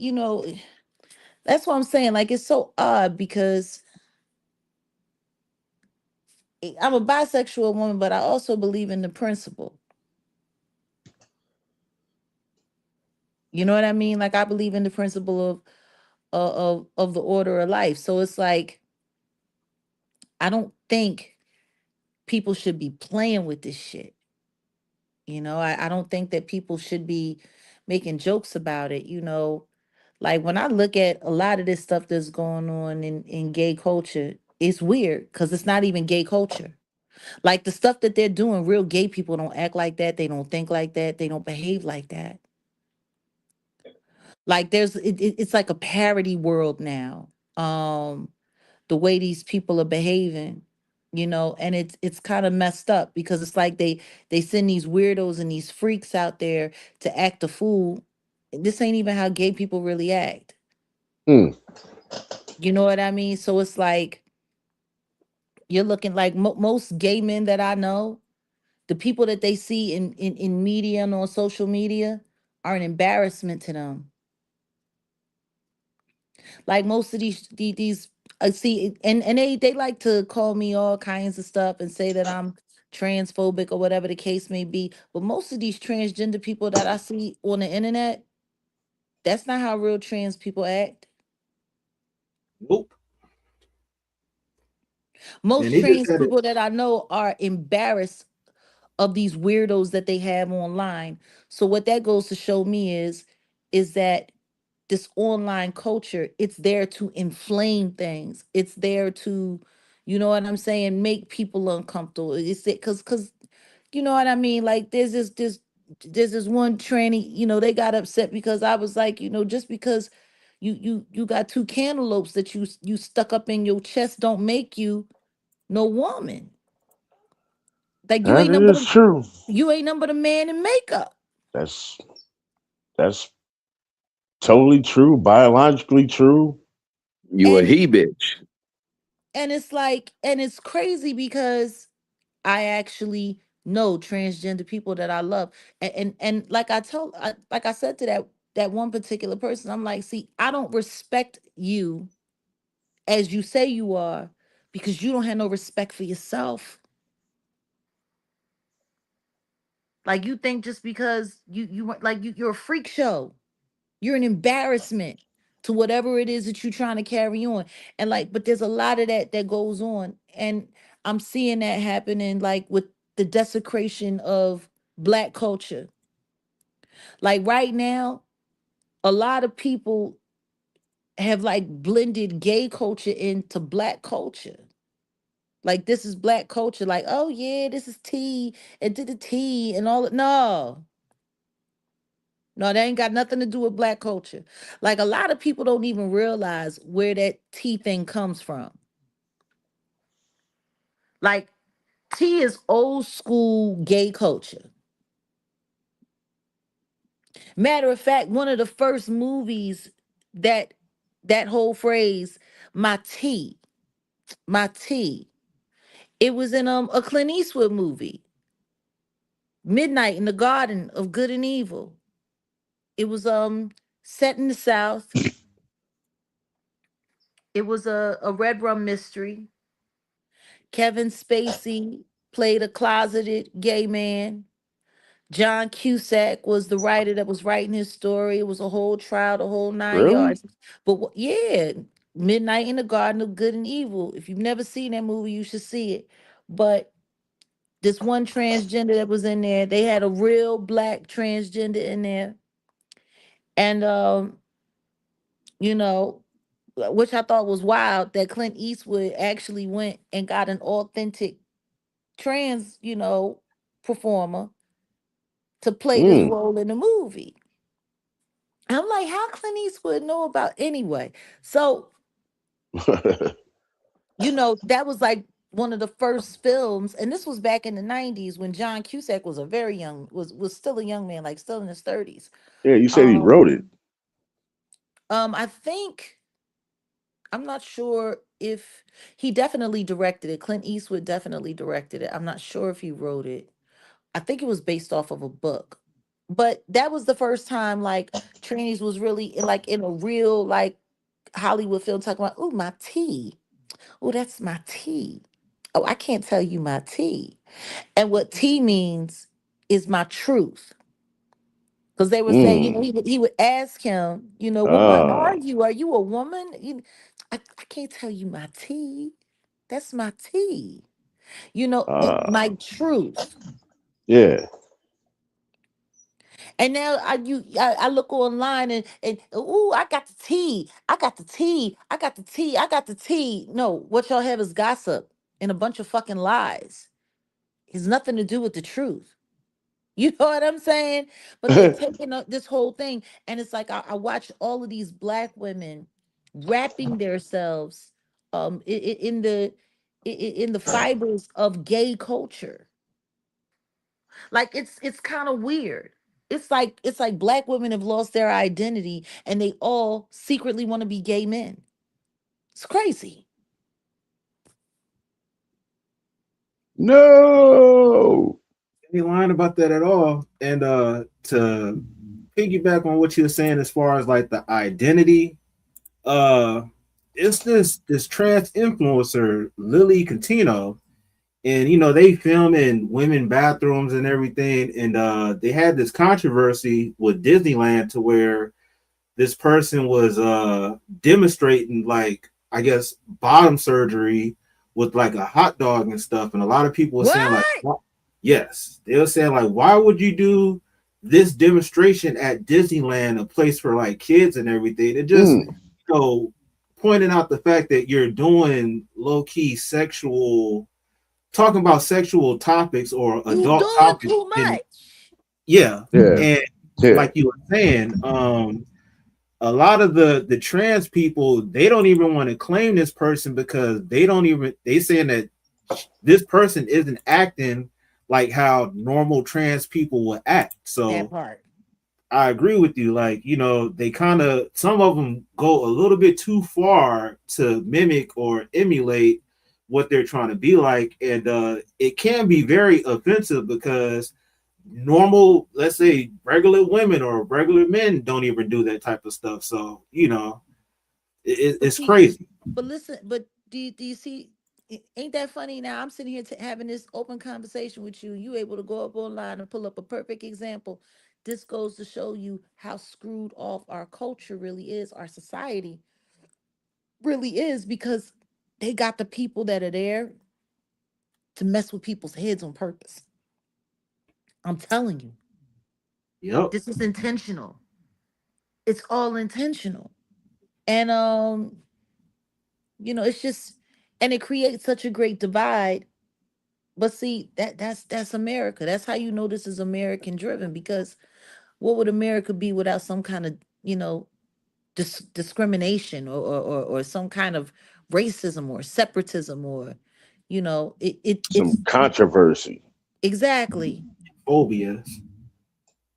Speaker 7: that's what I'm saying. Like, it's so odd because I'm a bisexual woman, but I also believe in the principle. You know what I mean? Like, I believe in the principle of the order of life. So it's like, I don't think people should be playing with this shit. I don't think that people should be making jokes about it. Like, when I look at a lot of this stuff that's going on in gay culture, it's weird because it's not even gay culture. Like, the stuff that they're doing, real gay people don't act like that. They don't think like that. They don't behave like that. Like, it's like a parody world now. The way these people are behaving, and it's kind of messed up because it's like they send these weirdos and these freaks out there to act a fool. This ain't even how gay people really act.
Speaker 2: Mm.
Speaker 7: You know what I mean? So it's like, you're looking like most gay men that I know, the people that they see in media and on social media are an embarrassment to them. Like, most of these see, and they like to call me all kinds of stuff and say that I'm transphobic or whatever the case may be. But most of these transgender people that I see on the internet, that's not how real trans people act.
Speaker 1: Nope. And
Speaker 7: Most
Speaker 1: they just
Speaker 7: trans
Speaker 1: had it.
Speaker 7: people that I know are embarrassed of these weirdos that they have online. So what that goes to show me is that this online culture, it's there to inflame things. It's there to, you know what I'm saying, make people uncomfortable. It's it because you know what I mean. Like, there's this one tranny, they got upset because I was like, just because you got two cantaloupes that you stuck up in your chest don't make you no woman. Like, you
Speaker 2: That
Speaker 7: ain't number
Speaker 2: is
Speaker 7: the
Speaker 2: true.
Speaker 7: you ain't number the man in makeup.
Speaker 2: That's that's totally true, biologically true.
Speaker 6: You a
Speaker 7: And
Speaker 6: he bitch.
Speaker 7: it's like, and it's crazy because I actually know transgender people that I love. And like like I said to that one particular person, I'm like, see, I don't respect you as you say you are because you don't have no respect for yourself. Like, you think just because you're a freak show. You're an embarrassment to whatever it is that you're trying to carry on. And like, but there's a lot of that goes on. And I'm seeing that happening, like, with the desecration of Black culture. Like, right now, a lot of people have like blended gay culture into Black culture. Like, this is Black culture. Like, oh yeah, this is tea and did the tea and all. No, no, that ain't got nothing to do with Black culture. Like, a lot of people don't even realize where that tea thing comes from. Like, tea is old school gay culture. Matter of fact, one of the first movies that that whole phrase, my tea, my tea, it was in a Clint Eastwood movie, Midnight in the Garden of Good and Evil. It was set in the South. It was a red rum mystery. Kevin Spacey played a closeted gay man. John Cusack was the writer that was writing his story. It was a whole trial, the whole nine
Speaker 2: Really?
Speaker 7: yards. But yeah, Midnight in the Garden of Good and Evil. If you've never seen that movie, you should see it. But this one transgender that was in there, they had a real Black transgender in there. And you know, which I thought was wild that Clint Eastwood actually went and got an authentic trans, performer to play this
Speaker 2: Mm.
Speaker 7: role in the movie. I'm like, how Clint Eastwood know about anyway? So, that was like one of the first films, and this was back in the 90s when John Cusack was a very young, was still a young man, like still in his 30s.
Speaker 2: Yeah, you said he
Speaker 7: Um,
Speaker 2: wrote it.
Speaker 7: I think I'm not sure if he definitely directed it. Clint Eastwood definitely directed it. I'm not sure if he wrote it. I think it was based off of a book. But that was the first time like trannies was really like in a real like Hollywood film talking about, oh, my tea. Oh, that's my tea. Oh, I can't tell you my tea. And what tea means is my truth. Because they were saying,
Speaker 2: Mm.
Speaker 7: he would ask him, what are
Speaker 2: Ah,
Speaker 7: you? Are you a woman? I can't tell you my tea. That's my tea. My
Speaker 2: ah,
Speaker 7: truth.
Speaker 2: yeah.
Speaker 7: And now I look online and ooh, I got the tea. I got the tea. I got the tea. I got the tea. No, what y'all have is gossip and a bunch of fucking lies. It's nothing to do with the truth. You know what I'm saying? But they've taken up this whole thing, and it's like I watch all of these black women wrapping themselves in the fibers of gay culture. Like it's kind of weird. It's like black women have lost their identity and they all secretly want to be gay men. It's crazy.
Speaker 2: No.
Speaker 1: Ain't lying about that at all. And to piggyback on what you were saying as far as like the identity, uh it's this trans influencer, Lily Catino, and they film in women bathrooms and everything. And they had this controversy with Disneyland to where this person was demonstrating, like, I guess, bottom surgery with like a hot dog and stuff. And a lot of people were saying like,
Speaker 7: What?
Speaker 1: yes, they were saying like, why would you do this demonstration at Disneyland, a place for like kids and everything? It just,
Speaker 2: Mm.
Speaker 1: pointing out the fact that you're doing low key sexual, talking about sexual topics or
Speaker 7: You
Speaker 1: adult
Speaker 7: doing
Speaker 1: topics.
Speaker 7: too
Speaker 1: And
Speaker 7: much.
Speaker 1: yeah,
Speaker 2: Yeah.
Speaker 1: and
Speaker 2: Yeah.
Speaker 1: like you were saying, a lot of the trans people, they don't even want to claim this person because they saying that this person isn't acting like how normal trans people would act.
Speaker 7: That
Speaker 1: So
Speaker 7: part.
Speaker 1: I agree with you. Like, they kind of, some of them go a little bit too far to mimic or emulate what they're trying to be like. And it can be very offensive because normal, let's say regular women or regular men don't even do that type of stuff. So,
Speaker 7: But
Speaker 1: it's
Speaker 7: see,
Speaker 1: crazy.
Speaker 7: but listen, but do you see? Ain't that funny? Now I'm sitting here having this open conversation with you. You able to go up online and pull up a perfect example. This goes to show you how screwed off our culture really is, our society really is, because they got the people that are there to mess with people's heads on purpose. I'm telling you,
Speaker 1: Yep.
Speaker 7: this is intentional. It's all intentional. And it's just, and it creates such a great divide. But see, that's America. That's how you know this is American driven, because what would America be without some kind of, discrimination or some kind of racism or separatism, or
Speaker 2: Some controversy.
Speaker 7: exactly.
Speaker 1: Phobias.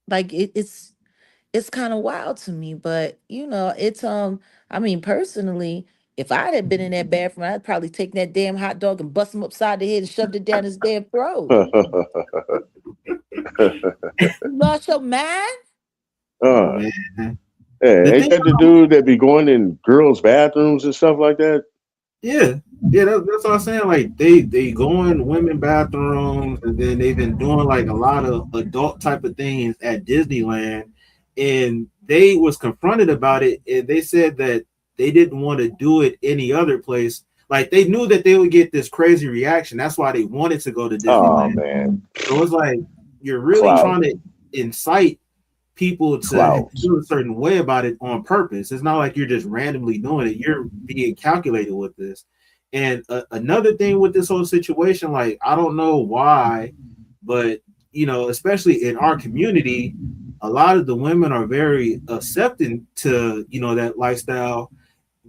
Speaker 7: Like it's kind of wild to me. But it's I mean, personally, if I'd have been in that bathroom, I'd probably take that damn hot dog and bust him upside the head and shoved it down his damn throat. You lost your mind?
Speaker 1: Oh
Speaker 2: uh,
Speaker 1: man.
Speaker 2: yeah,
Speaker 1: The
Speaker 2: ain't
Speaker 1: thing
Speaker 2: that the dude that be going in girls' bathrooms and stuff like that?
Speaker 1: Yeah, yeah, that's what I'm saying. Like they go in women bathrooms, and then they've been doing like a lot of adult type of things at Disneyland, and they was confronted about it, and they said that they didn't want to do it any other place. Like they knew that they would get this crazy reaction. That's why they wanted to go to
Speaker 2: Oh
Speaker 1: Disneyland.
Speaker 2: man,
Speaker 1: So it's like you're really
Speaker 2: clout,
Speaker 1: trying to incite people to
Speaker 2: clout.
Speaker 1: feel a certain way about it on purpose. It's not like you're just randomly doing it. You're being calculated with this. And another thing with this whole situation, like, I don't know why, but especially in our community, a lot of the women are very accepting to that lifestyle.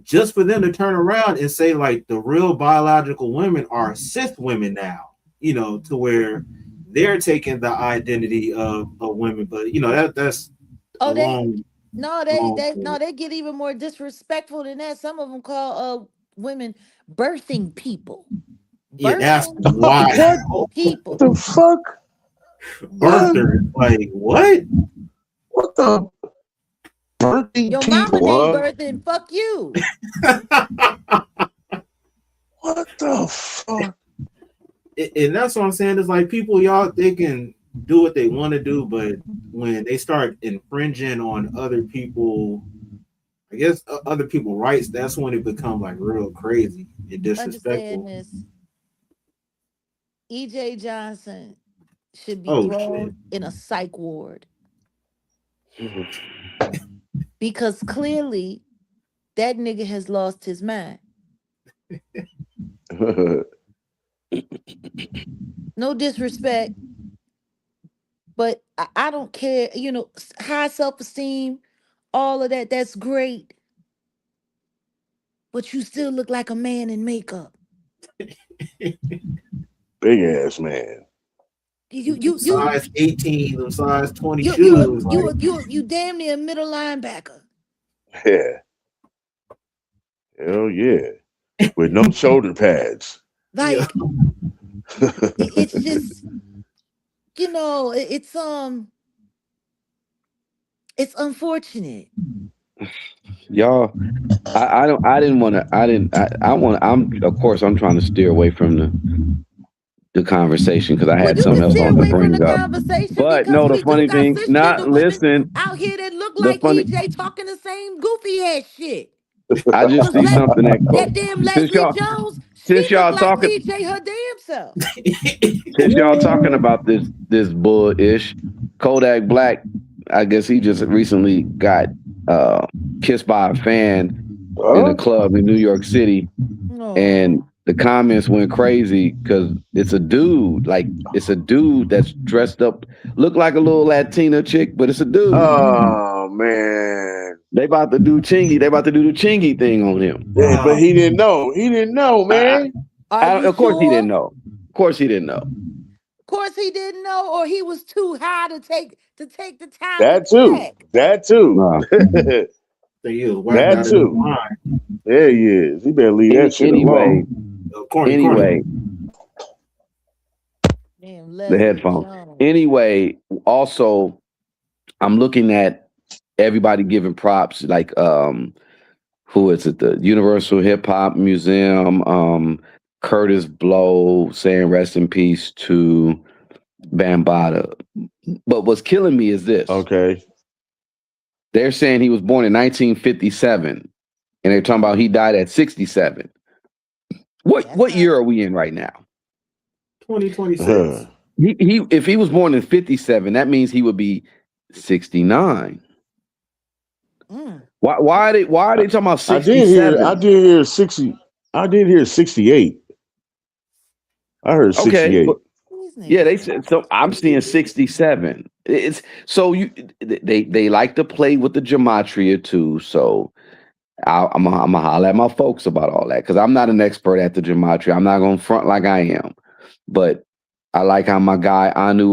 Speaker 1: just for them to turn around and say like the real biological women are cis women now, you know, to where they're taking the identity of women, but you know that's a
Speaker 7: Oh,
Speaker 1: long,
Speaker 7: they get even more disrespectful than that. Some of them call women birthing people.
Speaker 1: yeah, that's
Speaker 7: Birthing
Speaker 1: wild.
Speaker 2: What
Speaker 7: people.
Speaker 2: the fuck? What?
Speaker 1: Birther, like what?
Speaker 2: What the birthing
Speaker 7: Your mama
Speaker 2: people?
Speaker 7: named
Speaker 2: Huh?
Speaker 7: birthing, fuck you.
Speaker 2: What the fuck?
Speaker 1: And that's what I'm saying. It's like people, y'all, they can do what they want to do, but when they start infringing on other people, I guess other people' rights, that's when it becomes like real crazy and
Speaker 7: Understand
Speaker 1: disrespectful.
Speaker 7: this. EJ Johnson should be
Speaker 1: Oh
Speaker 7: thrown
Speaker 1: shit!
Speaker 7: in a psych ward because clearly that nigga has lost his mind. No disrespect, but I don't care. You know, high self esteem, all of that. That's great, but you still look like a man in makeup.
Speaker 2: Big ass man.
Speaker 7: You
Speaker 1: Size 18, them size 20
Speaker 7: you you
Speaker 1: shoes, like
Speaker 7: you damn near a middle linebacker.
Speaker 2: Yeah. Hell yeah. With no shoulder pads.
Speaker 1: yeah.
Speaker 7: Like it's just you know it's unfortunate.
Speaker 6: Y'all, I didn't want to. I'm of course I'm trying to steer away from the conversation because I
Speaker 7: Well,
Speaker 6: had
Speaker 7: you
Speaker 6: something
Speaker 7: can
Speaker 6: else
Speaker 7: stay
Speaker 6: on to
Speaker 7: away from the
Speaker 6: bring up.
Speaker 7: conversation
Speaker 6: But
Speaker 7: because
Speaker 6: no, the
Speaker 7: we do
Speaker 6: funny
Speaker 7: got
Speaker 6: thing,
Speaker 7: cisgender
Speaker 6: not
Speaker 7: women
Speaker 6: listen.
Speaker 7: out here that look
Speaker 6: The
Speaker 7: like
Speaker 6: funny,
Speaker 7: EJ talking the same goofy ass shit.
Speaker 6: I just
Speaker 7: Cause
Speaker 6: see something
Speaker 7: that damn
Speaker 6: since
Speaker 7: Leslie
Speaker 6: y'all
Speaker 7: Jones, she
Speaker 6: since
Speaker 7: looked
Speaker 6: y'all
Speaker 7: like
Speaker 6: talking
Speaker 7: EJ her damn self.
Speaker 6: since y'all talking about this bullish Kodak Black. I guess he just recently got uh kissed by a fan in a
Speaker 2: Huh?
Speaker 6: club in New York City, and
Speaker 7: Oh,
Speaker 6: the comments went crazy because it's a dude that's dressed up, look like a little Latina chick, but it's a dude.
Speaker 2: Oh man.
Speaker 6: They about to do the chingy thing on him.
Speaker 2: Yeah, but
Speaker 1: oh,
Speaker 2: he didn't know. He didn't know, man.
Speaker 7: are you
Speaker 6: Of course he
Speaker 7: sure?
Speaker 6: didn't know. Of course he didn't know.
Speaker 7: Of course he didn't know, or he was too high to take the time to
Speaker 2: That too.
Speaker 7: check.
Speaker 2: That too.
Speaker 6: Uh,
Speaker 1: think he was whacked
Speaker 2: That
Speaker 1: out of his
Speaker 2: too.
Speaker 1: mind.
Speaker 2: There he is. He better leave that shit
Speaker 6: anyway,
Speaker 2: alone.
Speaker 1: Corny.
Speaker 6: anyway,
Speaker 7: Damn
Speaker 6: the
Speaker 7: Leslie
Speaker 6: headphones.
Speaker 7: Jones.
Speaker 6: Anyway, also I'm looking at everybody giving props like who is it? The Universal Hip Hop Museum, Curtis Blow saying rest in peace to Bambaataa. But what's killing me is this.
Speaker 2: Okay.
Speaker 6: They're saying he was born in 1957, and they're talking about he died at 67.
Speaker 7: That's
Speaker 6: What
Speaker 7: not
Speaker 6: year are we in right now?
Speaker 1: 2026.
Speaker 6: He if he was born in 57, that means he would be 69.
Speaker 7: mm.
Speaker 6: Why are they talking about
Speaker 2: I
Speaker 6: 67?
Speaker 2: did hear 60. I did hear 68. I heard
Speaker 6: Okay, but
Speaker 2: 68.
Speaker 7: These
Speaker 6: yeah, they
Speaker 7: niggas.
Speaker 6: said so. I'm seeing 67. It's so they like to play with the gematria too. So I'm gonna holler at my folks about all that because I'm not an expert at the gematria. I'm not gonna front like I am, but I like how my guy Ani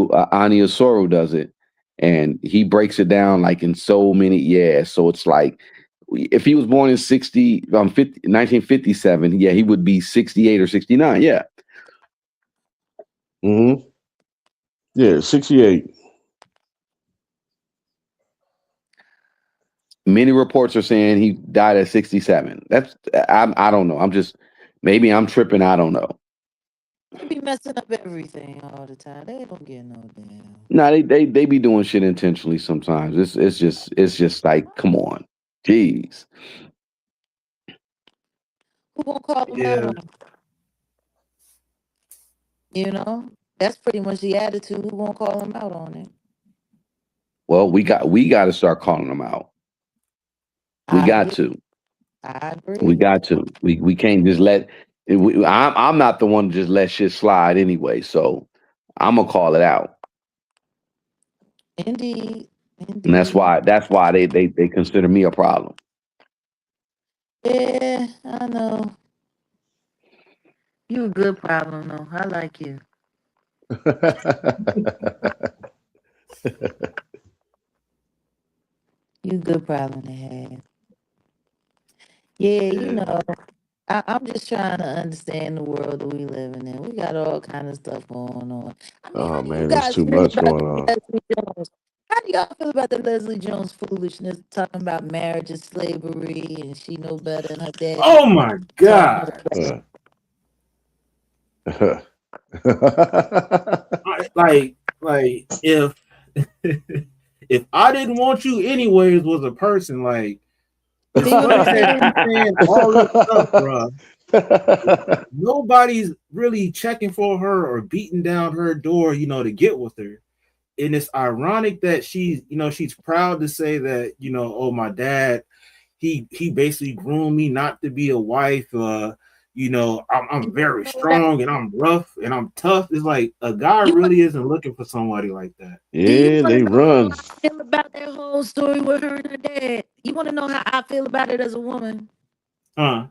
Speaker 6: Asoro does it, and he breaks it down like in so many years. So it's like if he was born in 1957, yeah, he would be 68 or 69. Yeah.
Speaker 2: Mm-hmm. Yeah, 68.
Speaker 6: Many reports are saying he died at 67. I don't know. I'm just maybe I'm tripping. I don't know.
Speaker 7: They be messing up everything all the time. They don't get no damn.
Speaker 6: No, they be doing shit intentionally sometimes. It's just like come on, jeez.
Speaker 7: Who gonna call them out
Speaker 1: Yeah,
Speaker 7: on it? You know? That's pretty much the attitude. Who gonna call them out on it?
Speaker 6: Well, we got to start calling them out. We
Speaker 7: I
Speaker 6: got
Speaker 7: agree.
Speaker 6: to.
Speaker 7: I
Speaker 6: We
Speaker 7: agree.
Speaker 6: got to. We can't just let. I'm not the one to just let shit slide anyway. So I'm gonna call it out,
Speaker 7: Indeed.
Speaker 6: and
Speaker 7: Indeed.
Speaker 6: that's why they consider me a problem.
Speaker 7: Yeah, I know. You a good problem though. I like you. You a good problem to have. Yeah, you
Speaker 3: Yeah.
Speaker 7: know, I'm just trying to understand the world that we living in. We got all kind of stuff going on. I mean, how
Speaker 2: Oh
Speaker 7: do you
Speaker 2: man, there's
Speaker 7: guys
Speaker 2: too
Speaker 7: feel
Speaker 2: much
Speaker 7: about
Speaker 2: going
Speaker 7: the
Speaker 2: on.
Speaker 7: Leslie Jones? How do y'all feel about the Leslie Jones foolishness talking about marriage is slavery and she know better than her daddy
Speaker 1: Oh my
Speaker 7: taught her
Speaker 1: God.
Speaker 7: better?
Speaker 1: Like if if I didn't want you anyways was a person, like it's
Speaker 7: See what I'm
Speaker 1: funny that
Speaker 7: saying?
Speaker 1: she's saying all this stuff, bro. Nobody's really checking for her or beating down her door, to get with her. And it's ironic that she's proud to say that, oh, my dad, he basically groomed me not to be a wife. I'm
Speaker 7: You wanna
Speaker 1: very
Speaker 7: know what I
Speaker 1: strong and I'm rough and I'm tough. It's like a guy
Speaker 7: you want
Speaker 1: really isn't looking for somebody like that.
Speaker 7: do you
Speaker 2: Yeah,
Speaker 7: want to
Speaker 2: they
Speaker 7: know how
Speaker 2: run.
Speaker 7: I feel about that whole story with her and her dad? You want to know how I feel about it as a woman?
Speaker 1: Huh?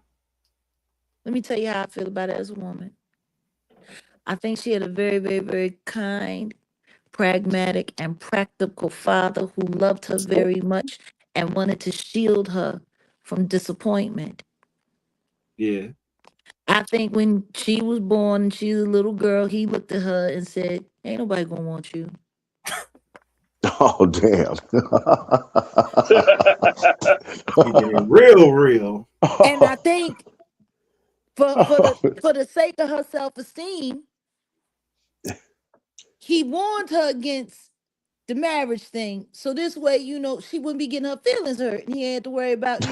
Speaker 7: Let me tell you how I feel about it as a woman. I think she had a very, very, very kind, pragmatic, and practical father who loved her very much and wanted to shield her from disappointment.
Speaker 1: Yeah.
Speaker 7: I think when she was born and she was a little girl, he looked at her and said, "Ain't nobody gonna want you."
Speaker 2: Oh damn.
Speaker 1: Keeping it real, real.
Speaker 7: And I think for the sake of her self esteem, he warned her against the marriage thing. So this way, she wouldn't be getting her feelings hurt. And he had to worry about,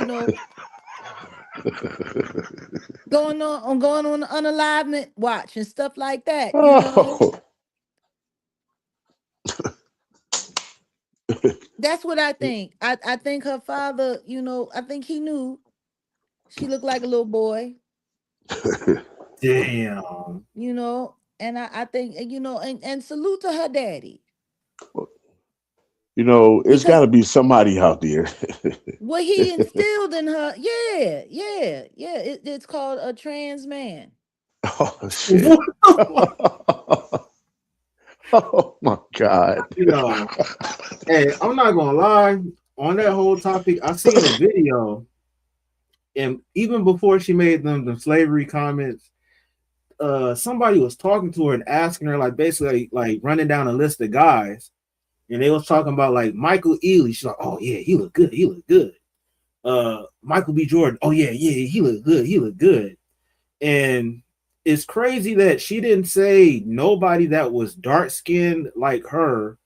Speaker 7: going on the unalivement watch and stuff like that.
Speaker 2: Oh.
Speaker 7: That's what I think. I think her father, I think he knew she looked like a little boy,
Speaker 1: Damn.
Speaker 7: and I think, and salute to her daddy.
Speaker 2: It's got
Speaker 7: Because
Speaker 2: to be somebody out there.
Speaker 7: what he instilled in her, yeah, yeah, yeah, it's called a trans man.
Speaker 2: Oh shit.
Speaker 1: What the fuck?
Speaker 2: Oh my god.
Speaker 1: Hey, I'm not gonna lie. On that whole topic, I seen a video, and even before she made them slavery comments, somebody was talking to her and asking her, like, basically like running down a list of guys, and they was talking about like Michael Ealy. She's like, oh yeah, he looked good. He looked good. Michael B. Jordan. Oh yeah, yeah, he looked good. He looked good. And it's crazy that she didn't say nobody that was dark skinned like her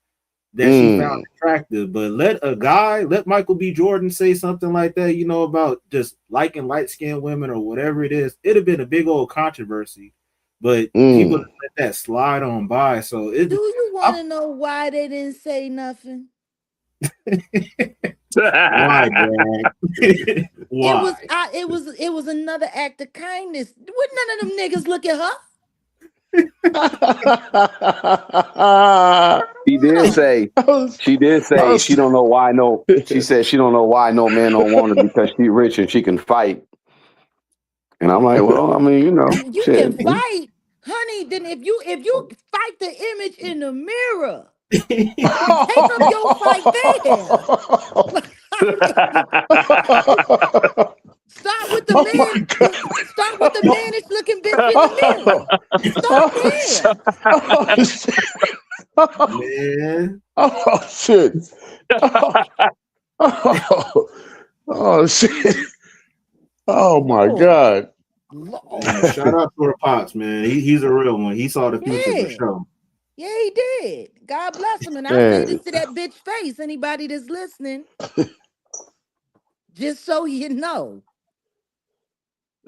Speaker 1: that she found
Speaker 2: Mm.
Speaker 1: attractive. But let Michael B. Jordan say something like that, about just liking light skinned women or whatever it is, it'd have been a big old controversy. But people
Speaker 2: Mm.
Speaker 1: let that slide on by. So
Speaker 7: Do you want
Speaker 1: I,
Speaker 7: to know why they didn't say nothing?
Speaker 1: why, Dad?
Speaker 7: It was
Speaker 1: Why?
Speaker 7: it was another act of kindness. Would none of them niggas look at her?
Speaker 6: She did
Speaker 7: No.
Speaker 6: say, she did say she don't know why no. She said she don't know why no man don't want her because she rich and she can fight. And I'm like, well, I mean,
Speaker 7: You can
Speaker 6: shit.
Speaker 7: fight, honey. Then if you fight the image in the mirror, take up your fight there. Start with the
Speaker 2: Oh my
Speaker 7: man.
Speaker 2: god.
Speaker 7: Start with the mannish looking bitch in the mirror. Start
Speaker 2: Oh shit.
Speaker 7: there.
Speaker 2: Oh shit.
Speaker 1: Man.
Speaker 2: Oh shit. Oh, oh shit. Oh my
Speaker 7: Lord,
Speaker 2: god.
Speaker 1: Man,
Speaker 7: Lord.
Speaker 1: shout out to her pops, man. He's a real one. He saw the future for
Speaker 7: Yeah.
Speaker 1: sure.
Speaker 7: Yeah, he did. God bless him. And I say
Speaker 2: Man.
Speaker 7: this to that bitch face. Anybody that's listening, just so you know.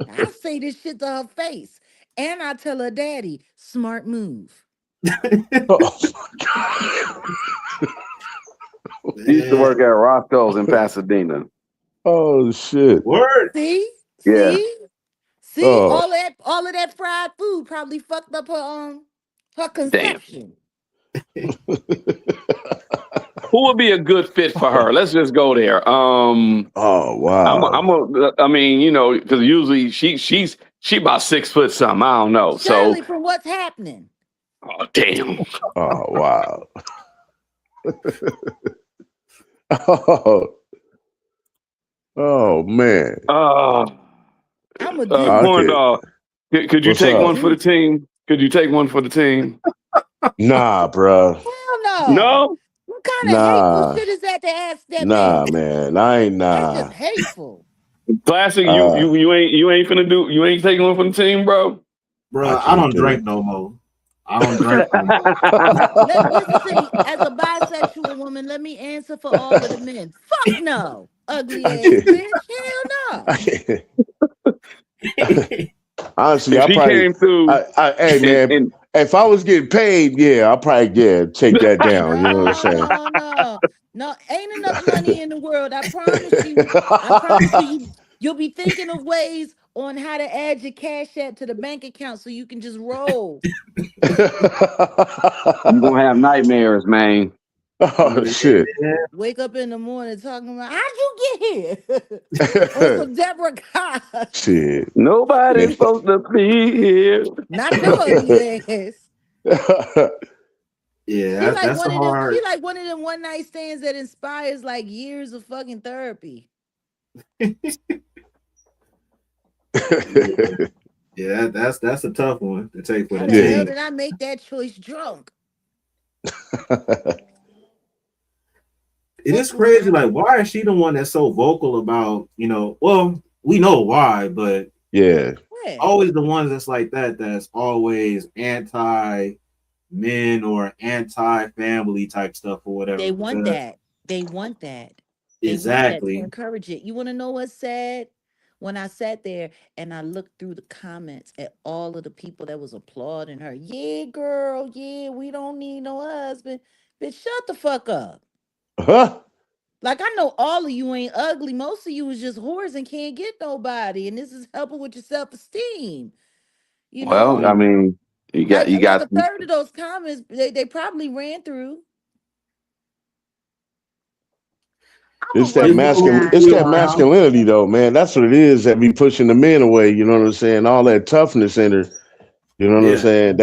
Speaker 7: I say this shit to her face. And I tell her daddy, smart move.
Speaker 2: Oh my god.
Speaker 6: She used to
Speaker 1: Man.
Speaker 6: work at Roscoe's in Pasadena.
Speaker 2: Oh shit.
Speaker 1: Word.
Speaker 7: See?
Speaker 6: Yeah.
Speaker 7: See? See?
Speaker 2: Oh.
Speaker 7: All of that fried food probably fucked up her
Speaker 6: Damn.
Speaker 7: conception.
Speaker 6: Who would be a good fit for her? Let's just go there.
Speaker 2: Oh wow.
Speaker 6: I mean, you know, because usually she about 6 foot something. I don't know.
Speaker 7: Shirley,
Speaker 6: So,
Speaker 7: from What's Happening.
Speaker 6: oh damn.
Speaker 2: Oh wow. Oh, oh man.
Speaker 7: I'm a
Speaker 6: Corn
Speaker 2: Okay.
Speaker 6: dog. Could you
Speaker 2: What's
Speaker 6: take
Speaker 2: up?
Speaker 6: one for the team? Could you take one for the team?
Speaker 2: Nah, bro.
Speaker 7: Hell no.
Speaker 6: No.
Speaker 7: What kind of hateful
Speaker 2: Nah.
Speaker 7: shit is that to ask that
Speaker 2: Nah,
Speaker 7: man?
Speaker 2: man. I ain't
Speaker 7: That's
Speaker 2: nah.
Speaker 7: just hateful.
Speaker 6: Classic.
Speaker 2: Uh,
Speaker 6: You ain't finna do. You ain't taking one for the team, bro.
Speaker 1: Bro, I
Speaker 2: can't
Speaker 1: don't
Speaker 2: do
Speaker 1: drink
Speaker 2: it.
Speaker 1: no more. I don't drink no more.
Speaker 7: Listen to me. As a bisexual woman, let me answer for all of the men. Fuck no. Ugly
Speaker 2: I
Speaker 7: ass
Speaker 2: can't.
Speaker 7: bitch. Hell
Speaker 2: I
Speaker 7: no.
Speaker 2: can't. Honestly,
Speaker 6: If
Speaker 2: I
Speaker 6: she
Speaker 2: probably.
Speaker 6: came through
Speaker 2: Hey man,
Speaker 6: and
Speaker 2: if I was getting paid, yeah, I'll probably take that down. You know what I'm
Speaker 7: No,
Speaker 2: saying?
Speaker 7: no, no. No, ain't enough money in the world. I promise you. I promise you, you'll be thinking of ways on how to add your cash app to the bank account so you can just roll.
Speaker 6: you gonna have nightmares, man.
Speaker 2: Oh shit.
Speaker 7: Wake up in the morning talking about how'd you get here? On some Deborah Cox.
Speaker 2: Shit.
Speaker 6: Nobody's
Speaker 2: Man.
Speaker 6: supposed to be here.
Speaker 7: Not your ugly ass.
Speaker 1: Yeah, that's a
Speaker 7: She
Speaker 1: hard.
Speaker 7: like one of them one night stands that inspires like years of fucking therapy.
Speaker 1: Yeah, that's a tough one to take for
Speaker 7: How
Speaker 1: the
Speaker 7: the hell
Speaker 2: Yeah.
Speaker 1: team.
Speaker 7: did I make that choice drunk?
Speaker 1: It is crazy. Like, why is she the one that's so vocal about, well, we know why, but
Speaker 2: Yeah.
Speaker 7: Where?
Speaker 1: always the ones that's like that, that's always anti men or anti family type stuff or whatever.
Speaker 7: They want
Speaker 1: Because
Speaker 7: that. They want that. They want that to
Speaker 1: exactly.
Speaker 7: encourage it. You want to know what's sad? When I sat there and I looked through the comments at all of the people that was applauding her. Yeah, girl. Yeah, we don't need no husband. Bitch, shut the fuck up.
Speaker 2: Huh?
Speaker 7: Like I know all of you ain't ugly. Most of you is just whores and can't get nobody. And this is helping with your self-esteem. You
Speaker 6: Well,
Speaker 7: know?
Speaker 6: I mean, you got you
Speaker 7: Like
Speaker 6: got
Speaker 7: a third of those comments, they probably ran through. I'm
Speaker 2: It's
Speaker 7: a
Speaker 2: that
Speaker 1: It's
Speaker 7: working
Speaker 1: those who
Speaker 2: it's
Speaker 7: guy.
Speaker 1: still
Speaker 2: that
Speaker 1: around.
Speaker 2: masculinity though, man. That's what it is that be pushing the men away, you know what I'm saying? All that toughness in her. You know what I'm
Speaker 1: Yeah.
Speaker 2: saying?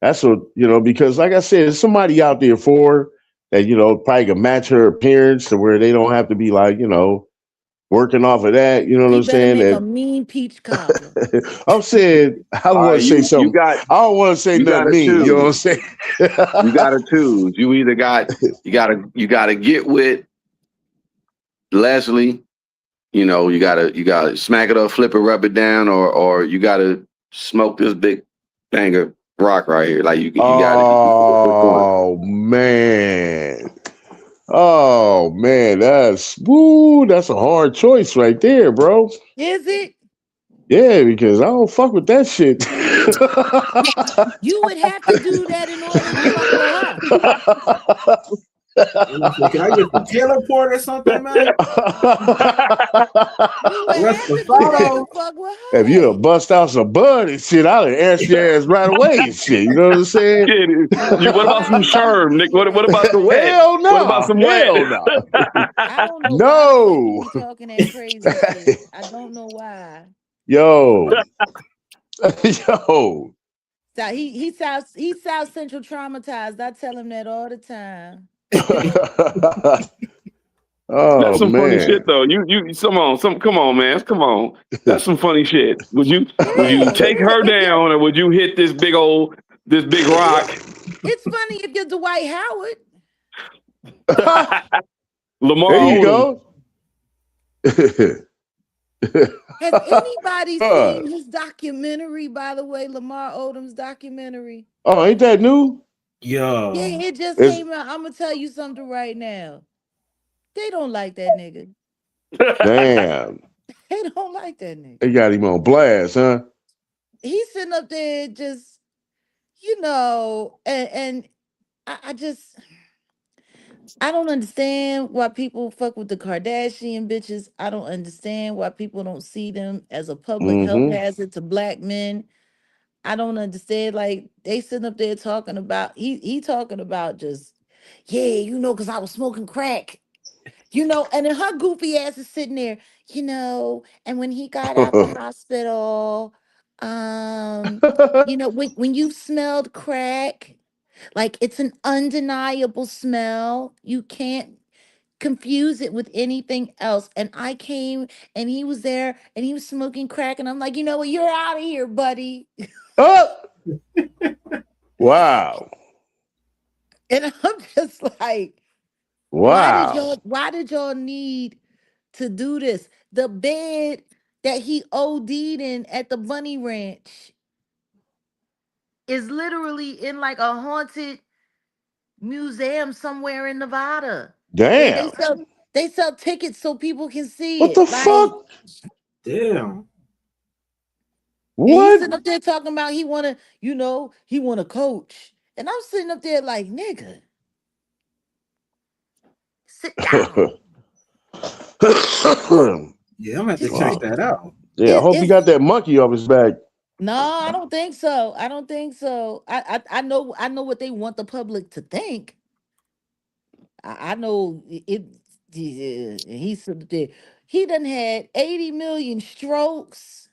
Speaker 2: That's what, because like I said, there's somebody out there for her that, probably can match her appearance to where they don't have to be like, working off of that. You know what
Speaker 7: She
Speaker 2: I'm
Speaker 7: better
Speaker 2: saying?
Speaker 7: make a
Speaker 2: That
Speaker 7: mean peach cobbler.
Speaker 2: I'm saying I
Speaker 6: all
Speaker 2: want
Speaker 6: right.
Speaker 2: to say
Speaker 6: You
Speaker 2: something.
Speaker 6: got
Speaker 2: I don't want to say
Speaker 6: you got
Speaker 2: nothing
Speaker 6: to
Speaker 2: mean. You know what I'm
Speaker 6: choose.
Speaker 2: saying?
Speaker 6: You got to choose. You either got you got to get with Leslie. You gotta smack it up, flip it, rub it down, or you gotta smoke this big banger rock right here. Like you got it.
Speaker 2: Oh man. Oh man, that's a hard choice right there, bro.
Speaker 7: Is it?
Speaker 2: Yeah, because I don't fuck with that shit.
Speaker 7: You would have to do that in order to fuck with her.
Speaker 1: I'm gonna say, can I get the teleport or something, man?
Speaker 7: You would have to do that to
Speaker 1: Esposado.
Speaker 7: fuck with
Speaker 2: If you'd
Speaker 7: her.
Speaker 2: have bust out some bud and shit, I'd have asked your ass right away and shit. You know what I'm saying?
Speaker 6: Shit, what about some sherm, Nick? What about the wet?
Speaker 2: Hell
Speaker 6: What about
Speaker 2: no.
Speaker 6: some wet?
Speaker 2: Hell no.
Speaker 7: I don't know why the fuck you
Speaker 2: No.
Speaker 7: be talking that crazy shit. I don't know why.
Speaker 2: Yo. Yo.
Speaker 7: So he South Central traumatized. I tell him that all the time.
Speaker 6: That's
Speaker 2: Oh
Speaker 6: some funny shit
Speaker 2: man.
Speaker 6: though. You come on, man. Come on. That's some funny shit. Would you
Speaker 7: Yeah, it
Speaker 6: take
Speaker 7: is.
Speaker 6: her
Speaker 7: If you're,
Speaker 6: down or would you hit this big rock?
Speaker 7: it's funny if you're Dwight Howard.
Speaker 6: Lamar
Speaker 2: There you
Speaker 6: Odom.
Speaker 2: go.
Speaker 7: Has anybody
Speaker 2: Uh,
Speaker 7: seen his documentary? By the way, Lamar Odom's documentary.
Speaker 2: oh, ain't that new?
Speaker 7: Yeah,
Speaker 1: Yo.
Speaker 7: it just
Speaker 2: It's
Speaker 7: came out. I'm gonna tell you something right now. They don't like that nigga.
Speaker 2: damn.
Speaker 7: They don't like that nigga.
Speaker 2: They got him on blast, huh?
Speaker 7: He's sitting up there just, and I just I don't understand why people fuck with the Kardashian bitches. I don't understand why people don't see them as a public health
Speaker 2: Mm-hmm.
Speaker 7: hazard to black men. I don't understand. Like they sitting up there talking about he talking about just Yeah, because I was smoking crack. And then her goofy ass is sitting there, and when he got out the hospital, um, when you smelled crack, like it's an undeniable smell. You can't confuse it with anything else. And I came and he was there and he was smoking crack, and I'm like, you know what, you're out of here, buddy.
Speaker 2: Oh, wow.
Speaker 7: And I'm just like,
Speaker 2: Wow.
Speaker 7: why did y'all need to do this? The bed that he OD'd in at the bunny ranch is literally in like a haunted museum somewhere in Nevada. They they
Speaker 2: Damn.
Speaker 7: sell they sell tickets so people can see
Speaker 2: What the
Speaker 7: it. Like,
Speaker 2: fuck?
Speaker 1: Damn.
Speaker 7: and he's
Speaker 2: What?
Speaker 7: sitting up there talking about he wanna coach. And I'm sitting up there like, nigga, sit down.
Speaker 1: Yeah, I'm gonna have to
Speaker 7: Just
Speaker 1: check
Speaker 2: Wow.
Speaker 1: that out.
Speaker 2: Yeah, I
Speaker 7: it,
Speaker 2: hope he got
Speaker 7: it's
Speaker 2: that monkey off his back.
Speaker 7: no, I don't think so. I don't think so. I know what they want the public to think. I know it. Yeah, he's sitting there. He done had 80 million strokes.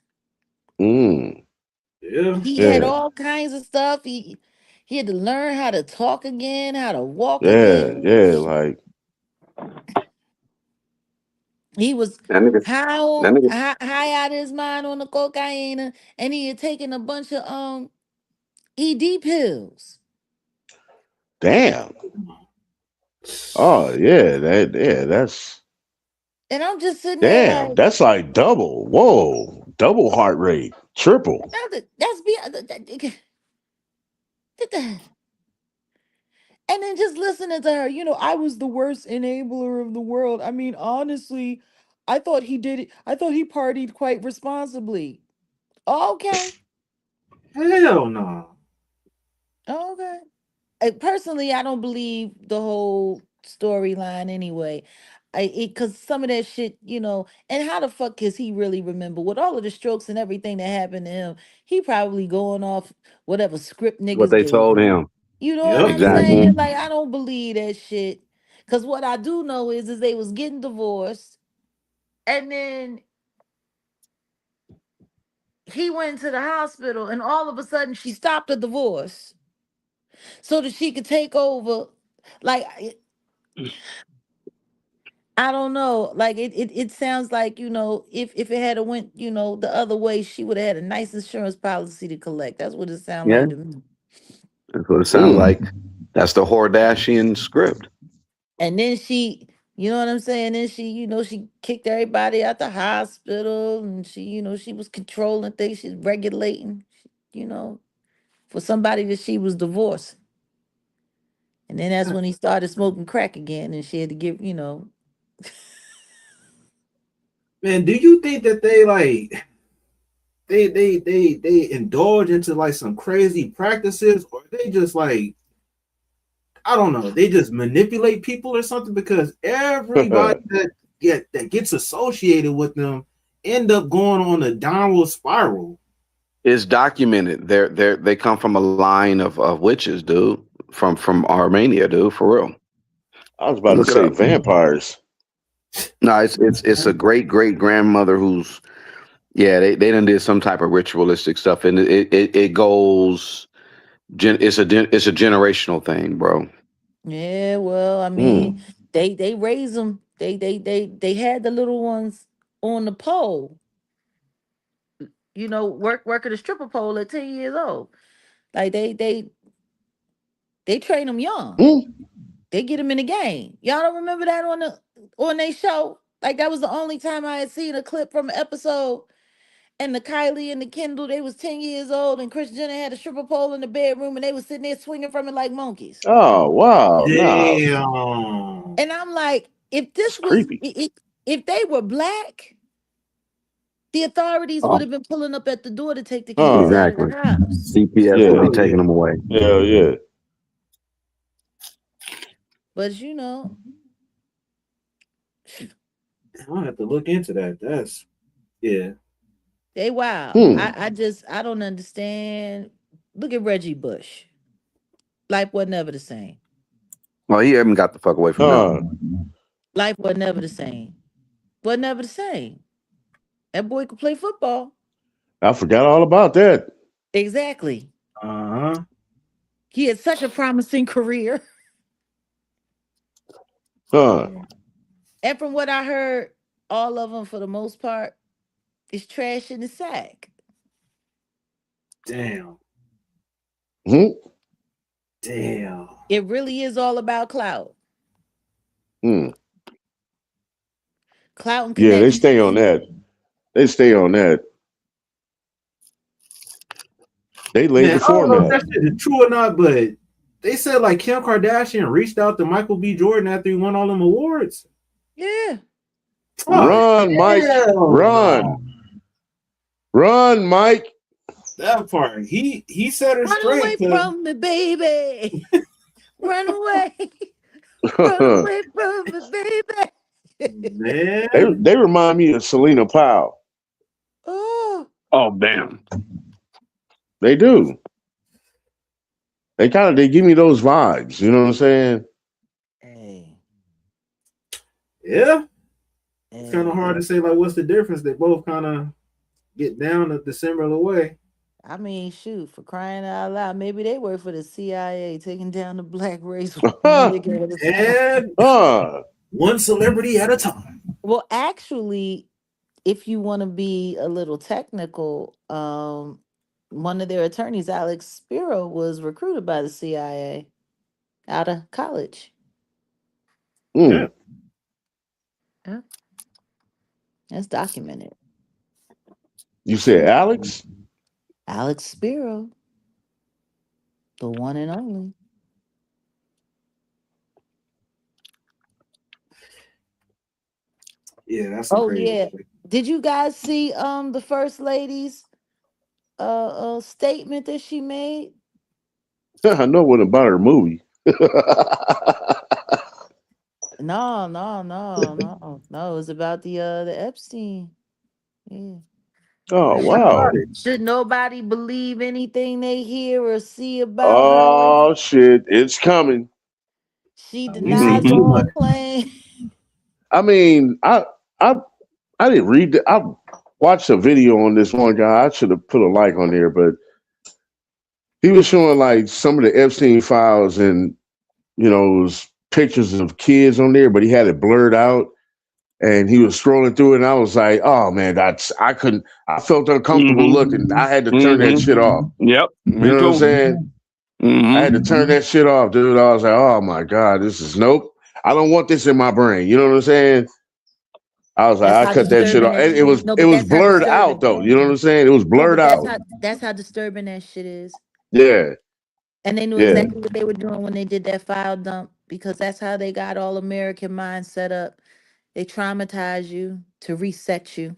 Speaker 2: Mm,
Speaker 1: Yeah.
Speaker 7: He had
Speaker 2: yeah,
Speaker 7: all kinds of stuff. He had to learn how to talk again, how to walk
Speaker 2: yeah,
Speaker 7: again.
Speaker 2: yeah. Like,
Speaker 7: He was
Speaker 6: That nigga, that nigga,
Speaker 7: high out of his mind on the cocaine, and he had taken a bunch of ED pills.
Speaker 2: damn. Oh yeah, that's
Speaker 7: And I'm just sitting there
Speaker 2: damn.
Speaker 7: like,
Speaker 2: That's like double. Whoa, double heart rate, triple.
Speaker 7: that's beyond. And then just listening to her, I was the worst enabler of the world. I mean, honestly, I thought he did it. I thought he partied quite responsibly. Okay.
Speaker 1: Hell no.
Speaker 7: Okay. Personally, I don't believe the whole storyline anyway. Because some of that shit, and how the fuck is he really remember with all of the strokes and everything that happened to him? He probably going off whatever script
Speaker 6: what
Speaker 7: niggas
Speaker 6: they
Speaker 7: gave
Speaker 6: told
Speaker 7: him.
Speaker 6: him.
Speaker 7: You know what
Speaker 1: Yep.
Speaker 7: I'm
Speaker 6: Exactly.
Speaker 7: saying?
Speaker 2: Mm-hmm.
Speaker 7: Like, I don't believe that shit. Because what I do know is they was getting divorced, and then he went to the hospital, and all of a sudden she stopped the divorce so that she could take over. Like, I don't know. Like, it sounds like, if it had went, the other way, she would have had a nice insurance policy to collect. That's what it sounds
Speaker 6: Yeah,
Speaker 7: like to me.
Speaker 6: that's what it sounds
Speaker 2: Mm.
Speaker 6: like. That's the Hordashian script.
Speaker 7: And then she, you know what I'm saying? Then she, she kicked everybody out the hospital, and she, she was controlling things, she's regulating, you know, for somebody that she was divorced. And then that's when he started smoking crack again, and she had to give,
Speaker 1: Man, do you think that they like they indulge into like some crazy practices, or they just like, I don't know, they just manipulate people or something? Because everybody that gets associated with them end up going on a downward spiral.
Speaker 6: It's documented. They come from a line of witches, dude. From Armenia, dude. For real.
Speaker 2: I was about to
Speaker 6: Look it
Speaker 2: say
Speaker 6: up.
Speaker 2: vampires.
Speaker 6: No, it's a great grandmother who's yeah. They done did some type of ritualistic stuff, and it goes. It's a generational thing, bro.
Speaker 7: yeah, well, I mean,
Speaker 2: Mm.
Speaker 7: they raised them. They had the little ones on the pole, working the stripper pole at 10 years old. Like they train them young.
Speaker 2: Mm.
Speaker 7: They get them in the game. Y'all don't remember that on their show? Like, that was the only time I had seen a clip from an episode. And the Kylie and the Kendall, they was 10 years old, and Chris Jenner had a stripper pole in the bedroom, and they was sitting there swinging from it like monkeys.
Speaker 2: Oh wow, nah,
Speaker 1: Damn.
Speaker 7: And I'm like, if
Speaker 2: it's
Speaker 7: this was,
Speaker 2: creepy.
Speaker 7: if they were black, the authorities would
Speaker 6: Oh,
Speaker 7: have been pulling up at the door to take the kids
Speaker 2: Huh?
Speaker 7: out of the
Speaker 6: exactly.
Speaker 7: house.
Speaker 6: CPS will
Speaker 2: Yeah,
Speaker 6: be
Speaker 1: Hell yeah.
Speaker 6: taking them away.
Speaker 2: yeah, yeah.
Speaker 7: But
Speaker 1: I'll have to look into that. That's yeah.
Speaker 7: they wild.
Speaker 2: Hmm.
Speaker 7: I don't understand. Look at Reggie Bush. Life was never the same.
Speaker 6: Well, he haven't got the fuck away from them.
Speaker 7: Life was never the same. Was never the same. That boy could play football.
Speaker 2: I forgot all about that.
Speaker 7: Exactly.
Speaker 1: Uh-huh.
Speaker 7: He had such a promising career.
Speaker 2: Huh.
Speaker 7: And from what I heard, all of them, for the most part, is trash in the sack.
Speaker 1: Damn.
Speaker 2: Hmm?
Speaker 1: Damn.
Speaker 7: It really is all about clout.
Speaker 2: Hmm.
Speaker 7: Clout and
Speaker 2: Yeah, they
Speaker 7: connections.
Speaker 2: stay on that. They stay on that. They laid
Speaker 1: Man,
Speaker 2: the
Speaker 1: I don't know if
Speaker 2: format.
Speaker 1: that shit is true or not, but they said like Kim Kardashian reached out to Michael B. Jordan after he won all them awards.
Speaker 7: Yeah.
Speaker 1: Oh,
Speaker 2: Run, Mike.
Speaker 1: hell
Speaker 2: Run.
Speaker 1: no.
Speaker 2: Run, Mike.
Speaker 1: That part. He set her
Speaker 7: Run
Speaker 1: straight.
Speaker 7: away
Speaker 1: 'cause-
Speaker 7: from me, baby. Run away. Run away from me, baby.
Speaker 1: Man.
Speaker 2: They remind me of Selena Powell.
Speaker 7: Oh.
Speaker 6: Oh, damn.
Speaker 2: They do. They give me those vibes. You know what I'm saying?
Speaker 7: Hey.
Speaker 1: Yeah. It's kind of hard to say like what's the difference. They both kind of get down the similar way.
Speaker 7: I mean, shoot, for crying out loud, maybe they work for the CIA, taking down the black race.
Speaker 1: And one celebrity at a time.
Speaker 7: Well, actually, if you want to be a little technical, one of their attorneys, Alex Spiro, was recruited by the CIA out of college.
Speaker 2: Mm.
Speaker 7: Yeah. That's documented.
Speaker 2: You said Alex?
Speaker 7: Alex Spiro, the one and only.
Speaker 1: Yeah, that's some crazy shit.
Speaker 7: Did you guys see the first lady's statement that she made?
Speaker 2: I know what about her movie.
Speaker 7: No. It was about the Epstein. Yeah.
Speaker 2: Oh wow.
Speaker 7: Should nobody believe anything they hear or see about
Speaker 2: Oh
Speaker 7: her?
Speaker 2: shit, it's coming.
Speaker 7: She denies all claim.
Speaker 2: I mean, I didn't read it. I watched a video on this one guy. I should have put a like on there, but he was showing like some of the Epstein files and it was pictures of kids on there, but he had it blurred out. And he was scrolling through it, and I was like, "Oh man, I felt uncomfortable looking. I had to turn that shit off."
Speaker 6: Yep,
Speaker 2: you know what I'm saying? I had to turn that shit off, dude. I was like, "Oh my god, this is nope. I don't want this in my brain." You know what I'm saying? I was like, I cut that shit off. And it was blurred out though. You know what I'm saying? It was blurred out.
Speaker 7: That's how disturbing that shit is.
Speaker 2: Yeah.
Speaker 7: And they knew exactly what they were doing when they did that file dump, because that's how they got all American minds set up. They traumatize you to reset you.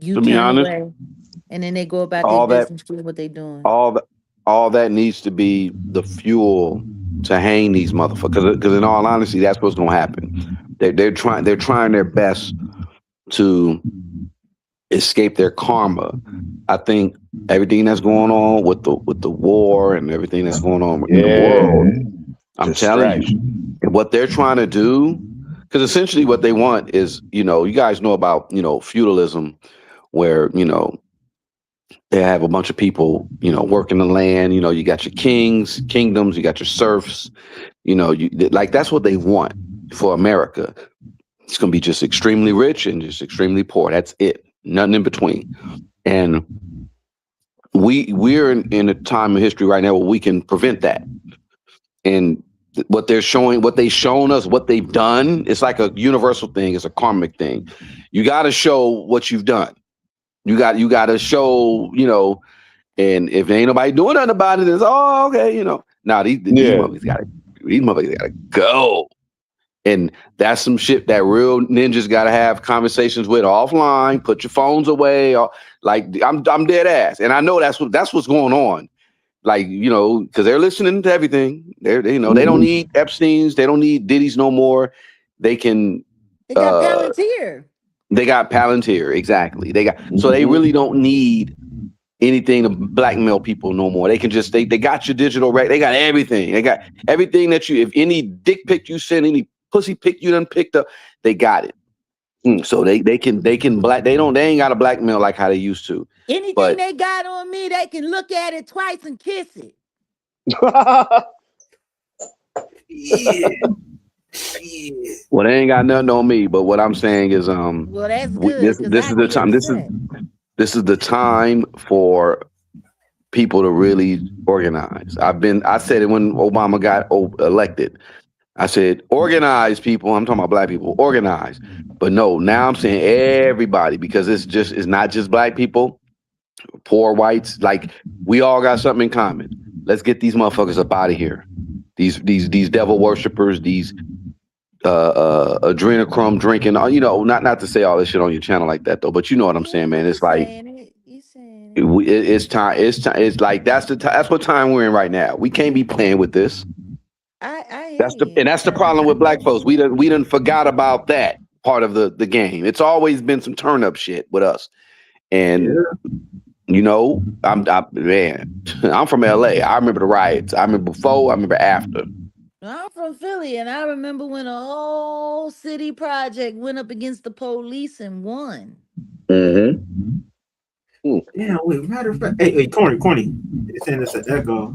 Speaker 7: You
Speaker 6: to be honest,
Speaker 7: away, and then they go about their business doing what they're doing.
Speaker 6: All that needs to be the fuel to hang these motherfuckers. Because in all honesty, that's what's gonna happen. They're trying their best to escape their karma. I think everything that's going on with the war and everything that's going on in the world, I'm telling you, and what they're trying to do. Because essentially what they want is, you guys know about, feudalism, where, they have a bunch of people, working the land. You got your kings, kingdoms, you got your serfs, that's what they want for America. It's going to be just extremely rich and just extremely poor. That's it. Nothing in between. And we're in a time of history right now where we can prevent that. And what they've shown us, what they've done, it's like a universal thing. It's a karmic thing. You got to show what you've done. You got to show, and if there ain't nobody doing nothing about it, it's okay, Now these motherfuckers gotta go. And that's some shit that real ninjas gotta have conversations with offline. Put your phones away. I'm dead ass, and I know that's what's going on. Because they're listening to everything. They don't need Epstein's, they don't need Diddy's no more. They got
Speaker 7: Palantir.
Speaker 6: They got Palantir, exactly. So they really don't need anything to blackmail people no more. They can just they got your digital right. They got everything. They got everything that you, if any dick pic you send, any pussy pic you done picked up, they got it. So they can black, they ain't got to blackmail like how they used to.
Speaker 7: Anything
Speaker 6: But
Speaker 7: they got on me, they can look at it twice and kiss it.
Speaker 1: Yeah. Shit.
Speaker 6: well, they ain't got nothing on me. But what I'm saying is,
Speaker 7: Well, that's good because
Speaker 6: this is the time. This is the time for people to really organize. I said it when Obama got elected. I said, organize, people. I'm talking about black people, organize. But no, now I'm saying everybody, because it's not just black people, poor whites. Like, we all got something in common. Let's get these motherfuckers up out of here. These devil worshipers, these adrenochrome drinking, not to say all this shit on your channel like that though, but you know what I'm saying, man. It's like, it's time. It's like, that's what time we're in right now. We can't be playing with this. That's the problem with black folks. We done forgot about that part of the game. It's always been some turn up shit with us. And I'm from LA. I remember the riots. I remember before, I remember after.
Speaker 7: I'm from Philly, and I remember when a whole city project went up against the police and won.
Speaker 6: Mm-hmm.
Speaker 1: Yeah, wait, matter of fact, hey, corny. It's saying this at Echo.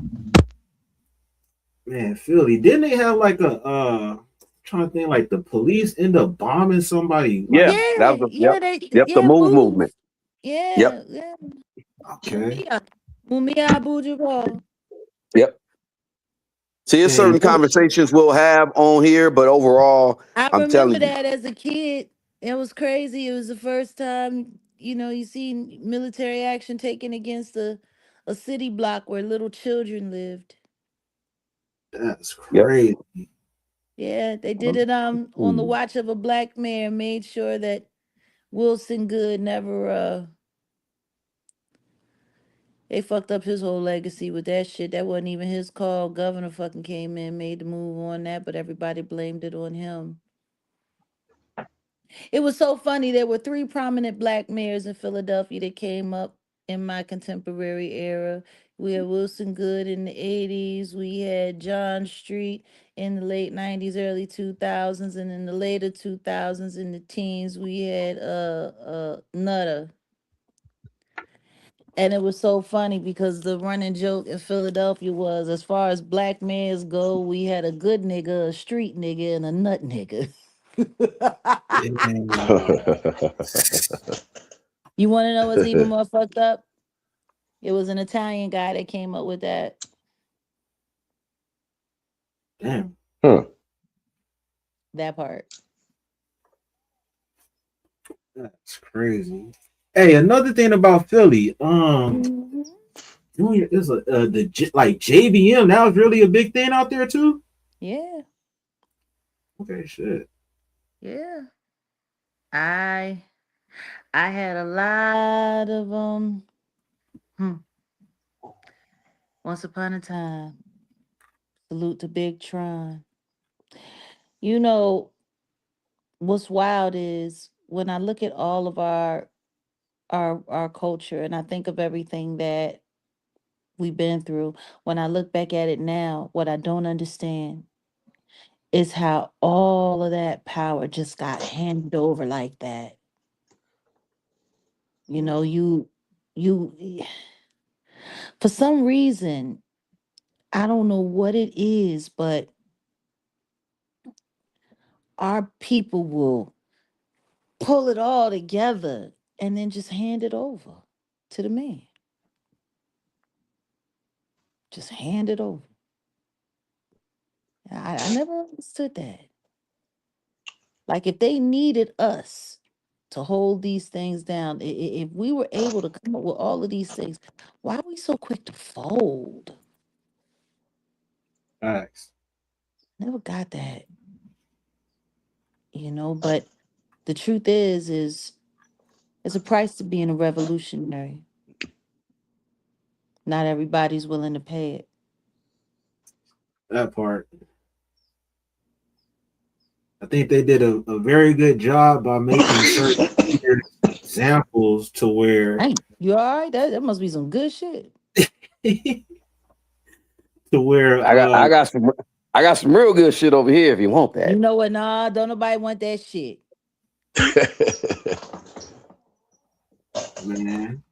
Speaker 1: Man, Philly, didn't they have like trying to think, like the police end up bombing somebody?
Speaker 6: Yeah,
Speaker 1: like,
Speaker 6: that was the move movement.
Speaker 7: Yeah,
Speaker 6: yep.
Speaker 7: Yeah.
Speaker 1: Okay.
Speaker 7: Mumia Abu-Jamal.
Speaker 6: Yep. See, there's certain conversations we'll have on here, but overall, I'm telling you,
Speaker 7: that as a kid, it was crazy. It was the first time, you see military action taken against a city block where little children lived.
Speaker 1: That's crazy.
Speaker 7: Yep. Yeah, they did it on the watch of a black mayor, made sure that Wilson Good never they fucked up his whole legacy with that shit. That wasn't even his call. Governor fucking came in, made the move on that, but everybody blamed it on him. It was so funny. There were 3 prominent black mayors in Philadelphia that came up in my contemporary era. We had Wilson Good in the 80s. We had John Street in the late 90s, early 2000s. And in the later 2000s, in the teens, we had Nutter. And it was so funny because the running joke in Philadelphia was, as far as black mayors go, we had a good nigga, a street nigga, and a nut nigga. You want to know what's even more fucked up? It was an Italian guy that came up with that.
Speaker 1: Damn.
Speaker 2: Huh.
Speaker 7: That part.
Speaker 1: That's crazy. Hey, another thing about Philly, is like JVM. That was really a big thing out there too.
Speaker 7: Yeah.
Speaker 1: Okay, shit.
Speaker 7: Yeah. I had a lot of Once upon a time. Salute to Big Tron. What's wild is when I look at all of our culture and I think of everything that we've been through, when I look back at it now, what I don't understand is how all of that power just got handed over like that. You for some reason, I don't know what it is, but our people will pull it all together and then just hand it over to the man. Just hand it over. I never understood that. Like, if they needed us to hold these things down, if we were able to come up with all of these things, why are we so quick to fold?
Speaker 1: Facts.
Speaker 7: Never got that. But the truth is it's a price to being a revolutionary. Not everybody's willing to pay it.
Speaker 1: That part. I think they did a very good job by making certain examples to where
Speaker 7: You all right? That must be some good shit.
Speaker 1: To where
Speaker 6: I got some real good shit over here if you want
Speaker 7: You
Speaker 6: that.
Speaker 7: know what? Nah, don't nobody want that shit.
Speaker 1: man.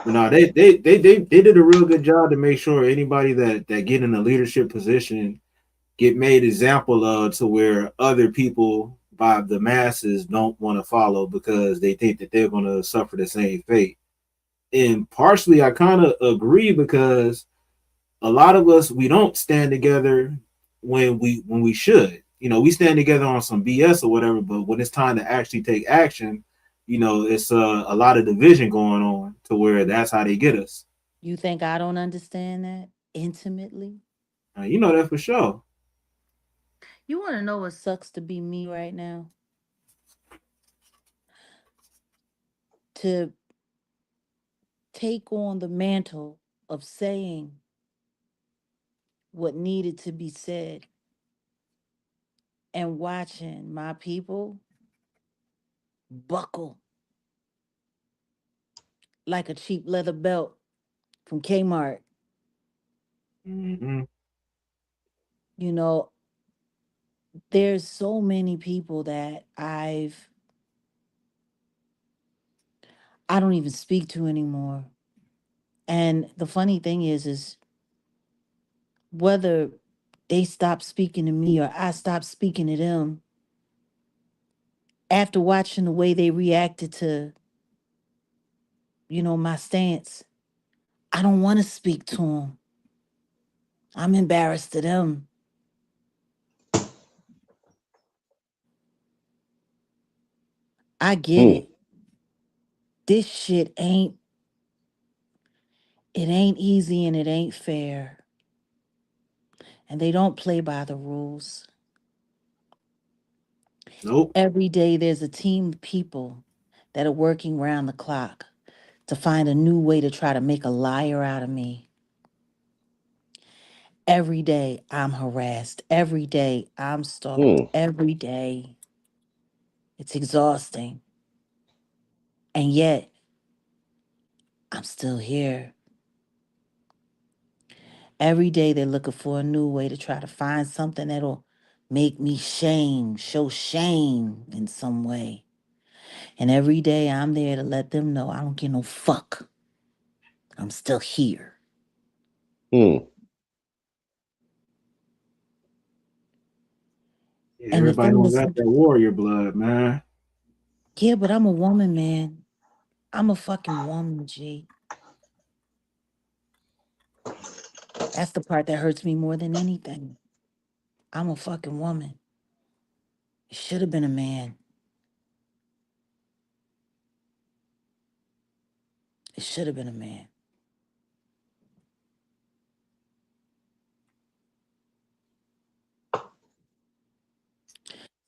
Speaker 1: But no, they did a real good job to make sure anybody that get in a leadership position get made example of, to where other people by the masses don't want to follow because they think that they're going to suffer the same fate. And partially I kind of agree, because a lot of us, we don't stand together when we should. You know, we stand together on some BS or whatever, but when it's time to actually take action, you know, it's a lot of division going on, to where that's how they get us.
Speaker 7: You think I don't understand that intimately?
Speaker 1: You know that for sure.
Speaker 7: You want to know what sucks to be me right now? To take on the mantle of saying what needed to be said and watching my people buckle like a cheap leather belt from Kmart.
Speaker 1: Mm-hmm.
Speaker 7: You know, there's so many people that I don't even speak to anymore. And the funny thing is whether they stop speaking to me or I stop speaking to them, after watching the way they reacted to, my stance, I don't want to speak to them. I'm embarrassed to them. I get
Speaker 2: Hmm.
Speaker 7: it. This shit ain't easy and it ain't fair. And they don't play by the rules.
Speaker 1: Nope.
Speaker 7: Every day there's a team of people that are working round the clock to find a new way to try to make a liar out of me. Every day I'm harassed. Every day I'm stalked.
Speaker 2: Hmm.
Speaker 7: Every day it's exhausting. And yet I'm still here. Every day they're looking for a new way to try to find something that'll make me show shame in some way. And every day I'm there to let them know I don't give no fuck. I'm still here.
Speaker 2: Hmm.
Speaker 1: Yeah,
Speaker 7: And the
Speaker 1: everybody
Speaker 7: thing
Speaker 1: don't
Speaker 7: is,
Speaker 1: got that warrior blood, man.
Speaker 7: yeah, but I'm a woman, man. I'm a fucking woman, G. That's the part that hurts me more than anything. I'm a fucking woman. It should have been a man. It should have been a man.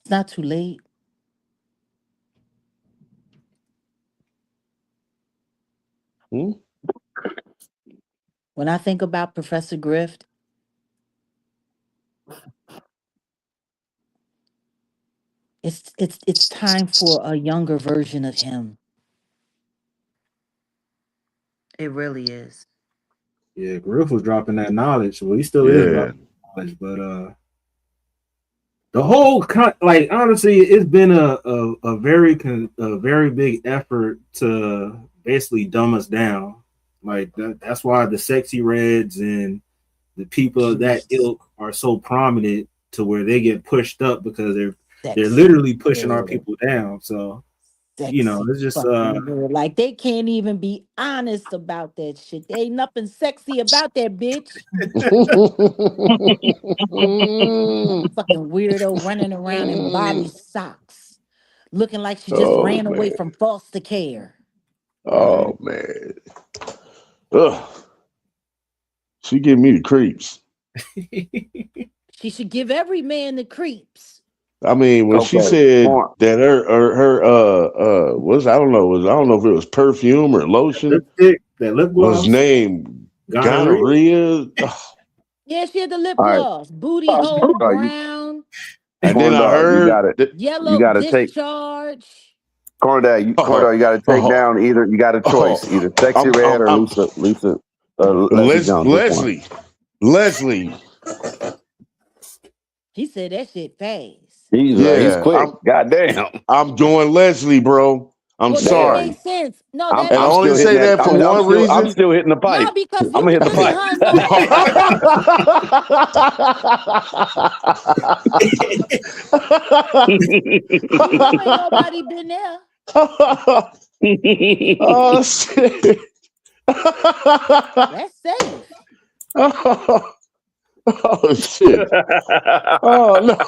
Speaker 7: It's not too late.
Speaker 2: Hmm.
Speaker 7: When I think about Professor Grift, it's time for a younger version of him. It really is.
Speaker 1: Yeah, Griff was dropping that knowledge. Well, he still is
Speaker 2: Yeah.
Speaker 1: dropping knowledge, but the whole like, honestly, it's been a very big effort to basically dumb us down. Like that's why the sexy reds and the people of that
Speaker 7: Jesus.
Speaker 1: ilk are so prominent, to where they get pushed up, because they're
Speaker 7: Sexy.
Speaker 1: literally pushing our
Speaker 7: Yeah.
Speaker 1: people down. So
Speaker 7: Sexy
Speaker 1: it's just
Speaker 7: fucking girl. Like they can't even be honest about that shit. There ain't nothing sexy about that bitch. Fucking weirdo running around in bobby socks, looking like she just
Speaker 2: Oh
Speaker 7: ran away
Speaker 2: man.
Speaker 7: from foster care.
Speaker 2: Oh man. Ugh. She give me the creeps.
Speaker 7: She should give every man the creeps.
Speaker 2: I mean, when she
Speaker 6: Okay.
Speaker 2: said that was, I don't know if it was perfume or lotion,
Speaker 1: lipstick, that lip
Speaker 2: was
Speaker 1: gloss,
Speaker 2: named
Speaker 1: gonorrhea.
Speaker 2: gonorrhea. Ugh.
Speaker 7: Yeah, she had the lip
Speaker 6: All right.
Speaker 7: gloss, booty hole
Speaker 6: You
Speaker 7: brown,
Speaker 2: And then
Speaker 6: corn
Speaker 2: I
Speaker 6: dog,
Speaker 2: heard that,
Speaker 6: you
Speaker 7: yellow
Speaker 6: gotta take
Speaker 7: discharge.
Speaker 6: Corndale, you got to take down either. You got a choice, either Sexy Red or Leslie Jones.
Speaker 2: Leslie.
Speaker 7: He said that shit fast.
Speaker 6: He's quick. Goddamn.
Speaker 2: I'm doing Leslie, bro. I'm sorry.
Speaker 7: That makes sense. No,
Speaker 2: and I only say that for one reason.
Speaker 6: I'm still hitting the pipe.
Speaker 7: No, because
Speaker 6: I'm gonna hit the pipe.
Speaker 7: Ain't nobody been there.
Speaker 2: Oh shit.
Speaker 7: That's safe.
Speaker 2: Oh shit. Oh no.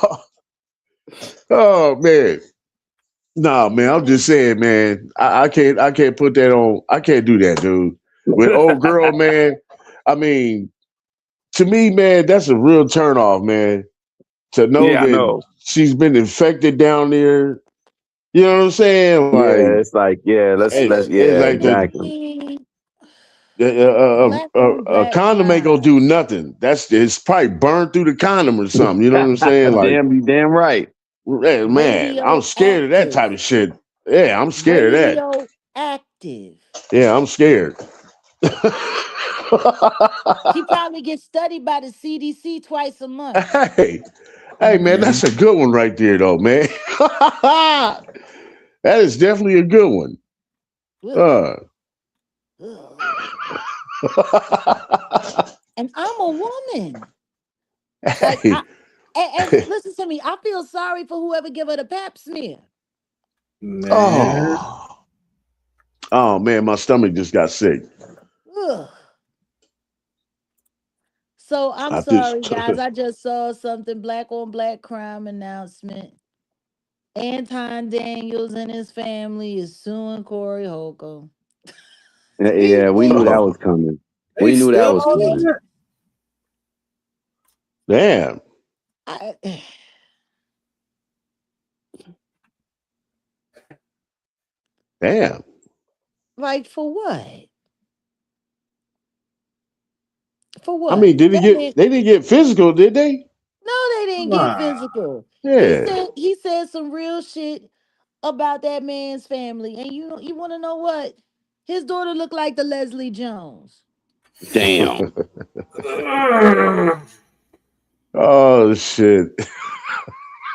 Speaker 2: Oh man. Nah, man, I'm just saying, man. I can't put that on. I can't do that, dude. With old girl, man. I mean, to me, man, that's a real turnoff, man. To know that she's been infected down there. You know what I'm saying? Like,
Speaker 6: it's like,
Speaker 7: exactly.
Speaker 2: A condom ain't gonna do nothing. It's probably burned through the condom or something. You know what I'm saying? Like,
Speaker 6: damn right.
Speaker 2: Hey, man, I'm scared of that type of shit. Yeah, I'm scared of that.
Speaker 7: Active.
Speaker 2: Yeah, I'm scared.
Speaker 7: She probably gets studied by the CDC twice a month.
Speaker 2: Hey, man, that's a good one right there, though, man. That is definitely a good one.
Speaker 7: And I'm a woman.
Speaker 2: Hey.
Speaker 7: And listen to me, I feel sorry for whoever give her the pap smear.
Speaker 1: Man.
Speaker 2: Oh man, my stomach just got sick.
Speaker 7: Ugh. So I'm sorry, guys. I just saw something black on black crime announcement. Anton Daniels and his family is suing Corey Holcomb.
Speaker 6: Yeah, we knew that was coming. We knew that was coming.
Speaker 2: Damn. Damn.
Speaker 7: Like for what? For what?
Speaker 2: I mean, they didn't get physical, did they?
Speaker 7: No, they didn't get physical.
Speaker 2: Yeah.
Speaker 7: He said some real shit about that man's family. And you want to know what? His daughter looked like the Leslie Jones.
Speaker 6: Damn.
Speaker 2: Oh shit.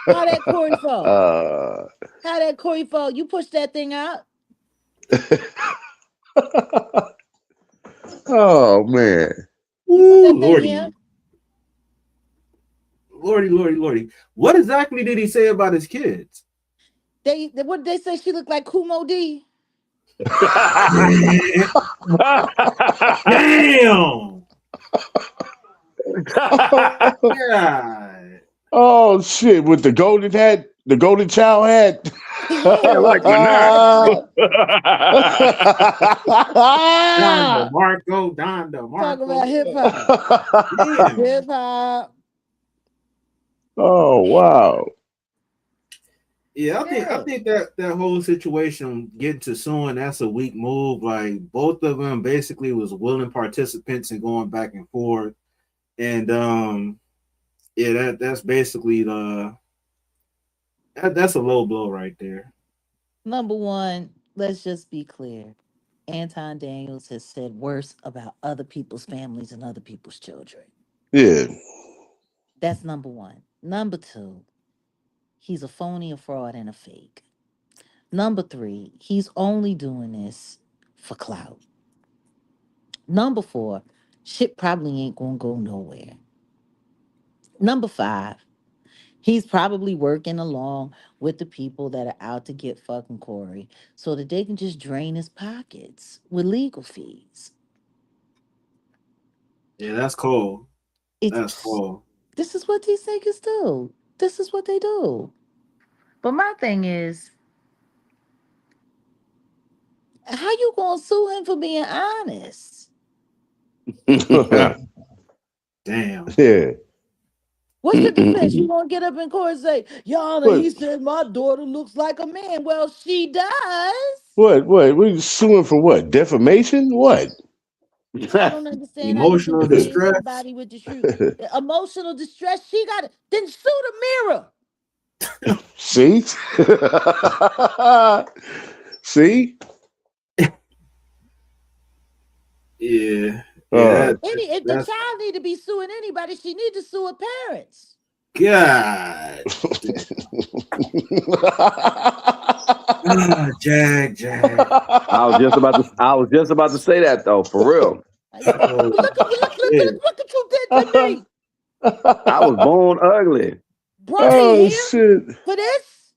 Speaker 7: How that Corey fall? How that Corey fall? You push that thing out.
Speaker 2: Oh man.
Speaker 7: Ooh, Lordy.
Speaker 1: Lordy. What exactly did he say about his kids?
Speaker 7: What did they say? She looked like Kumo D.
Speaker 1: Damn.
Speaker 2: God. Oh shit! With the golden hat, the golden child hat.
Speaker 6: Yeah, like Don
Speaker 1: DeMarco.
Speaker 7: Talk about hip hop. Hip hop.
Speaker 2: Oh wow.
Speaker 1: Yeah, I think that whole situation getting to suing, that's a weak move. Like both of them basically was willing participants in going back and forth. And that's basically that's a low blow right there.
Speaker 7: Number one, let's just be clear. Anton Daniels has said worse about other people's families and other people's children.
Speaker 2: Yeah.
Speaker 7: That's number one. Number two, he's a phony, a fraud, and a fake. Number three, he's only doing this for clout. Number four, shit probably ain't gonna go nowhere. Number five, he's probably working along with the people that are out to get fucking Corey so that they can just drain his pockets with legal fees.
Speaker 1: Yeah, that's cool. That's cool.
Speaker 7: This is what these niggas do. This is what they do. But my thing is, how you gonna sue him for being honest?
Speaker 1: Damn.
Speaker 2: Yeah.
Speaker 7: What's the defense? You gonna get up in court and say, Your Honor, he said my daughter looks like a man. Well, she does.
Speaker 2: What? We suing for what? Defamation? What?
Speaker 7: I don't understand.
Speaker 1: Emotional distress.
Speaker 7: Somebody with the truth. Emotional distress. She got it. Then sue the mirror.
Speaker 2: See? See?
Speaker 1: Yeah.
Speaker 2: Uh,
Speaker 7: If the
Speaker 1: That's
Speaker 7: child need to be suing anybody, she need to sue her parents.
Speaker 1: God. Jag.
Speaker 6: I was just about to say that though, for real.
Speaker 7: Like, look
Speaker 1: Shit.
Speaker 7: what you did to me.
Speaker 6: I was born ugly.
Speaker 7: Brought me
Speaker 2: Oh
Speaker 7: here
Speaker 2: shit.
Speaker 7: for this.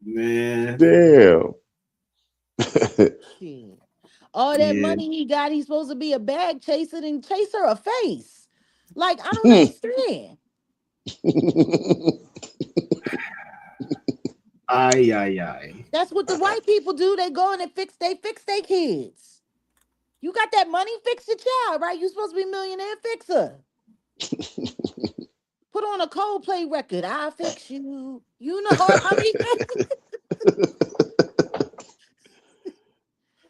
Speaker 1: Man.
Speaker 2: Damn.
Speaker 7: Shit. All that
Speaker 1: Yeah.
Speaker 7: money he got, he's supposed to be a bag chaser and chase her a face. Like, I don't understand.
Speaker 1: Ay.
Speaker 7: That's what the white people do. They go and fix their kids. You got that money, fix your child, right? You supposed to be a millionaire fixer. Put on a Coldplay record. I'll fix you. You know how many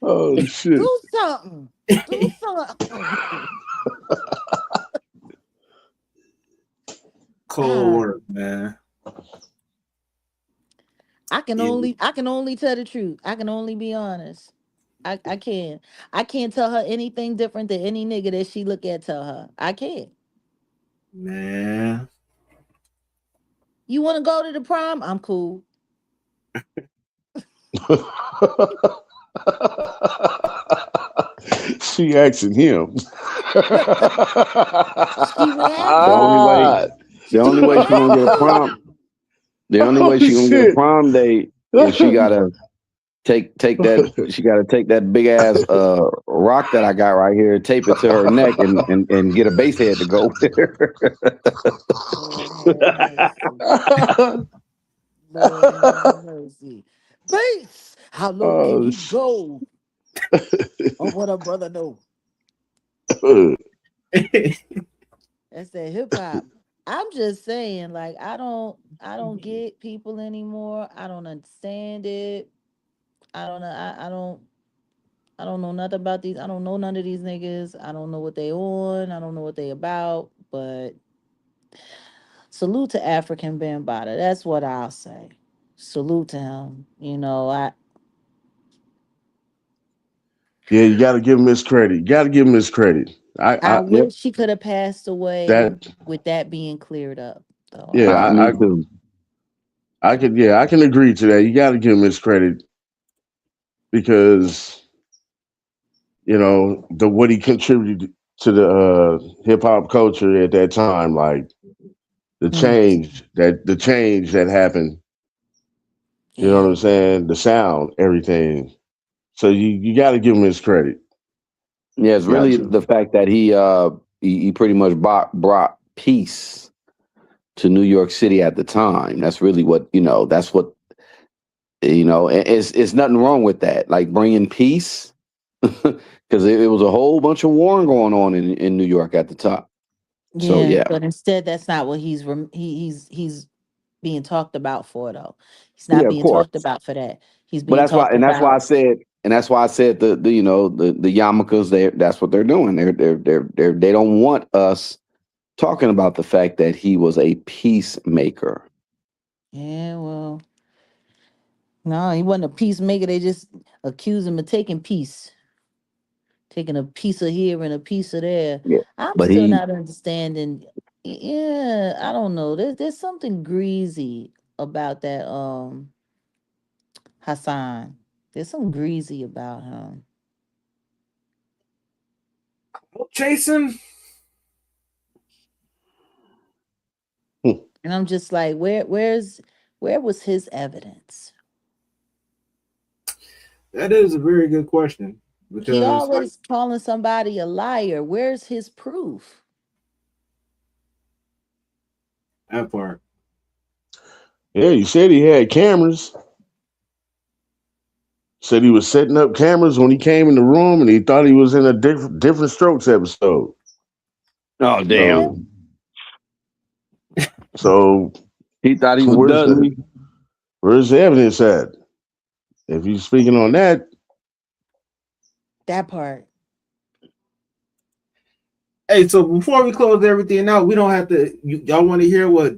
Speaker 2: Oh shit.
Speaker 7: do something. Do something.
Speaker 1: Cold work, man.
Speaker 7: I can only tell the truth. I can only be honest. I can't. I can't tell her anything different than any nigga that she look at tell her. I can't.
Speaker 1: Man.
Speaker 7: You want to go to the prom? I'm cool.
Speaker 2: She asking him.
Speaker 7: She ran.
Speaker 6: The only way she gonna get a prom. The only way she gonna get a prom date is she gotta take that. She gotta take that big ass rock that I got right here, tape it to her neck, and get a base head to go with her.
Speaker 7: Lord have mercy. Base. How low can you go? Oh, what a brother know. That's that hip hop. I'm just saying, like, I don't get people anymore. I don't understand it. I don't know. I don't know nothing about these. I don't know none of these niggas. I don't know what they on. I don't know what they about. But salute to African Bambaataa. That's what I'll say. Salute to him. You know,
Speaker 2: Yeah, you gotta give him his credit. You gotta give him his credit.
Speaker 7: I
Speaker 6: Yep.
Speaker 7: wish she could have passed away
Speaker 2: That
Speaker 7: with that being cleared up. Though
Speaker 2: yeah,
Speaker 6: Me too.
Speaker 2: I can agree to that. You gotta give him his credit because what he contributed to the hip hop culture at that time, like the change that happened. You know what I'm saying? The sound, everything. So you got to give him his credit.
Speaker 6: Yeah, it's really the fact that he pretty much brought peace to New York City at the time. That's really what That's what It's nothing wrong with that. Like bringing peace, because it was a whole bunch of war going on in New York at the time. So
Speaker 7: Yeah,
Speaker 6: yeah,
Speaker 7: but instead, that's not what he's being talked about for though. He's not
Speaker 6: yeah, of
Speaker 7: being
Speaker 6: course.
Speaker 7: talked about for that. He's
Speaker 6: But
Speaker 7: being talked
Speaker 6: that's why I
Speaker 7: about.
Speaker 6: said, the yarmulkes. That's what they're doing. They don't want us talking about the fact that he was a peacemaker.
Speaker 7: Yeah, well, no, he wasn't a peacemaker. They just accused him of taking a piece of here and a piece of there.
Speaker 6: Yeah,
Speaker 7: I'm
Speaker 6: but
Speaker 7: still
Speaker 6: he
Speaker 7: not understanding. Yeah, I don't know. There's something greasy about that. Hassan. There's some greasy about him.
Speaker 1: Jason.
Speaker 7: And I'm just like, where was his evidence?
Speaker 1: That is a very good question
Speaker 7: He
Speaker 1: because
Speaker 7: always calling somebody a liar. Where's his proof?
Speaker 1: that part.
Speaker 2: Yeah, he said he had cameras. Said he was setting up cameras when he came in the room, and he thought he was in a different Strokes episode.
Speaker 6: Oh damn!
Speaker 2: So
Speaker 6: He thought he was Dudley.
Speaker 2: Where's the evidence at? If you're speaking on that
Speaker 7: part.
Speaker 1: Hey, so before we close everything out, we don't have to. Y'all want to hear what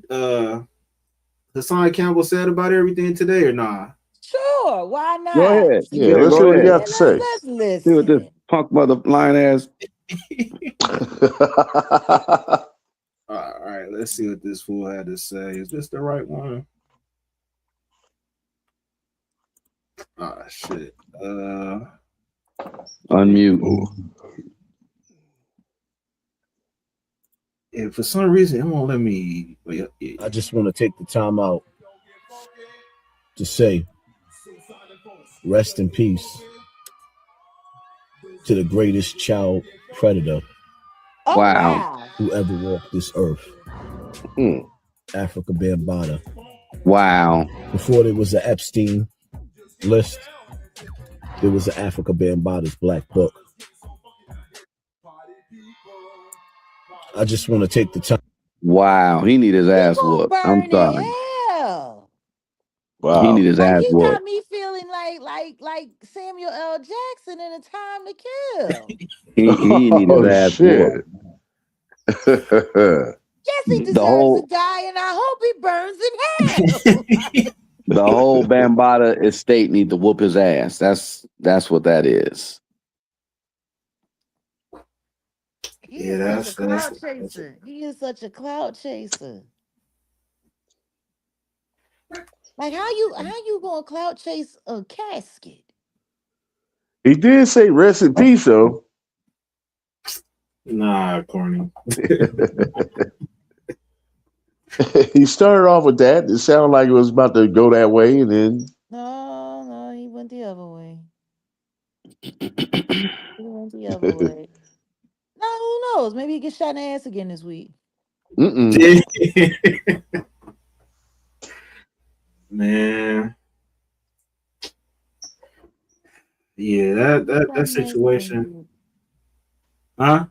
Speaker 1: Hassan Campbell said about everything today or nah?
Speaker 7: Sure, why not?
Speaker 6: Go ahead.
Speaker 2: Yeah, let's see
Speaker 6: Go
Speaker 2: what he
Speaker 6: ahead.
Speaker 2: got to say.
Speaker 7: Let's
Speaker 6: See what this
Speaker 7: listen.
Speaker 6: punk mother line ass.
Speaker 1: All right, let's see what this fool had to say. Is this the right one? Ah, shit.
Speaker 6: Unmute.
Speaker 1: If for some reason it won't let me.
Speaker 4: I just want to take the time out to say, rest in peace to the greatest child predator
Speaker 7: Oh
Speaker 6: Wow.
Speaker 4: who ever walked this earth, Afrika Bambaataa.
Speaker 6: Wow.
Speaker 4: Before there was an Epstein list, there was an Afrika Bambaataa's Black Book. I just want to take the time.
Speaker 6: Wow. He need his ass
Speaker 7: gonna
Speaker 6: whooped.
Speaker 7: burn
Speaker 6: I'm
Speaker 7: in
Speaker 6: sorry.
Speaker 7: hell.
Speaker 6: He need his
Speaker 7: Like
Speaker 6: ass
Speaker 7: he got
Speaker 6: whooped.
Speaker 7: me feeling like Samuel L. Jackson in A Time to Kill.
Speaker 6: He need his ass whooped.
Speaker 7: Yes, he deserves to die, and I hope he burns in hell.
Speaker 6: The whole Bambaataa estate need to whoop his ass. That's what that is.
Speaker 7: He is such a cloud chaser. He is such a cloud chaser. Like how you gonna cloud chase a casket?
Speaker 2: He did say rest in peace, though.
Speaker 1: Nah, corny.
Speaker 2: He started off with that. It sounded like it was about to go that way, and then
Speaker 7: No, he went the other way. He went the other way. Now who knows? Maybe he gets shot in the ass again this week.
Speaker 1: Man. Yeah, that situation. Huh?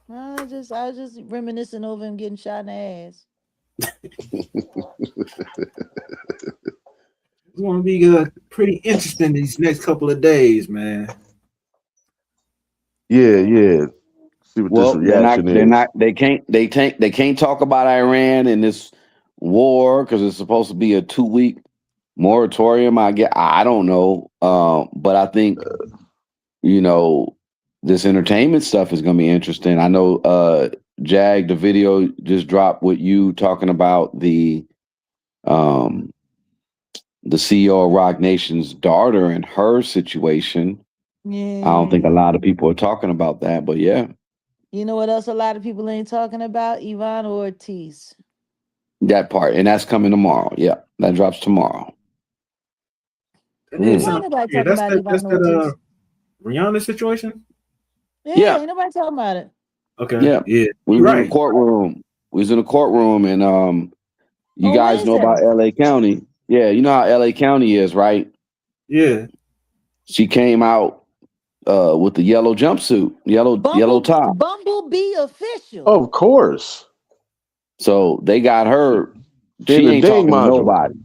Speaker 7: I was just reminiscing over him getting shot in the ass.
Speaker 1: It's gonna be pretty interesting these next couple of days, man.
Speaker 2: Yeah. See what this reaction is.
Speaker 6: They can't talk about Iran and this war because it's supposed to be a 2-week moratorium. I don't know, but I think this entertainment stuff is going to be interesting. I know Jag, the video just dropped with you talking about the CEO of Rock Nation's daughter and her situation.
Speaker 7: Yeah.
Speaker 6: I don't think a lot of people are talking about that, but yeah.
Speaker 7: You know what else a lot of people ain't talking about? Yvonne Ortiz.
Speaker 6: That part, and that's coming tomorrow. Yeah, that drops tomorrow.
Speaker 1: That's that Rihanna situation?
Speaker 7: Yeah, ain't nobody talking about it.
Speaker 1: Okay.
Speaker 6: Yeah. We were in the courtroom. We was in the courtroom, and you guys know about LA County. Yeah, you know how LA County is, right?
Speaker 1: Yeah.
Speaker 6: She came out with the yellow jumpsuit, yellow top.
Speaker 7: Bumblebee official.
Speaker 2: Of course.
Speaker 6: So they got her. She ain't talking to nobody.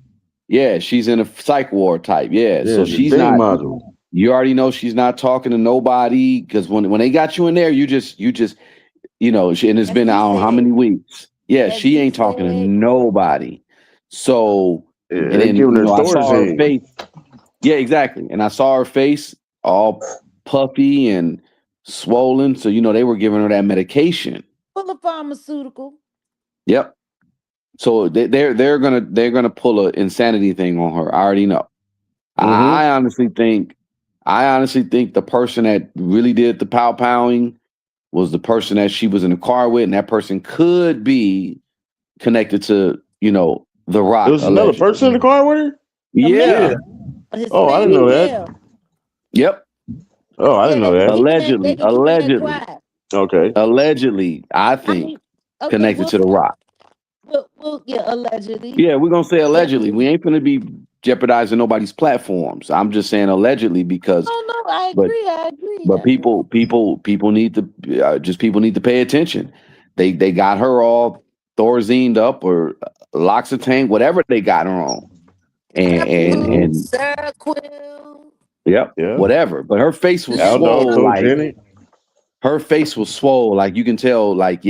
Speaker 6: Yeah, she's in a psych ward type. Yeah, so she's not. Module. You already know she's not talking to nobody because when they got you in there, you just and it's been I don't know how many weeks. Yeah, she ain't talking to nobody. So and then I saw her face. Yeah, exactly. And I saw her face all puffy and swollen. So they were giving her that medication.
Speaker 7: Full of pharmaceutical.
Speaker 6: Yep. So they're gonna pull an insanity thing on her. I already know. I honestly think the person that really did the powing was the person that she was in the car with, and that person could be connected to The Rock.
Speaker 2: There was another person in the car with her.
Speaker 6: Yeah.
Speaker 2: I didn't know that.
Speaker 6: Yep.
Speaker 2: Oh, I didn't know that.
Speaker 6: Allegedly.
Speaker 2: Okay.
Speaker 6: Allegedly, I think connected to The Rock.
Speaker 7: Well, yeah, allegedly.
Speaker 6: Yeah, we're gonna say allegedly. We ain't gonna be jeopardizing nobody's platforms. I'm just saying allegedly because.
Speaker 7: Oh no, I agree.
Speaker 6: But people need to pay attention. They got her all Thorazine up or L'Occitane, whatever they got her on, and
Speaker 7: Seroquel.
Speaker 6: Yep, whatever. But her face was swole. Like, her face was swole. Like you can tell. Like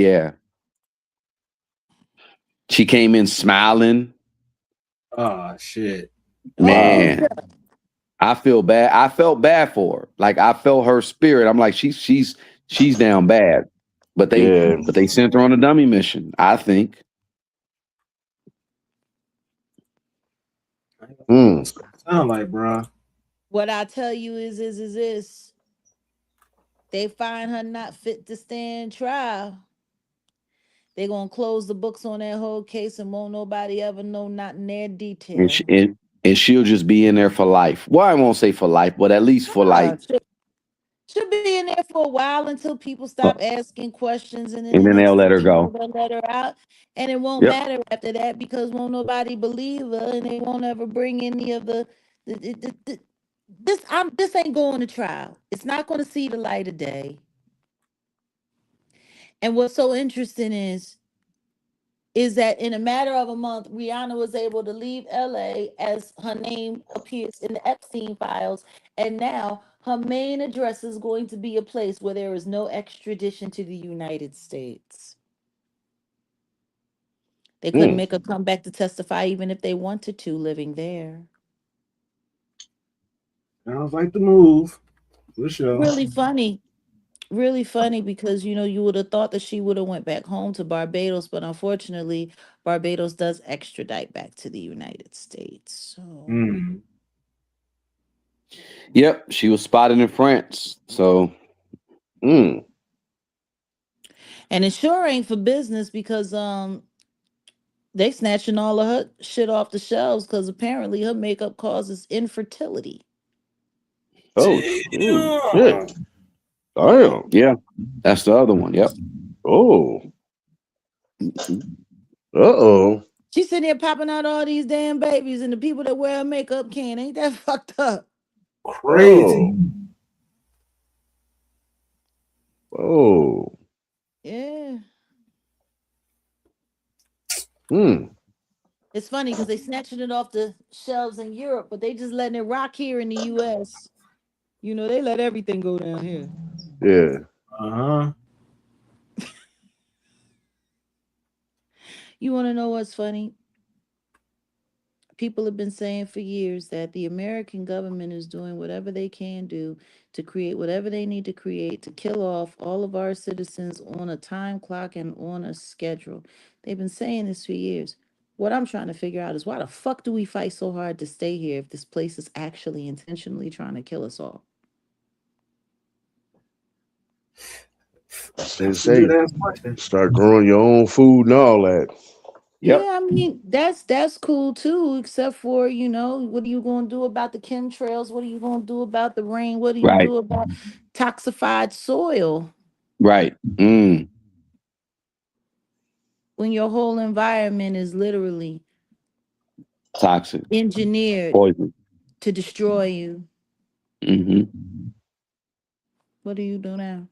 Speaker 6: she came in smiling.
Speaker 1: Oh shit.
Speaker 6: Man, I feel bad. I felt bad for her. Like I felt her spirit. I'm like, she's down bad. But
Speaker 2: Yeah.
Speaker 6: they sent her on a dummy mission, I think.
Speaker 2: Hmm.
Speaker 1: What's it sound like, bro?
Speaker 7: What I tell you is this. They find her not fit to stand trial. They're gonna close the books on that whole case and won't nobody ever know not in their
Speaker 6: And,
Speaker 7: detail.
Speaker 6: and she'll just be in there for life. Well, I won't say for life, but at least for
Speaker 7: Nah,
Speaker 6: like,
Speaker 7: should be in there for a while until people stop asking questions, and then
Speaker 6: and
Speaker 7: the
Speaker 6: then they'll
Speaker 7: next
Speaker 6: let her
Speaker 7: thing you know,
Speaker 6: go.
Speaker 7: they'll let her out, and it won't
Speaker 6: Yep.
Speaker 7: matter after that because won't nobody believe her, and they won't ever bring any of this ain't going to trial. It's not going to see the light of day. And what's so interesting is that in a matter of a month, Rihanna was able to leave LA as her name appears in the Epstein files. And now her main address is going to be a place where there is no extradition to the United States. They couldn't
Speaker 2: Hmm.
Speaker 7: make her come back to testify even if they wanted to, living there.
Speaker 1: Sounds like the move. For sure.
Speaker 7: Really funny. Really funny because you would have thought that she would have went back home to Barbados, but unfortunately Barbados does extradite back to the United States. So
Speaker 1: Mm.
Speaker 6: Yep. She was spotted in France. So,
Speaker 2: Hmm.
Speaker 7: and it sure ain't for business because they snatching all of her shit off the shelves because apparently her makeup causes infertility.
Speaker 2: Oh, shit.
Speaker 1: Damn.
Speaker 2: Damn.
Speaker 6: yeah, that's the other one. Yep.
Speaker 2: Oh.
Speaker 6: Mhm.
Speaker 2: Uh-oh.
Speaker 7: She's sitting here popping out all these damn babies, and the people that wear makeup can't. Ain't that fucked up?
Speaker 1: Crazy.
Speaker 2: Oh. Oh.
Speaker 7: Yeah.
Speaker 2: Hmm.
Speaker 7: It's funny because they snatching it off the shelves in Europe, but they just letting it rock here in the US. They let everything go down here.
Speaker 2: Yeah.
Speaker 1: Uh-huh.
Speaker 7: You want to know what's funny? People have been saying for years that the American government is doing whatever they can do to create whatever they need to create to kill off all of our citizens on a time clock and on a schedule. They've been saying this for years. What I'm trying to figure out is why the fuck do we fight so hard to stay here if this place is actually intentionally trying to kill us all?
Speaker 2: They
Speaker 1: That's a
Speaker 2: say
Speaker 1: good ass question.
Speaker 2: start growing your own food and all that.
Speaker 6: Yep.
Speaker 7: Yeah, I mean that's cool too, except for, what are you gonna do about the chemtrails? What are you gonna do about the rain? What do you
Speaker 6: Right.
Speaker 7: do about toxified soil
Speaker 6: Right.
Speaker 7: when your whole environment is literally
Speaker 6: Toxic.
Speaker 7: engineered
Speaker 6: Poison.
Speaker 7: to destroy you?
Speaker 6: Hmm.
Speaker 7: What do you do now?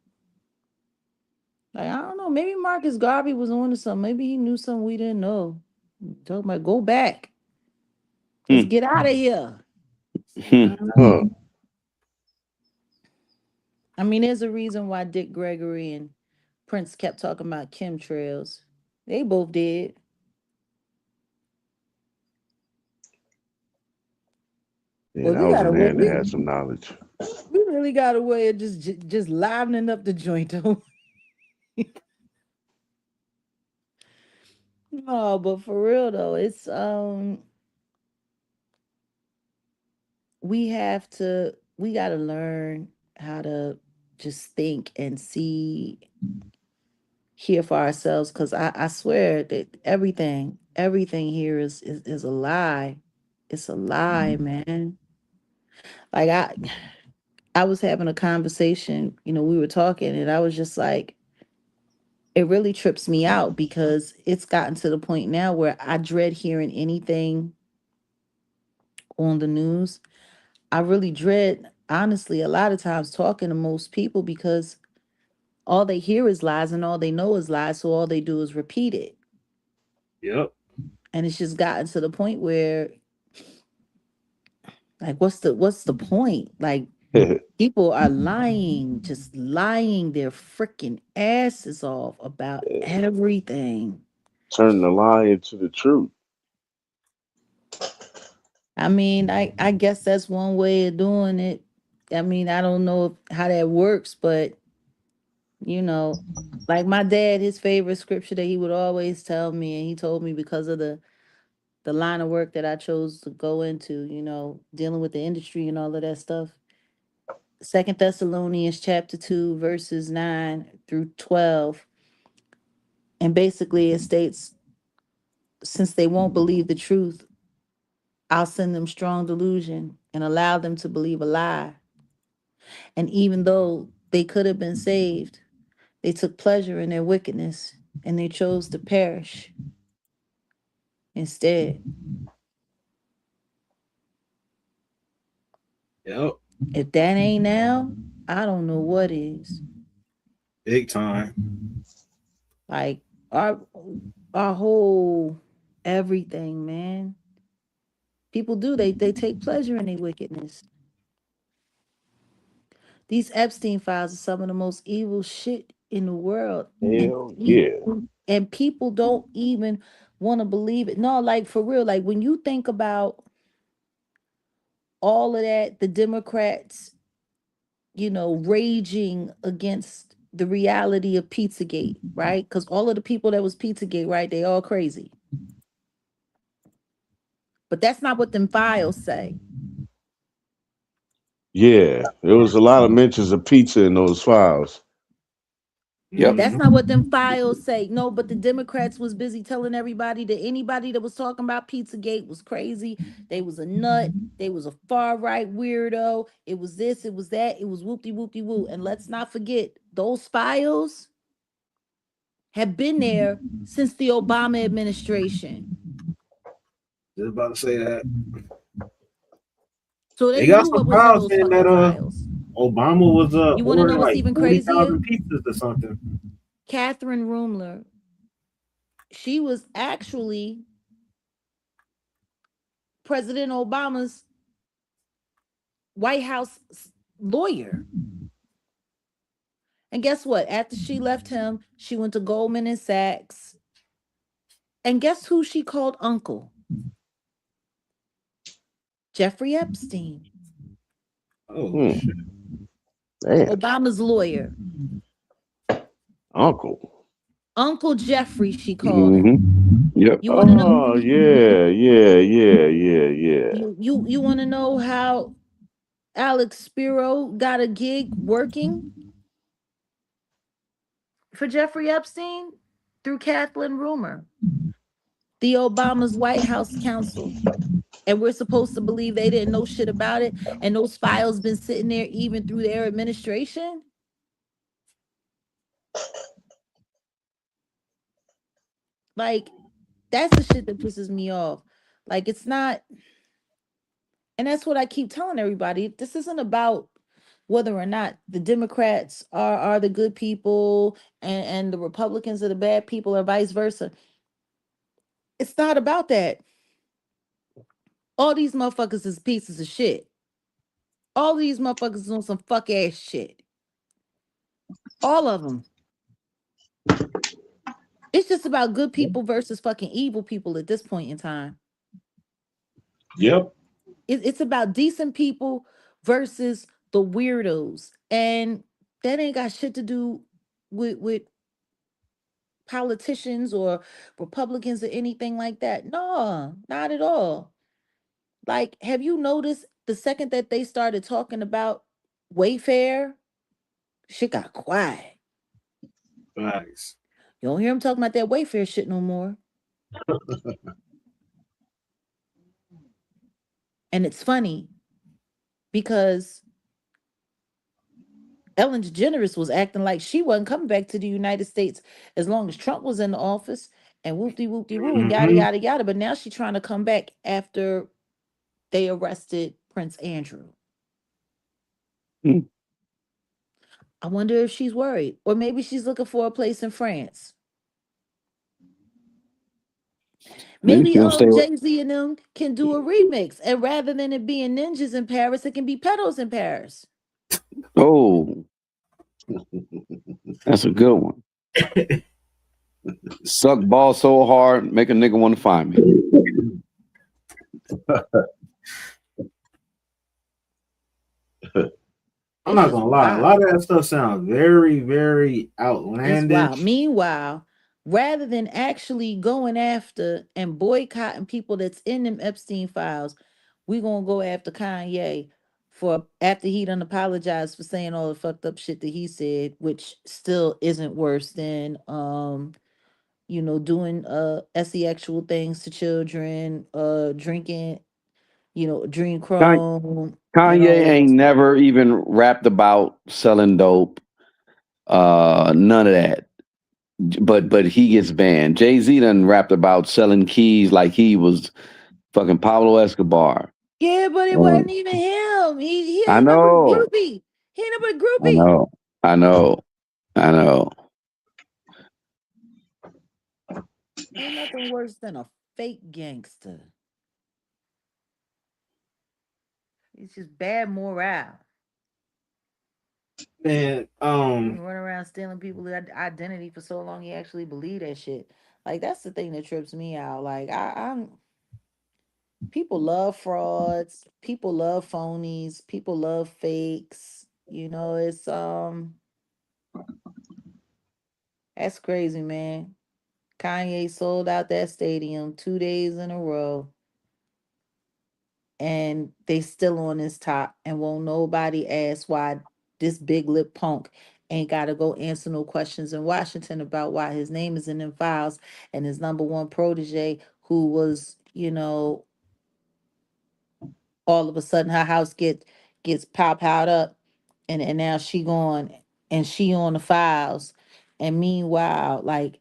Speaker 7: Like, I don't know. Maybe Marcus Garvey was on to something. Maybe he knew something we didn't know. Talking about go back. Let's get out of here.
Speaker 2: Huh.
Speaker 7: I mean, there's a reason why Dick Gregory and Prince kept talking about chemtrails. They both did.
Speaker 2: Yeah,
Speaker 7: Well,
Speaker 2: that
Speaker 7: we
Speaker 2: was
Speaker 7: got
Speaker 2: a
Speaker 7: a way.
Speaker 2: man that had some knowledge.
Speaker 7: We really got a way of just livening up the joint. No, but for real though, it's we got to learn how to just think and see here for ourselves because I swear that everything here is a lie. It's a lie, man. Like I was having a conversation, we were talking and I was just like, it really trips me out because it's gotten to the point now where I dread hearing anything on the news. I really dread, honestly, a lot of times talking to most people because all they hear is lies and all they know is lies. So all they do is repeat it.
Speaker 1: Yep.
Speaker 7: And it's just gotten to the point where, like, what's the point? Like, people are lying, just lying their freaking asses off about everything.
Speaker 2: Turn the lie into the truth.
Speaker 7: I mean, I guess that's one way of doing it. I mean, I don't know how that works, but you know, like my dad, his favorite scripture that he would always tell me, and he told me because of the line of work that I chose to go into, you know, dealing with the industry and all of that stuff. Second Thessalonians chapter 2, verses 9 through 12. And basically it states, since they won't believe the truth, I'll send them strong delusion and allow them to believe a lie. And even though they could have been saved, they took pleasure in their wickedness and they chose to perish instead.
Speaker 1: Yep,
Speaker 7: If that ain't now, I don't know what is.
Speaker 1: big time.
Speaker 7: Like our whole everything, man. People do, they take pleasure in their wickedness. These Epstein files are some of the most evil shit in the world. And
Speaker 2: Hell yeah.
Speaker 7: and people don't even want to believe it. No, like for real, like when you think about all of that, the Democrats, you know, raging against the reality of Pizzagate, right? Because all of the people that was Pizzagate, right, they all crazy. But that's not what them files say.
Speaker 2: Yeah. There was a lot of mentions of pizza in those files.
Speaker 6: Yep.
Speaker 7: That's not what them files say. No, but the Democrats was busy telling everybody that anybody that was talking about Pizzagate was crazy. They was a nut. They was a far right weirdo. It was this, it was that, it was whoopty whoopty woo. And let's not forget, those files have been there since the Obama administration.
Speaker 1: Just about to say that.
Speaker 7: So
Speaker 1: They
Speaker 7: they
Speaker 1: got
Speaker 7: knew
Speaker 1: some
Speaker 7: what was in
Speaker 1: files
Speaker 7: those
Speaker 1: saying
Speaker 7: fucking
Speaker 1: that
Speaker 7: files.
Speaker 1: Obama was
Speaker 7: You want to know
Speaker 1: ordering
Speaker 7: what's
Speaker 1: like
Speaker 7: even
Speaker 1: 40,000
Speaker 7: crazier?
Speaker 1: pizzas or something.
Speaker 7: Catherine Rumler, she was actually President Obama's White House lawyer. And guess what? After she left him, she went to Goldman and Sachs. And guess who she called uncle? Jeffrey Epstein,
Speaker 1: Oh shit.
Speaker 2: Damn.
Speaker 7: Obama's lawyer.
Speaker 2: Uncle.
Speaker 7: Uncle Jeffrey, she called him.
Speaker 6: Mm-hmm. Yep.
Speaker 7: You want to know?
Speaker 2: Oh yeah, yeah.
Speaker 7: You want to know how Alex Spiro got a gig working for Jeffrey Epstein? Through Kathleen Rumor, the Obama's White House counsel. And we're supposed to believe they didn't know shit about it, and those files been sitting there even through their administration. Like, that's the shit that pisses me off. Like, it's not, and that's what I keep telling everybody. This isn't about whether or not the Democrats are the good people and the Republicans are the bad people, or vice versa. It's not about that. All these motherfuckers is pieces of shit. All these motherfuckers is on some fuck ass shit. All of them. It's just about good people versus fucking evil people at this point in time.
Speaker 1: Yep.
Speaker 7: It's about decent people versus the weirdos. And that ain't got shit to do with politicians or Republicans or anything like that. No, not at all. Like, have you noticed the second that they started talking about Wayfair, shit got quiet.
Speaker 1: Nice.
Speaker 7: You don't hear them talking about that Wayfair shit no more. And it's funny because Ellen DeGeneres was acting like she wasn't coming back to the United States as long as Trump was in the office and whoopty whoopty woo and yada yada yada. But now she's trying to come back after they arrested Prince Andrew.
Speaker 6: Hmm.
Speaker 7: I wonder if she's worried, or maybe she's looking for a place in France.
Speaker 6: Maybe she
Speaker 7: Maybe
Speaker 6: gonna stay with.
Speaker 7: Jay-Z and them can do a remix, and rather than it being ninjas in Paris, it can be pedos in Paris.
Speaker 6: Oh, that's a good one. Suck ball so hard, make a nigga want to find me.
Speaker 1: I'm
Speaker 7: It's
Speaker 1: not
Speaker 7: just
Speaker 1: gonna lie. A lot
Speaker 7: wild.
Speaker 1: of that stuff sounds very, very
Speaker 7: It's wild.
Speaker 1: outlandish.
Speaker 7: Meanwhile, rather than actually going after and boycotting people that's in them Epstein files, we gonna go after Kanye for after he done apologized for saying all the fucked up shit that he said, which still isn't worse than doing sexual things to children, drinking, dream
Speaker 6: Kanye,
Speaker 7: chrome and
Speaker 6: Kanye
Speaker 7: all of that
Speaker 6: ain't
Speaker 7: stuff.
Speaker 6: never even rapped about selling dope. None of that. But he gets banned. Jay-Z done rapped about selling keys like he was fucking Pablo Escobar.
Speaker 7: Yeah, but it
Speaker 6: Um,
Speaker 7: wasn't even him. He
Speaker 6: I
Speaker 7: ain't number
Speaker 6: know,
Speaker 7: groupie. He ain't number
Speaker 6: I
Speaker 7: groupie.
Speaker 6: know, I know, I know.
Speaker 7: Ain't nothing worse than a fake gangster. It's just bad morale.
Speaker 1: Man,
Speaker 7: He been running around stealing people's identity for so long. He actually believe that shit. Like that's the thing that trips me out. Like I'm people love frauds. People love phonies. People love fakes. It's that's crazy, man. Kanye sold out that stadium 2 days in a row, and they still on his top, and won't nobody ask why this big lip punk ain't got to go answer no questions in Washington about why his name is in them files, and his number one protege, who was, all of a sudden her house gets piled up, and now she gone, and she on the files, and meanwhile, like,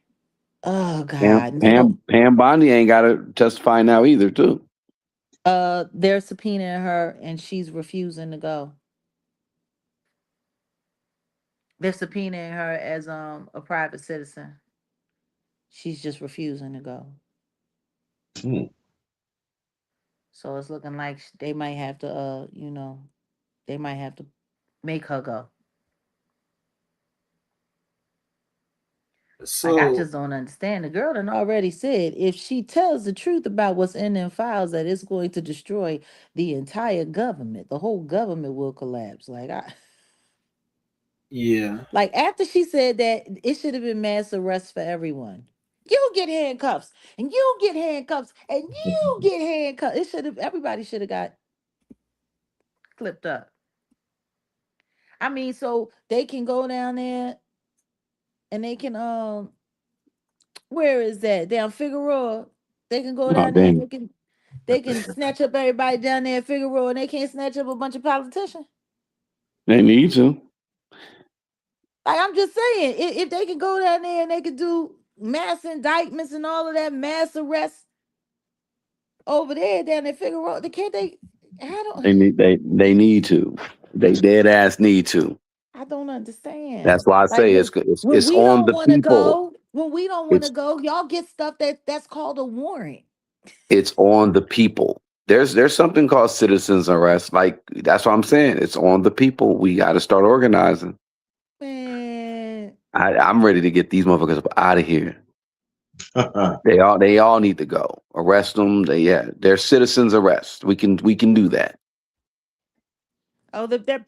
Speaker 7: oh
Speaker 6: Pam,
Speaker 7: God, no.
Speaker 6: Pam, Pam Bondi ain't got to testify now either, too.
Speaker 7: They're subpoenaing her and she's refusing to go. They're subpoenaing her as a private citizen. She's just refusing to go.
Speaker 2: Hmm.
Speaker 7: So it's looking like they might have to they might have to make her go. Like I
Speaker 1: so
Speaker 7: just don't understand. The girl done already said if she tells the truth about what's in them files, that it's going to destroy the entire government. The whole government will collapse.
Speaker 1: yeah.
Speaker 7: Like after she said that, it should have been mass arrest for everyone. You get handcuffs, and you get handcuffs, and you get handcuffs. It should have Everybody should have got clipped up. I mean, so they can go down there and they can where is that? Down Figueroa. They can go
Speaker 6: Oh,
Speaker 7: down there and
Speaker 6: dang.
Speaker 7: they can snatch up everybody down there at Figueroa, and they can't snatch up a bunch of politicians.
Speaker 6: They need to.
Speaker 7: Like I'm just saying, if they can go down there and they can do mass indictments and all of that, mass arrests over there down at Figueroa, the kid I don't
Speaker 6: They need to. They dead ass need to.
Speaker 7: I don't understand.
Speaker 6: That's why I
Speaker 7: Like
Speaker 6: say
Speaker 7: when
Speaker 6: it's
Speaker 7: we
Speaker 6: on
Speaker 7: don't
Speaker 6: the
Speaker 7: want to
Speaker 6: people.
Speaker 7: go, when we don't want to
Speaker 6: It's
Speaker 7: go, y'all get stuff that's called a warrant.
Speaker 6: it's on the people. There's something called citizens arrest. Like that's what I'm saying. It's on the people. We got to start organizing.
Speaker 7: Man,
Speaker 6: I'm ready to get these motherfuckers up out of here. They all need to go. Arrest them. They're citizens arrest. We can do that.
Speaker 7: oh, that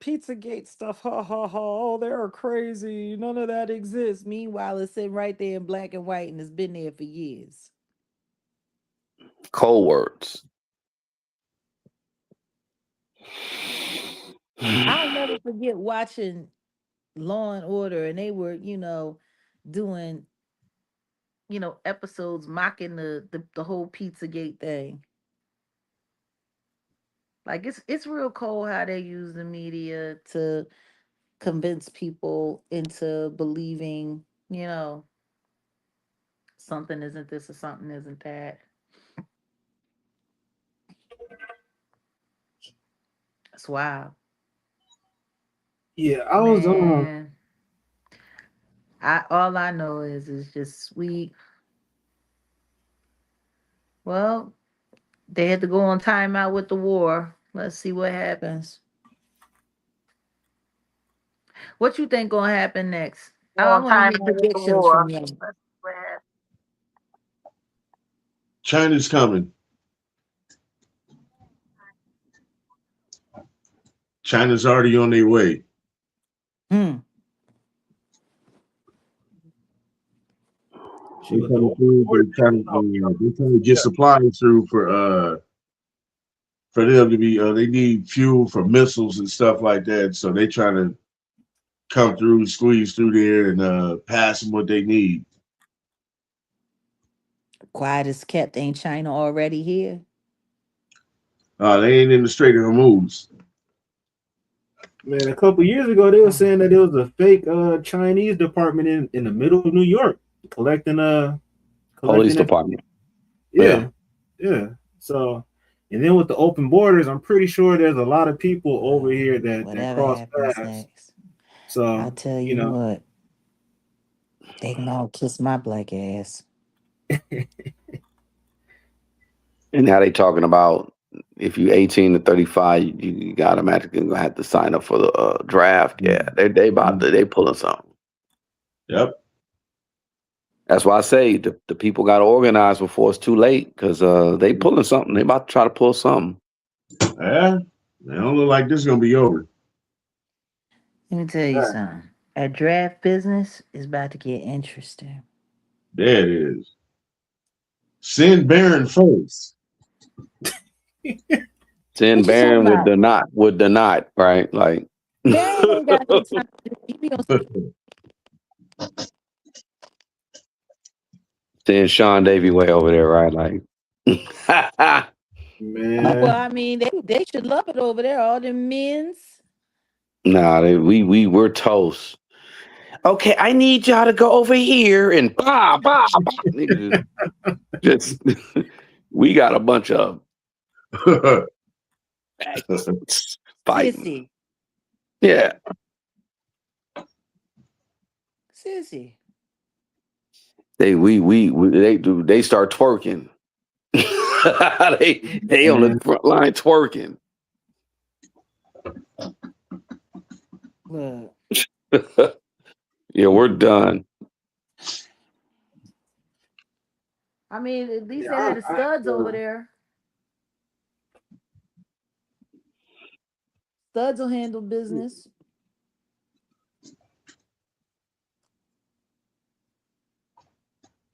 Speaker 7: pizza gate stuff, ha ha ha. Oh, they're crazy. None of that exists. Meanwhile, it's sitting right there in black and white, and it's been there for years.
Speaker 6: Cold words.
Speaker 7: I'll never forget watching Law and Order, and they were, doing, episodes mocking the whole Pizzagate thing. Like it's real cold how they use the media to convince people into believing, something isn't this or something isn't that. That's wild.
Speaker 1: Yeah, I was
Speaker 7: Man, I all I know is just sweet. Well, they had to go on timeout with the war. Let's see what happens. What you think gonna happen next? I
Speaker 8: On
Speaker 7: want to
Speaker 8: time
Speaker 7: hear
Speaker 8: with the
Speaker 7: predictions from
Speaker 8: war.
Speaker 7: you.
Speaker 2: China's coming. China's already on their way.
Speaker 7: Hmm.
Speaker 2: They're trying to get supplies through for them to be. They need fuel for missiles and stuff like that. So they trying to come through, squeeze through there, and pass them what they need.
Speaker 7: Quiet as kept. Ain't China already here?
Speaker 2: They ain't in the Strait of Hormuz.
Speaker 1: Man, a couple years ago, they were saying that it was a fake Chinese department in the middle of New York collecting
Speaker 6: Police department.
Speaker 1: Yeah. So, and then with the open borders, I'm pretty sure there's a lot of people over here that cross paths.
Speaker 7: Next.
Speaker 1: So
Speaker 7: I'll tell you what, they can all kiss my black ass.
Speaker 6: And now they talking about if you 18 to 35, you automatically gonna have to sign up for the draft. Yeah, they pulling something.
Speaker 2: Yep.
Speaker 6: That's why I say the people got to organize before it's too late, because they pulling something. They about to try to pull something.
Speaker 2: Yeah, it don't look like this is gonna be over.
Speaker 7: Let me tell you something. A draft business is about to get interesting.
Speaker 2: There it is. Send Baron first.
Speaker 6: Send Baron with the knot, right? Like
Speaker 7: Baron ain't got no time. He be on
Speaker 6: send Sean Davy way over there, right? Like,
Speaker 1: Man.
Speaker 7: well, I mean, they should love it over there. All them men's.
Speaker 6: nah, we're toast. Okay, I need y'all to go over here and just we got a bunch of fighting. Yeah.
Speaker 7: Sissy.
Speaker 6: They start twerking. they on the front line twerking.
Speaker 7: Look.
Speaker 6: Yeah, we're done.
Speaker 7: I mean, at least they had the studs over there. Studs will handle business.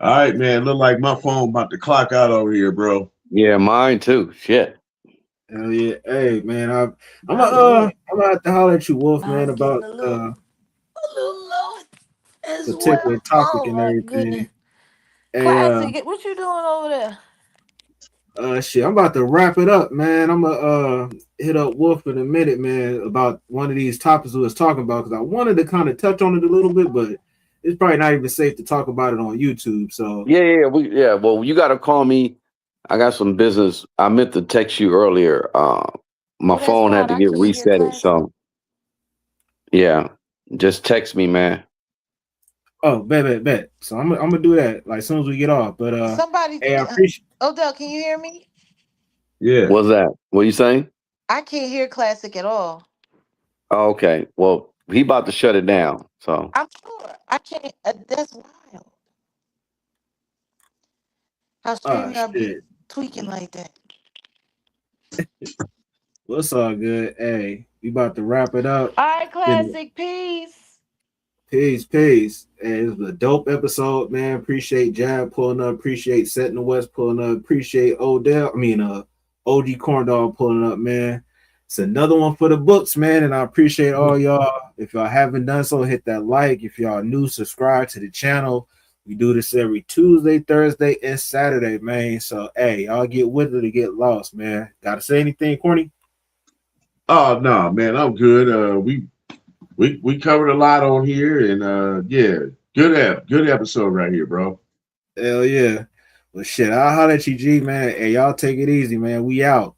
Speaker 2: All right, man. Look like my phone about to clock out over here, bro.
Speaker 6: Yeah, mine too. Shit.
Speaker 1: Hell yeah. Hey, man, I'm gonna have to holler at you, Wolf, man, about
Speaker 7: a little low as
Speaker 1: particular topic and everything.
Speaker 7: Goodness.
Speaker 1: Hey,
Speaker 7: Classic, what you doing over there?
Speaker 1: shit, I'm about to wrap it up, man. I'm gonna hit up Wolf in a minute, man, about one of these topics we was talking about, because I wanted to kind of touch on it a little bit, but it's probably not even safe to talk about it on YouTube. So
Speaker 6: well, you got to call me. I got some business. I meant to text you earlier. My phone had to get reset, so yeah, just text me, man.
Speaker 1: Oh, bet. So I'm gonna do that like as soon as we get off. But
Speaker 7: somebody,
Speaker 1: hey, I appreciate.
Speaker 7: Odell, can you hear me?
Speaker 2: Yeah.
Speaker 6: What's that? What are you saying?
Speaker 7: I can't hear Classic at all.
Speaker 6: Oh, okay. Well, he about to shut it down. So
Speaker 7: I'm sure I can't. That's wild. How StreamYard be tweaking like that?
Speaker 1: Well, it's all good. Hey, we about to wrap it up.
Speaker 7: All right, Classic. Peace.
Speaker 1: Peace. Hey, it was a dope episode, man. Appreciate Jab pulling up. Appreciate Setting the West pulling up. Appreciate Odell. OG Corndog pulling up, man. It's another one for the books, man. And I appreciate all y'all. If y'all haven't done so, hit that like. If y'all new, subscribe to the channel. We do this every Tuesday, Thursday, and Saturday, man. So, hey, y'all get with it or get lost, man. Got to say anything, Corny?
Speaker 2: Oh no, man, I'm good. We covered a lot on here, and yeah, good episode right here, bro.
Speaker 1: Hell yeah. Well, shit, I'll holler at you, G, man. Hey, y'all take it easy, man. We out.